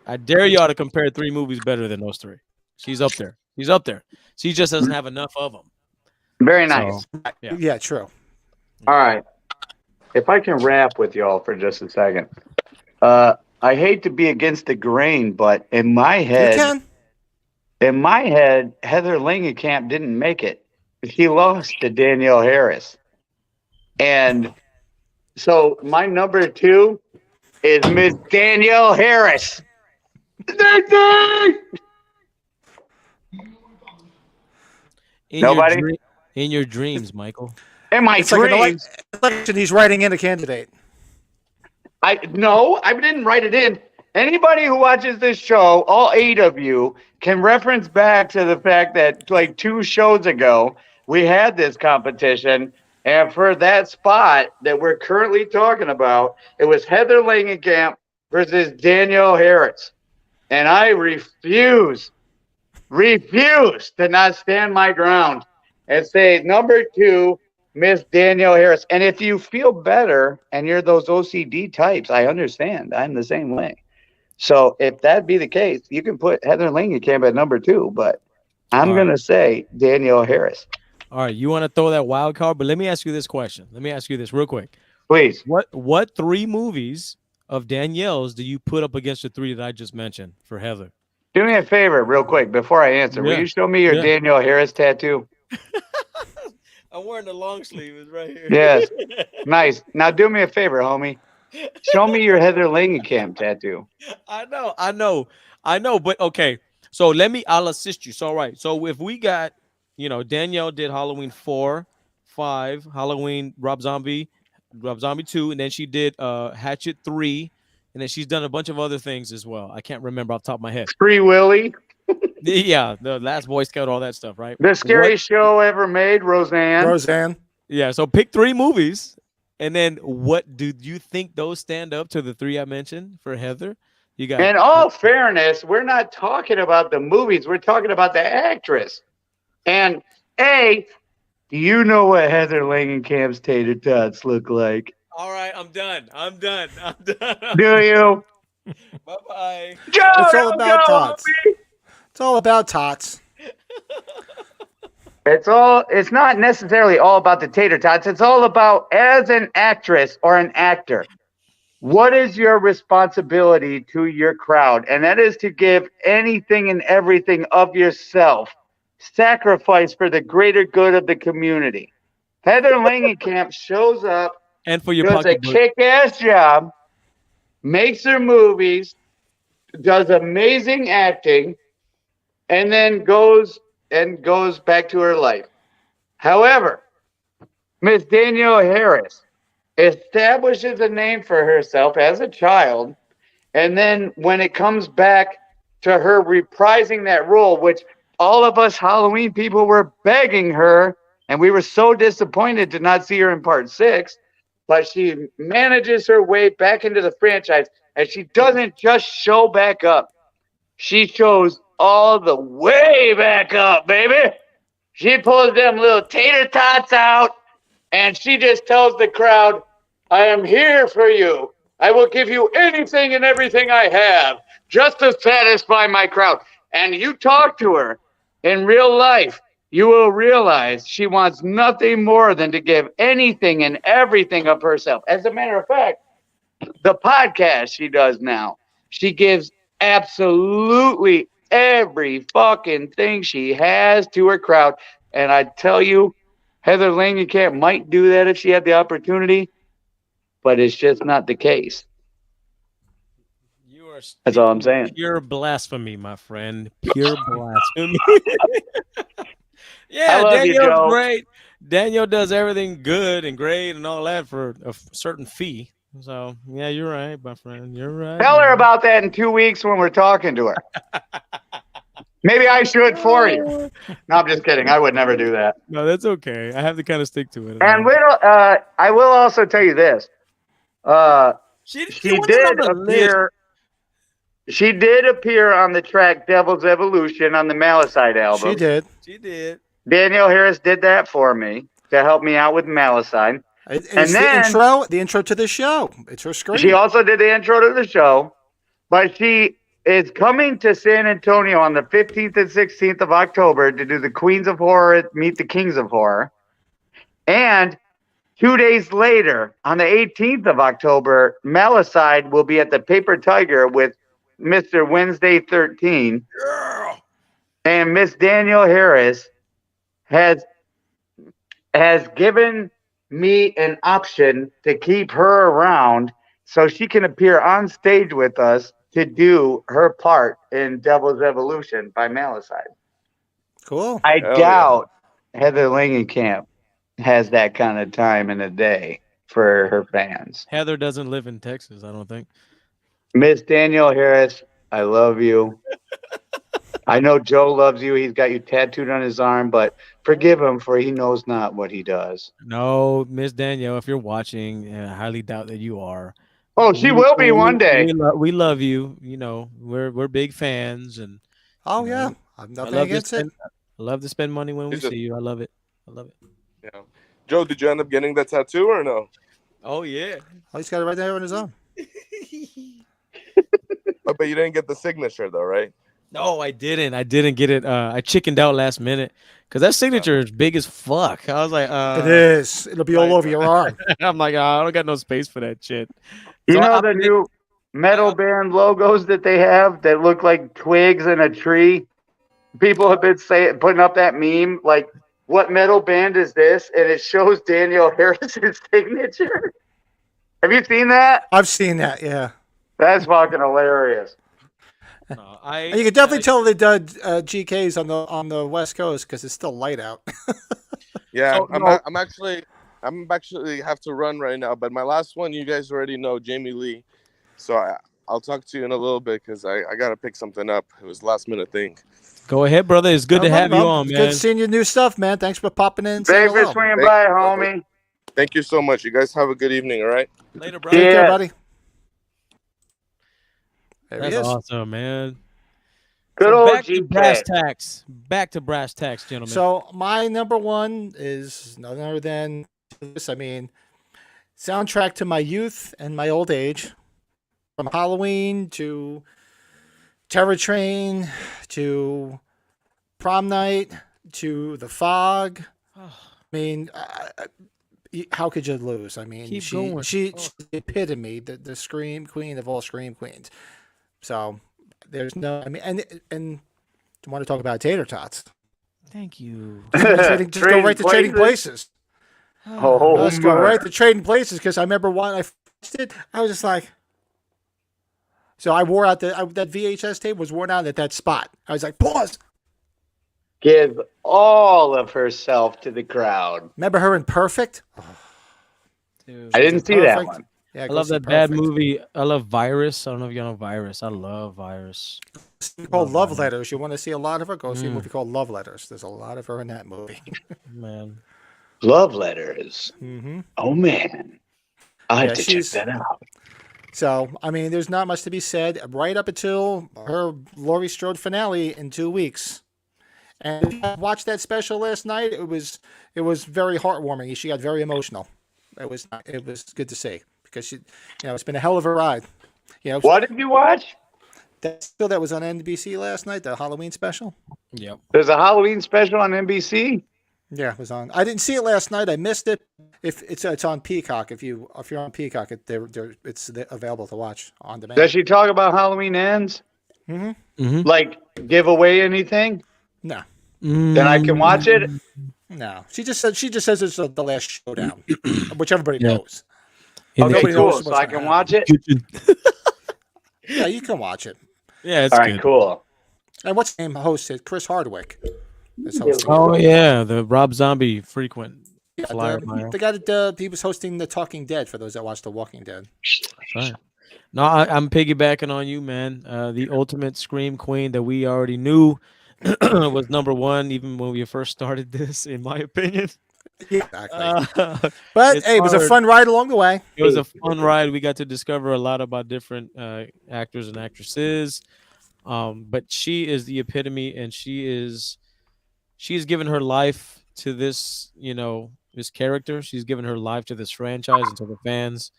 I dare y'all to compare 3 movies better than those 3. She's up there. She's up there. She just doesn't have enough of them. Very nice. So, Yeah, true. All right. If I can rap with y'all for just a second. I hate to be against the grain, but in my head, Heather Langenkamp didn't make it. She lost to Danielle Harris. And so my number 2 is Miss Danielle Harris. Nobody? In your dreams, Michael. In my It's like dreams. an election. He's writing in a candidate. I didn't write it in. Anybody who watches this show, all 8 of you, can reference back to the fact that like 2 shows ago, we had this competition. And for that spot that we're currently talking about, it was Heather Langenkamp versus Danielle Harris. And I refuse to not stand my ground and say number 2, Miss Danielle Harris. And if you feel better and you're those OCD types, I understand. I'm the same way. So if that be the case, you can put Heather Langenkamp at number 2, but I'm going to say Danielle Harris. All right, you want to throw that wild card, but let me ask you this question. Let me ask you this real quick. Please. What 3 movies of Danielle's do you put up against the 3 that I just mentioned for Heather? Do me a favor real quick before I answer. Will you show me your Danielle Harris tattoo? I'm wearing the long sleeve. It's right here. Yes. Nice. Now do me a favor, homie. Show me your Heather Langenkamp tattoo. I know. But okay. So I'll assist you. So, all right. So if we got, Danielle did Halloween 4, 5, Halloween, Rob Zombie 2, and then she did Hatchet 3, and then she's done a bunch of other things as well. I can't remember off the top of my head. Free Willy. Yeah, the Last Boy Scout, all that stuff, right? The scariest show ever made, Roseanne. Yeah, so pick 3 movies, and then what do you think those stand up to the 3 I mentioned for Heather? You got In all fairness, we're not talking about the movies. We're talking about the actress. And do you know what Heather Langenkamp's tater tots look like? All right, I'm done. I'm done. Do you? Bye-bye. Joe, It's all don't about go, tots. homie. It's all about tots. It's not necessarily all about the tater tots. It's all about, as an actress or an actor, what is your responsibility to your crowd? And that is to give anything and everything of yourself, sacrifice for the greater good of the community. Heather Langenkamp shows up, And for your does a pocketbook. kick-ass job, makes her movies, does amazing acting, and then goes back to her life. However, Miss Danielle Harris establishes a name for herself as a child, and then when it comes back to her reprising that role, which all of us Halloween people were begging her, and we were so disappointed to not see her in part 6, but she manages her way back into the franchise, and she doesn't just show back up. She shows all the way back up, baby. She pulls them little tater tots out, and she just tells the crowd, I am here for you. I will give you anything and everything I have just to satisfy my crowd. And you talk to her in real life, you will realize she wants nothing more than to give anything and everything of herself. As a matter of fact, the podcast she does now, she gives absolutely every fucking thing she has to her crowd. And I tell you, Heather Langenkamp might do that if she had the opportunity, but it's just not the case. You are That's all I'm saying. Pure blasphemy, my friend. Pure blasphemy. I Yeah, love you, Danielle's Joe. great. Danielle does everything good and great and all that for a certain fee. So, yeah, you're right, my friend. You're right. Tell her about that in 2 weeks when we're talking to her. Maybe I should for you. No, I'm just kidding. I would never do that. No, that's okay. I have to kind of stick to it. And I will also tell you this. She did appear. She did appear on the track "Devil's Evolution" on the Malicide album. She did. She did. Danielle Harris did that for me to help me out with Malicide. It's And then the intro to the show. It's her screen. she also did the intro to the show, but she is coming to San Antonio on the 15th and 16th of October to do the Queens of Horror Meet the Kings of Horror. And 2 days later, on the 18th of October, Malicide will be at the Paper Tiger with Mr. Wednesday 13. Yeah. And Miss Danielle Harris has given me an option to keep her around so she can appear on stage with us to do her part in Devil's Evolution by Malicide. Cool. I doubt Heather Langenkamp has that kind of time in a day for her fans. Heather doesn't live in Texas, I don't think. Miss Danielle Harris, I love you. I know Joe loves you. He's got you tattooed on his arm, but forgive him, for he knows not what he does. No, Miss Danielle, if you're watching, I highly doubt that you are. Oh, she will be one day. We love you. You know, we're big fans, and Oh yeah, I've nothing against it. I love to spend money when we see you. I love it. I love it. Yeah. Joe, did you end up getting that tattoo or no? Oh yeah. Oh, he's got it right there on his own. Oh, but you didn't get the signature though, right? No, I didn't. I didn't get it. I chickened out last minute because that signature is big as fuck. I was like, It is. It'll be all over your arm. I'm like, I don't got no space for that shit. You So know I the opted new metal band logos that they have that look like twigs in a tree? People have been putting up that meme, like, what metal band is this? And it shows Danielle Harris's signature. Have you seen that? I've seen that. Yeah. That's fucking hilarious. And you can definitely tell they did GKs on the West Coast because it's still light out. Yeah, So, I'm actually have to run right now. But my last one, you guys already know, Jamie Lee. So I'll talk to you in a little bit because I gotta pick something up. It was a last minute thing. Go ahead, brother. It's good to have you on, man. Good seeing your new stuff, man. Thanks for popping in. Thanks for swinging by, homie. Thank you so much. You guys have a good evening. All right. Later, bro. Take care, buddy. There That's he is. awesome, man. Good So old back to brass GK. tacks. Back to brass tacks, gentlemen. So my number one is none other than this. I mean, soundtrack to my youth and my old age, from Halloween to Terror Train to Prom Night to The Fog. I mean, how could you lose? I mean, Keep she's going. the epitome, the scream queen of all scream queens. So there's no, I mean, and you want to talk about tater tots? Thank you. Just go right to Trading Places. Oh, Let's go right to Trading Places, because I remember when I watched it, I was just like, so I wore out that VHS tape was worn out at that spot. I was like, pause. Give all of herself to the crowd. Remember her in Perfect? Dude. I didn't see that one. Yeah, I go love see that bad Perfect. movie. I love Virus. I don't know if you know Virus. I love Virus. It's called Love Letters. You want to see a lot of her? Go see a Mm. movie called Love Letters. There's a lot of her in that movie. Man. Love Letters. Mm-hmm. Oh, man. I'll have Yeah, to check that out. So, I mean, there's not much to be said right up until her Laurie Strode finale in 2 weeks. And I watched that special last night. It was very heartwarming. She got very emotional. It was good to see, because she, it's been a hell of a ride. What did you watch? That was on NBC last night, the Halloween special. Yep. There's a Halloween special on NBC. Yeah, it was on. I didn't see it last night. I missed it. If it's on Peacock, if you're on Peacock, it's available to watch on demand. Does she talk about Halloween ends? Mm-hmm. Like, give away anything? No. Then I can watch it? No. She just says it's the last showdown, which everybody Yeah. knows. Okay, cool. knows So what's I gonna can watch it? Yeah, you can watch it. Yeah, it's All right, good. cool. And what's the name hosted? Chris Hardwick is hosting. Oh yeah, the Rob Zombie frequent flyer. The guy that he was hosting The Talking Dead, for those that watch The Walking Dead. Right. No, I'm piggybacking on you, man. The ultimate scream queen that we already knew was number one, even when we first started this, in my opinion. Exactly. But it's hey, it was a hard. fun ride along the way. It was a fun ride. We got to discover a lot about different actors and actresses. But she is the epitome, and she's given her life to this, this character. She's given her life to this franchise and to the fans.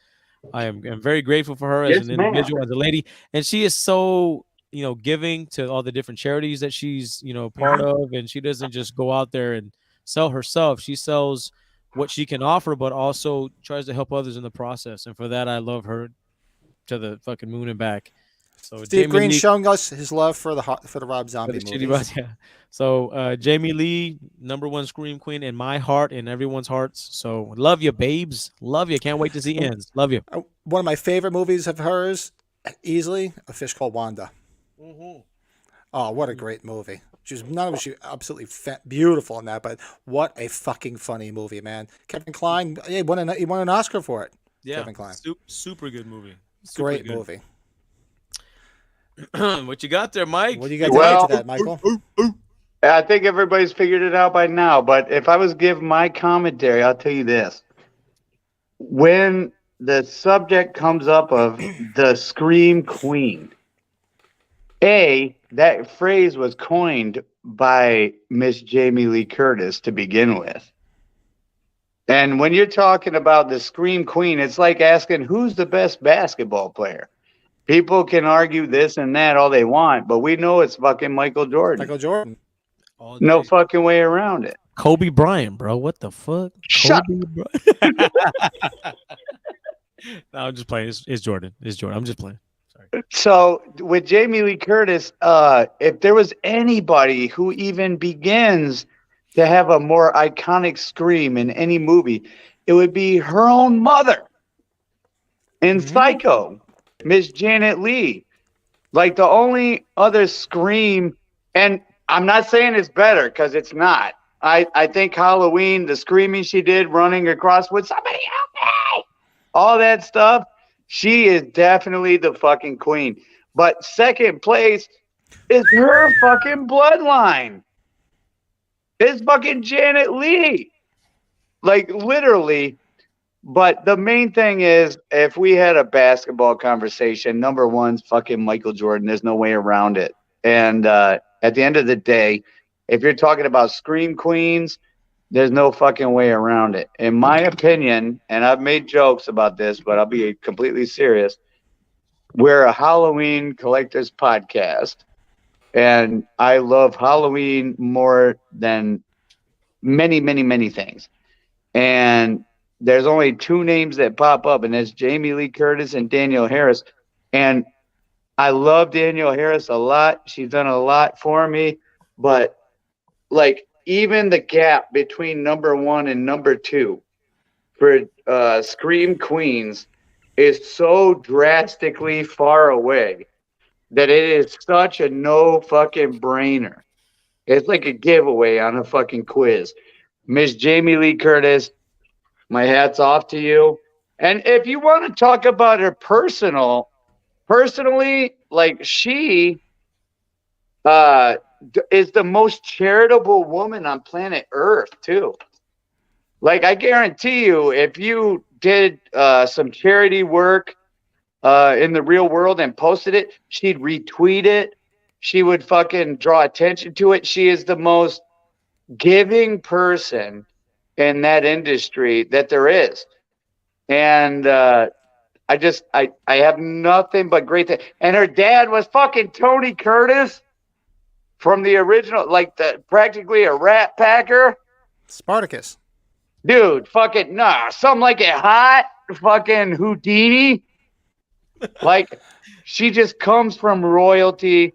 I'm very grateful for her as an individual, as a lady, and she is so giving to all the different charities that she's part of, and she doesn't just go out there and sell herself. She sells what she can offer, but also tries to help others in the process. And for that, I love her to the fucking moon and back. So Steve Green showing us his love for the Rob Zombie movies. Yeah. So Jamie Lee, number one scream queen in my heart and everyone's hearts. So love you, babes. Love you. Can't wait to see ends. Love you. One of my favorite movies of hers, easily, A Fish Called Wanda. Mm-hmm. Oh, what a great movie. She absolutely beautiful in that, but what a fucking funny movie, man. Kevin Kline, he won an Oscar for it. Yeah, Kevin Kline. Super good movie. Great movie. What you got there, Mike? What do you got to add to that, Michael? I think everybody's figured it out by now, but if I was to give my commentary, I'll tell you this. When the subject comes up of the Scream Queen, that phrase was coined by Miss Jamie Lee Curtis to begin with. And when you're talking about the Scream Queen, it's like asking who's the best basketball player. People can argue this and that all they want, but we know it's fucking Michael Jordan. Michael Jordan. No fucking way around it. Kobe Bryant, bro. What the fuck? Shut Kobe No, I'm just playing. It's Jordan. It's Jordan. I'm just playing. Sorry. So with Jamie Lee Curtis, if there was anybody who even begins to have a more iconic scream in any movie, it would be her own mother in Psycho, Miss Janet Leigh. Like the only other scream, and I'm not saying it's better because it's not. I think Halloween, the screaming she did running across with somebody help me, all that stuff, she is definitely the fucking queen. But second place is her fucking bloodline. It's fucking Janet Leigh. Like literally, But the main thing is, if we had a basketball conversation, number one's fucking Michael Jordan. There's no way around it. And at the end of the day, if you're talking about scream queens, there's no fucking way around it. In my opinion, and I've made jokes about this, but I'll be completely serious. We're a Halloween collectors podcast, and I love Halloween more than many, many, many things. And there's only two names that pop up, and that's Jamie Lee Curtis and Danielle Harris. And I love Danielle Harris a lot. She's done a lot for me, but like even the gap between number one and number two for Scream Queens is so drastically far away that it is such a no fucking brainer. It's like a giveaway on a fucking quiz. Miss Jamie Lee Curtis, my hat's off to you. And if you want to talk about her personally, like she is the most charitable woman on planet Earth too. Like I guarantee you, if you did some charity work in the real world and posted it, she'd retweet it. She would fucking draw attention to it. She is the most giving person in that industry that there is. And I have nothing but great things. And her dad was fucking Tony Curtis from the original, like practically a Rat Packer. Spartacus. Dude, fucking something like it hot, fucking Houdini. Like she just comes from royalty.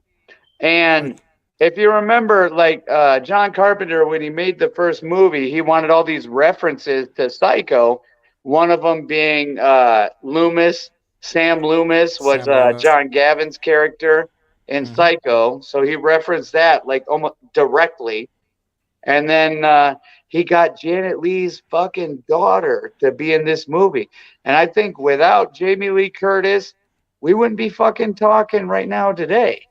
And if you remember, like John Carpenter, when he made the first movie, he wanted all these references to Psycho. One of them being Loomis. Sam Loomis was John Gavin's character in Psycho. So he referenced that like almost directly. And then he got Janet Leigh's fucking daughter to be in this movie. And I think without Jamie Lee Curtis, we wouldn't be fucking talking right now today.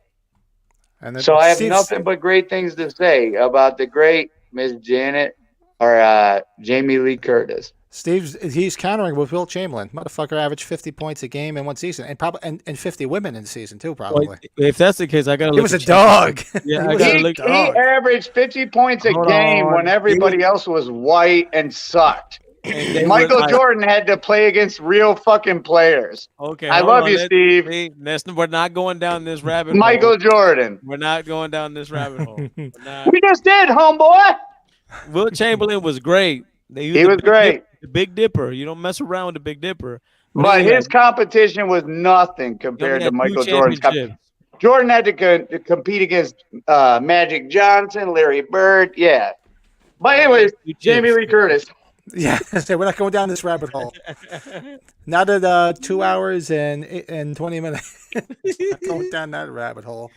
And so I have nothing but great things to say about the great Miss Janet or Jamie Lee Curtis. He's countering with Will Chamberlain. Motherfucker averaged 50 points a game in one season, and probably and 50 women in the season too. Probably. Well, if that's the case, I gotta. He was a dog. Yeah, he averaged 50 points a game when everybody else was white and sucked. And Michael Jordan had to play against real fucking players. Okay, I love you, Steve. We're not going down this rabbit hole. Michael Jordan. We're not going down this rabbit hole. We just did, homeboy. Will Chamberlain was great. He was great. The Big Dipper. You don't mess around with the Big Dipper. But his competition was nothing compared to Michael Jordan's. Jordan had to compete against Magic Johnson, Larry Bird. Yeah. But anyways, Jamie Lee Curtis. Yeah, we're not going down this rabbit hole. Not at 2 hours and 20 minutes. Not going down that rabbit hole.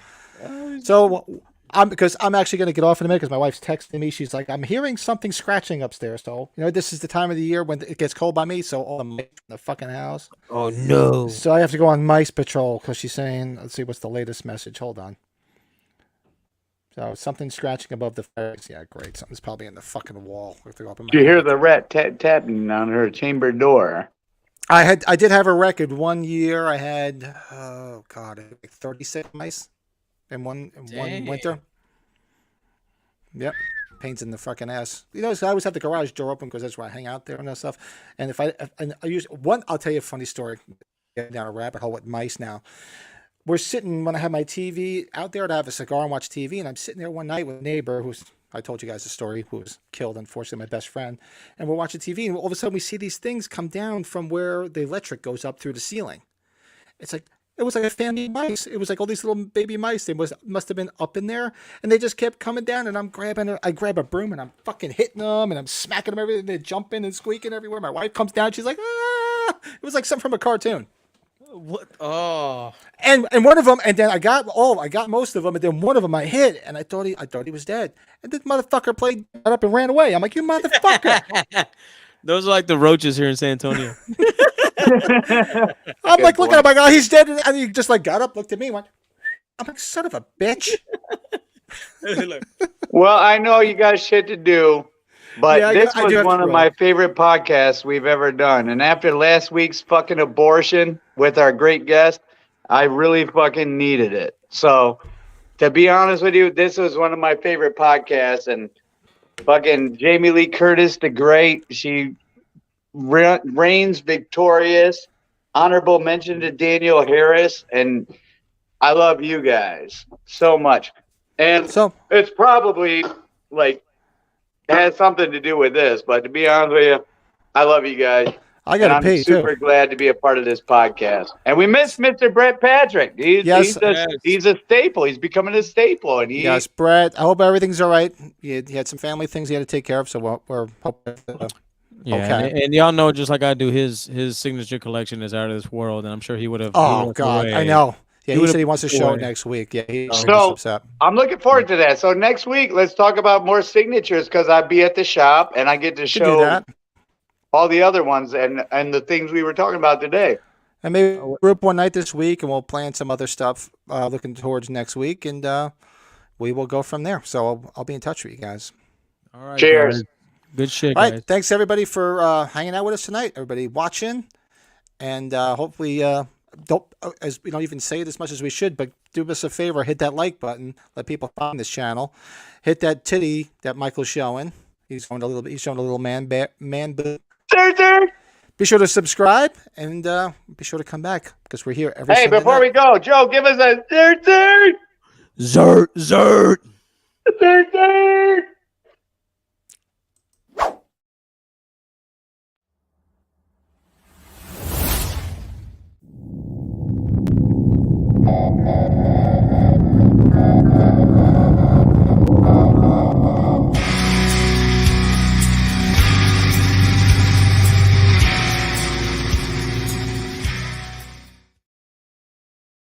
So because I'm actually going to get off in a minute because my wife's texting me. She's like, I'm hearing something scratching upstairs. So, this is the time of the year when it gets cold by me. So all the mice in the fucking house. Oh, no. So I have to go on mice patrol because she's saying, let's see, what's the latest message? Hold on. So something scratching above the fire. Yeah, great. Something's probably in the fucking wall. Did you hear the rat tapping on her chamber door? I did have a record. 1 year I had 36 mice in one winter. Yep. Pains in the fucking ass. So I always have the garage door open because that's where I hang out there and that stuff. And I'll tell you a funny story. Getting down a rabbit hole with mice now. We're sitting, when I have my TV out there to have a cigar and watch TV, and I'm sitting there one night with a neighbor I told you guys the story, who was killed, unfortunately, my best friend. And we're watching TV, and all of a sudden we see these things come down from where the electric goes up through the ceiling. It was like a family of mice. It was like all these little baby mice. They must have been up in there, and they just kept coming down, and I grab a broom, and I'm fucking hitting them, and I'm smacking them everything. They're jumping and squeaking everywhere. My wife comes down, she's like, ah! It was like something from a cartoon. What? Oh. And one of them, and then I got most of them, and then one of them I hit, and I thought he was dead. And this motherfucker got up and ran away. I'm like, you motherfucker! Those are like the roaches here in San Antonio. I'm like looking at him, like, oh, he's dead, and he just like got up, looked at me, went, I'm like, son of a bitch. Well, I know you got shit to do. But Yeah, this I was do have one to of roll. my favorite podcasts we've ever done. And after last week's fucking abortion with our great guest, I really fucking needed it. So, to be honest with you, this was one of my favorite podcasts. And fucking Jamie Lee Curtis, the great, she reigns victorious. Honorable mention to Daniel Harris. And I love you guys so much. And So it's probably like has something to do with this, but to be honest with you, I love you guys. I And got to I'm pee super too. glad to be a part of this podcast. And we miss Mr. Brett Patrick. Yes. He's a staple. He's becoming a staple. And Yes, Brett. I hope everything's all right. He had some family things he had to take care of, so we're hoping. Yeah, Okay. and y'all know, just like I do, his signature collection is out of this world, and I'm sure he would have. Oh God, I know. Yeah, he said he wants to show it away. next week. Yeah, he's So upset. I'm looking forward to that. So next week, let's talk about more signatures because I'll be at the shop and I get to Could do show that. all the other ones and the things we were talking about today. And maybe group one night this week, and we'll plan some other stuff looking towards next week, and we will go from there. So I'll be in touch with you guys. All right, Cheers. guys. Good shit, All guys. right, thanks everybody for hanging out with us tonight. Everybody watching, and hopefully don't as we don't even say it as much as we should, but do us a favor, hit that like button, let people find this channel, hit that titty that Michael's showing. He's showing a little bit. He's showing a little man boob. Be sure to subscribe and be sure to come back because we're here every. Hey, Sunday before night. we go, Joe, give us a Zert.